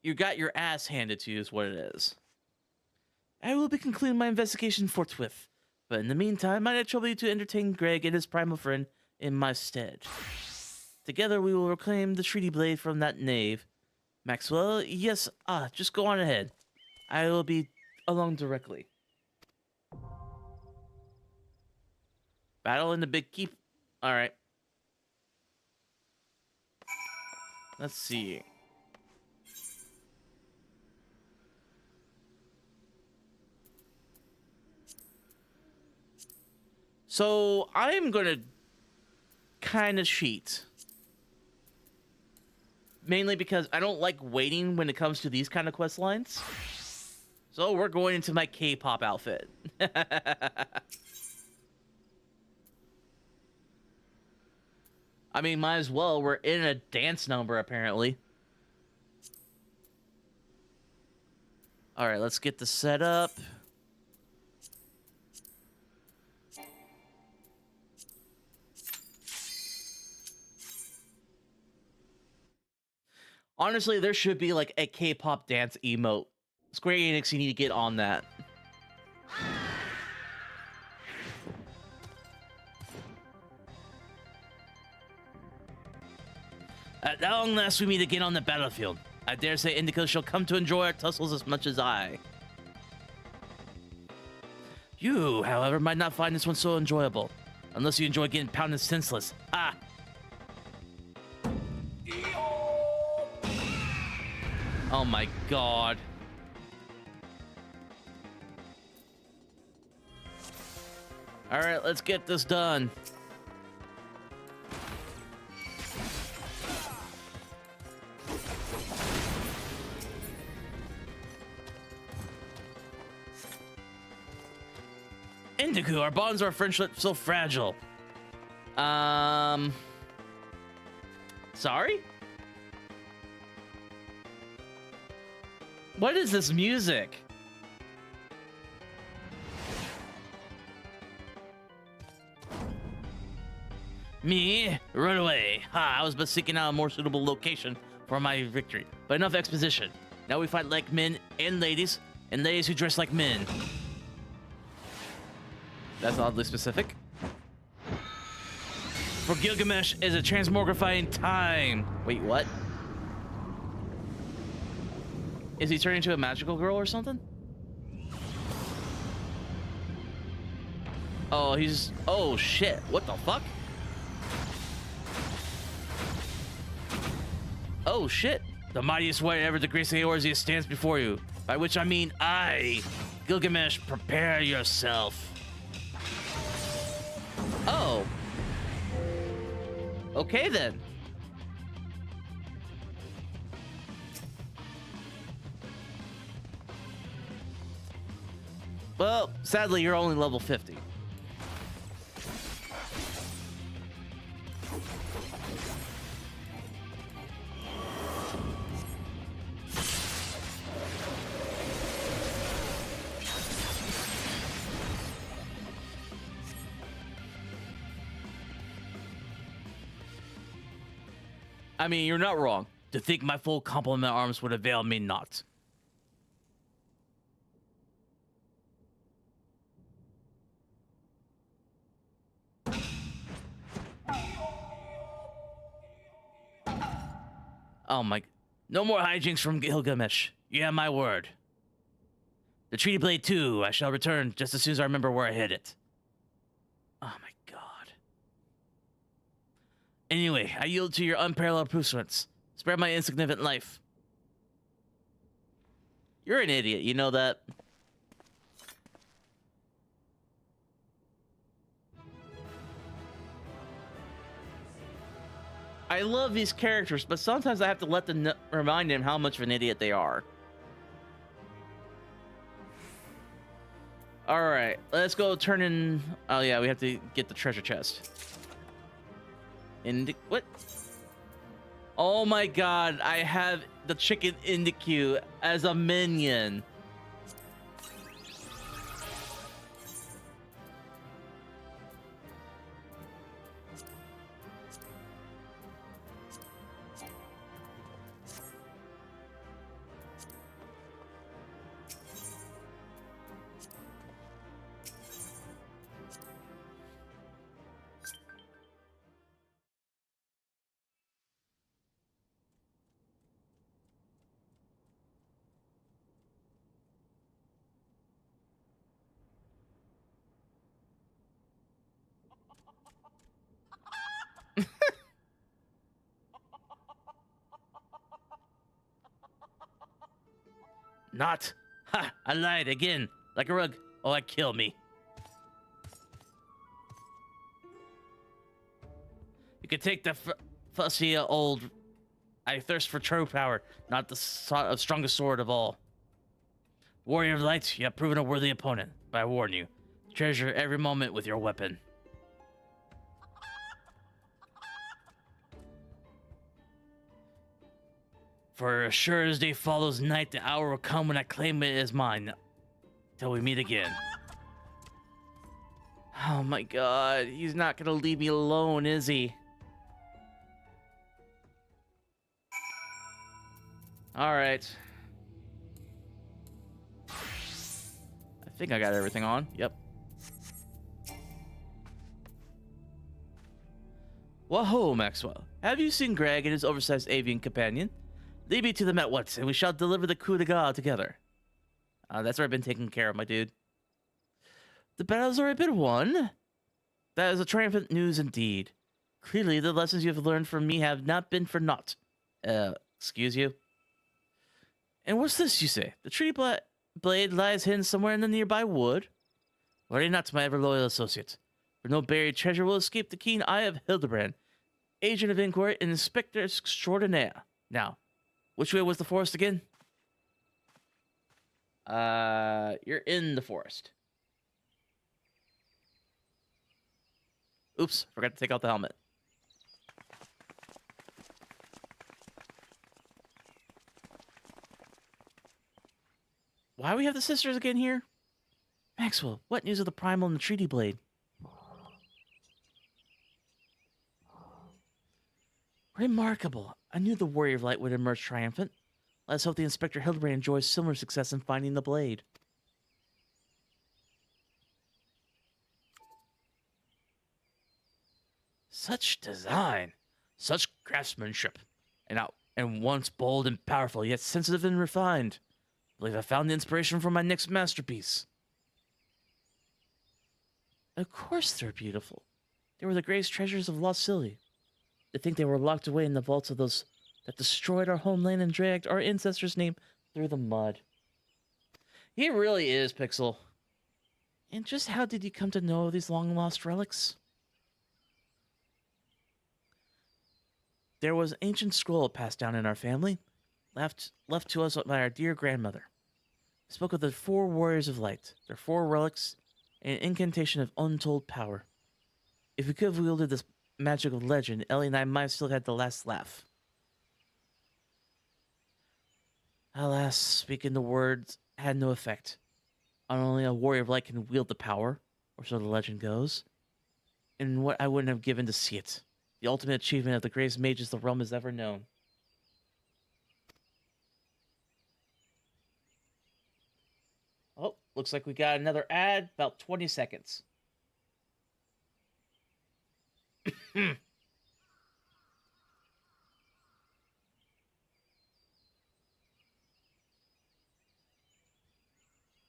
You got your ass handed to you is what it is. I will be concluding my investigation forthwith, but in the meantime, I trouble you to entertain Greg and his primal friend in my stead. Together we will reclaim the treaty blade from that knave. Maxwell, yes, just go on ahead. I will be along directly. Battle in the big keep. Alright. Let's see. So, I'm gonna kind of cheat. Mainly because I don't like waiting when it comes to these kind of quest lines. So we're going into my K-pop outfit. I mean, might as well. We're in a dance number, apparently. Alright, let's get the setup. Honestly, there should be like a K-pop dance emote. Square Enix, you need to get on that. At long last we meet again on the battlefield. I dare say Indigo shall come to enjoy our tussles as much as I. You, however, might not find this one so enjoyable. Unless you enjoy getting pounded senseless. Ah! Oh my god. Alright, let's get this done. Indigo, our bonds, our friendship so fragile. Sorry? What is this music? Me? Run away. Ha, I was but seeking out a more suitable location for my victory. But enough exposition. Now we fight like men and ladies who dress like men. That's oddly specific. For Gilgamesh is a transmogrifying time. Wait, what? Is he turning into a magical girl or something? Oh, he's... Oh, shit. What the fuck? Oh, shit. The mightiest warrior ever to grace Eorzea stands before you. By which I mean I. Gilgamesh, prepare yourself. Oh. Okay, then. Well, sadly, you're only level 50. I mean, you're not wrong. To think my full complement arms would avail me not. Oh my... No more hijinks from Gilgamesh. You have my word. The Treaty Blade 2, I shall return just as soon as I remember where I hid it. Oh my god. Anyway, I yield to your unparalleled pursuance. Spare my insignificant life. You're an idiot. You know that? I love these characters, but sometimes I have to let them remind them how much of an idiot they are. All right, let's go turn in. Oh yeah, we have to get the treasure chest. What? Oh my god, I have the chicken Indicu as a minion. Not. Ha! I lied again. Like a rug. Oh, that killed me. You can take the fussy old. I thirst for true power, not the strongest sword of all. Warrior of Light, you have proven a worthy opponent, but I warn you, treasure every moment with your weapon. For as sure as day follows night, the hour will come when I claim it as mine. Till we meet again. Oh my god, he's not gonna leave me alone, is he? Alright. I think I got everything on. Yep. Whoa, Maxwell. Have you seen Greg and his oversized avian companion? Lead me to them at once, and we shall deliver the coup de grace together. That's already been taken care of, my dude. The battle's already been won? That is a triumphant news indeed. Clearly, the lessons you have learned from me have not been for naught. Excuse you? And what's this you say? The tree blade lies hidden somewhere in the nearby wood? Worry not, my ever-loyal associate. For no buried treasure will escape the keen eye of Hildebrand, agent of inquiry and inspector extraordinaire. Now, which way was the forest again? You're in the forest. Oops, forgot to take out the helmet. Why do we have the sisters again here? Maxwell, what news of the primal and the treaty blade? Remarkable. I knew the Warrior of Light would emerge triumphant. Let's hope the Inspector Hildebrand enjoys similar success in finding the blade. Such design, such craftsmanship, and once bold and powerful, yet sensitive and refined. I believe I found the inspiration for my next masterpiece. Of course they're beautiful. They were the greatest treasures of Lost City. To think they were locked away in the vaults of those that destroyed our homeland and dragged our ancestors' name through the mud. He really is, Pixel. And just how did you come to know of these long-lost relics? There was an ancient scroll passed down in our family, left to us by our dear grandmother. It spoke of the 4 warriors of light, their 4 relics, and an incantation of untold power. If we could have wielded this magical legend, Ellie and I might have still had the last laugh. Alas, speaking the words had no effect. Only a warrior of light can wield the power, or so the legend goes. And what I wouldn't have given to see it. The ultimate achievement of the greatest mages the realm has ever known. Oh, looks like we got another ad, about 20 seconds.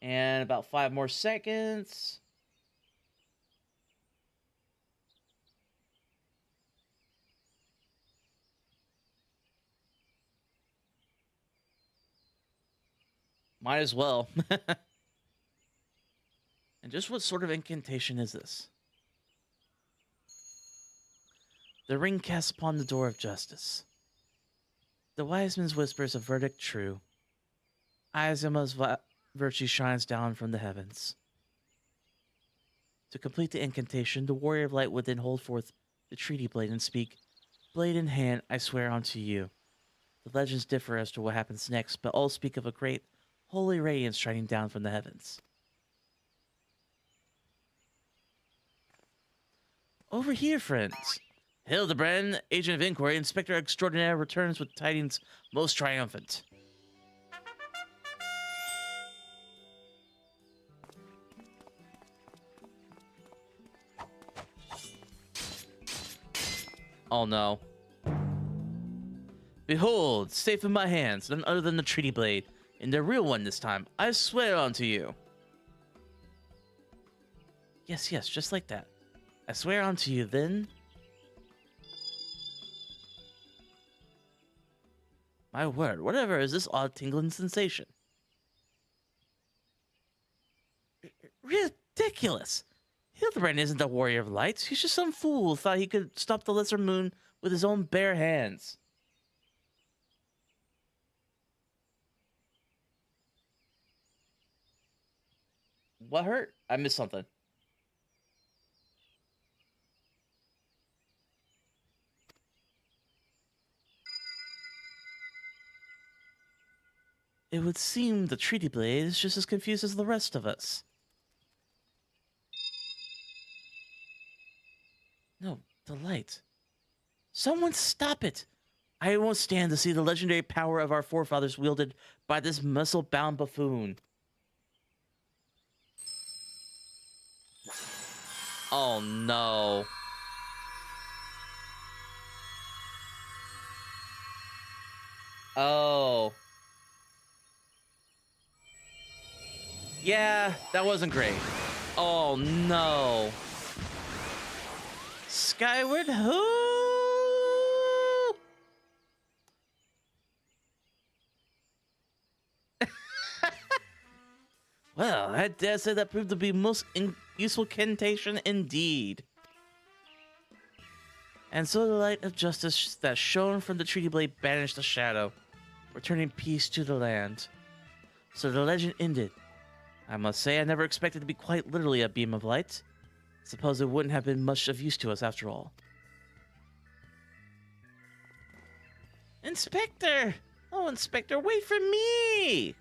And about 5 more seconds. Might as well. And just what sort of incantation is this? The ring casts upon the door of justice. The wise man's whispers a verdict true. Eorzea virtue shines down from the heavens. To complete the incantation, the warrior of light would then hold forth the treaty blade and speak, "Blade in hand, I swear unto you." The legends differ as to what happens next, but all speak of a great, holy radiance shining down from the heavens. Over here, friends. Hildebrand, agent of inquiry, inspector extraordinaire, returns with tidings most triumphant. Oh no. Behold, safe in my hands, none other than the treaty blade, and the real one this time, I swear unto you. Yes, just like that. I swear unto you, then. My word, whatever is this odd tingling sensation? Ridiculous! Hildebrand isn't a warrior of light. He's just some fool who thought he could stop the lesser moon with his own bare hands. What hurt? I missed something. It would seem the treaty blade is just as confused as the rest of us. No, the light. Someone stop it! I won't stand to see the legendary power of our forefathers wielded by this muscle-bound buffoon. Oh no. Oh. Yeah, that wasn't great. Oh no. Skyward who? Well, I dare say that proved to be most useful incantation indeed. And so the light of justice that shone from the treaty blade banished the shadow, returning peace to the land. So the legend ended. I must say I never expected to be quite literally a beam of light. Suppose it wouldn't have been much of use to us after all. Inspector! Oh, Inspector, wait for me!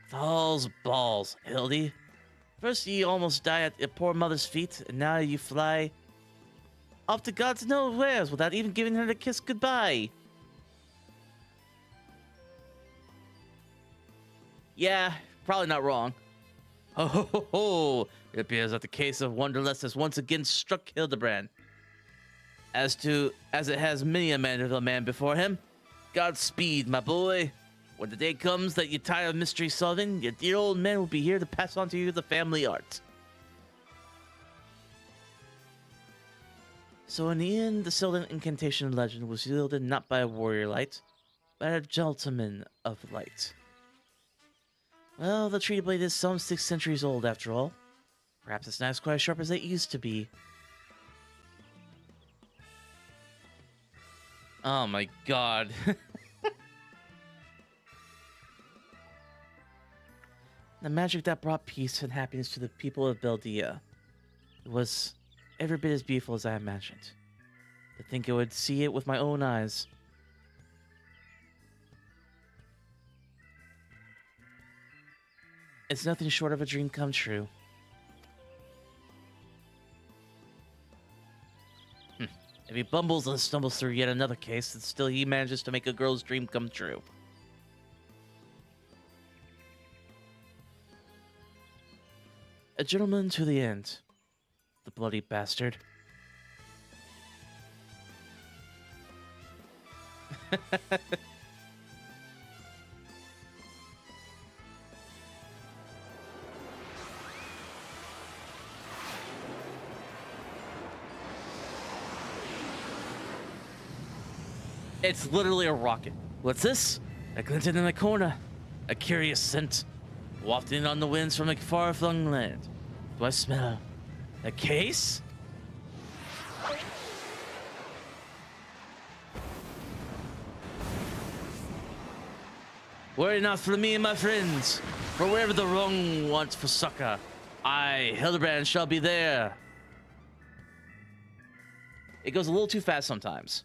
Falls balls, Hildy. First you almost die at your poor mother's feet, and now you fly off to God's knows wheres without even giving her a kiss goodbye. Yeah, probably not wrong. Ho ho ho ho! It appears that the case of Wonderlust has once again struck Hildebrand. As it has many a Manderville man before him. Godspeed, my boy. When the day comes that you tire of mystery solving, your dear old man will be here to pass on to you the family art. So in the end, the Sylvan incantation legend was wielded not by a warrior light, but a gentleman of light. Well, the treaty blade is some 6 centuries old after all. Perhaps it's not as quite as sharp as it used to be. Oh my god. The magic that brought peace and happiness to the people of Beldea. It was every bit as beautiful as I imagined. To think I would see it with my own eyes. It's nothing short of a dream come true. If he bumbles and stumbles through yet another case, then still he manages to make a girl's dream come true. A gentleman to the end. The bloody bastard. It's literally a rocket. What's this? A glint in the corner. A curious scent wafting on the winds from a far-flung land. Do I smell a case? Worry not for me and my friends, for wherever the wrong wants for succor, I, Hildebrand, shall be there. It goes a little too fast sometimes.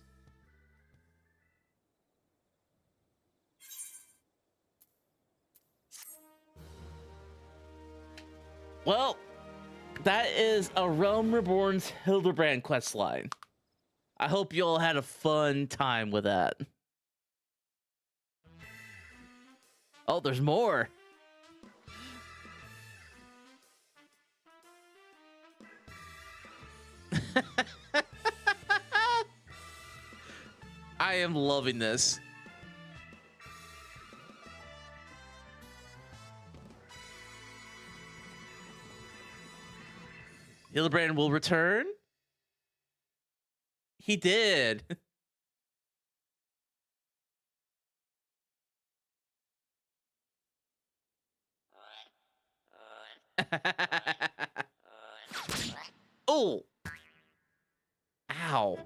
Well, that is A Realm Reborn's Hildebrand questline. I hope you all had a fun time with that. Oh, there's more. I am loving this. Hildebrand will return. He did. Oh. Ow.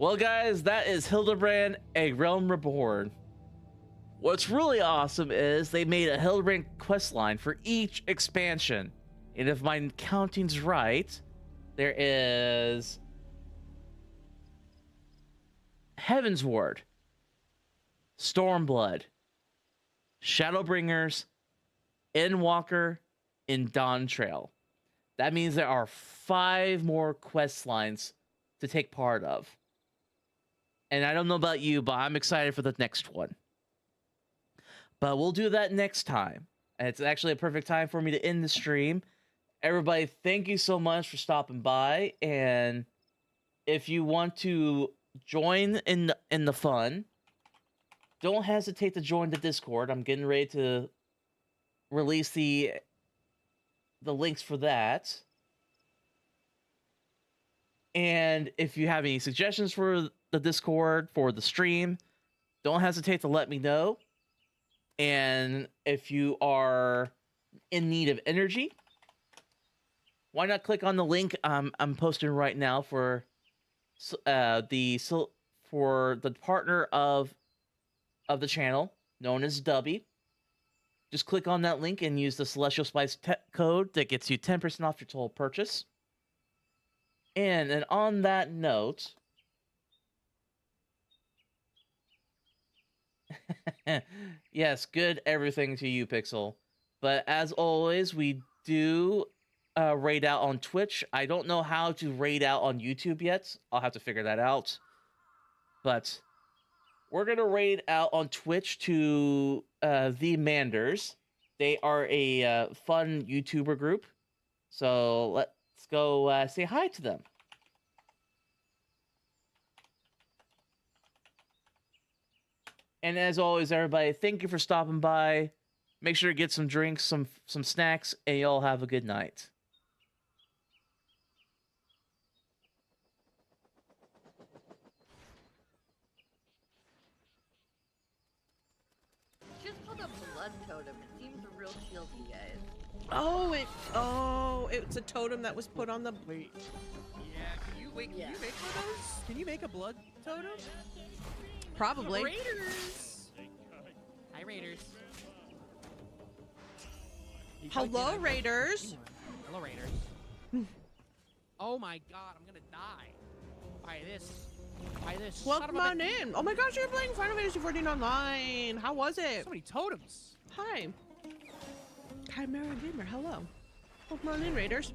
Well, guys, that is Hildebrand, A Realm Reborn. What's really awesome is they made a Hildebrand questline for each expansion. And if my counting's right, there is Heaven's Ward, Stormblood, Shadowbringers, Endwalker, and Dawn Trail. That means there are 5 more quest lines to take part of. And I don't know about you, but I'm excited for the next one. But we'll do that next time. And it's actually a perfect time for me to end the stream. Everybody, thank you so much for stopping by. And if you want to join in the fun, don't hesitate to join the Discord. I'm getting ready to release the links for that. And if you have any suggestions for the Discord, for the stream, don't hesitate to let me know. And if you are in need of energy, why not click on the link I'm posting right now for the partner of the channel, known as Dubby. Just click on that link and use the Celestial Spice code that gets you 10% off your total purchase. And on that note, yes, good everything to you, Pixel. But as always, we do raid out on Twitch. I don't know how to raid out on YouTube yet. I'll have to figure that out. But we're going to raid out on Twitch to the Manders. They are a fun YouTuber group. So let's go say hi to them. And as always, everybody, thank you for stopping by. Make sure to get some drinks, some snacks, and y'all have a good night. Just called a blood totem. It seems a real shield, you guys. It's a totem that was put on the. Wait. Yeah. Can you make one of those? Can you make a blood totem? Probably. Raiders. Hi, Raiders. Hello, Raiders. Hello, Raiders. Oh my God, I'm gonna die. Buy this. Buy this. Welcome on in. Oh my gosh, you're playing Final Fantasy XIV online. How was it? So many totems. Hi. Chimera Gamer. Hello. Welcome on in, Raiders.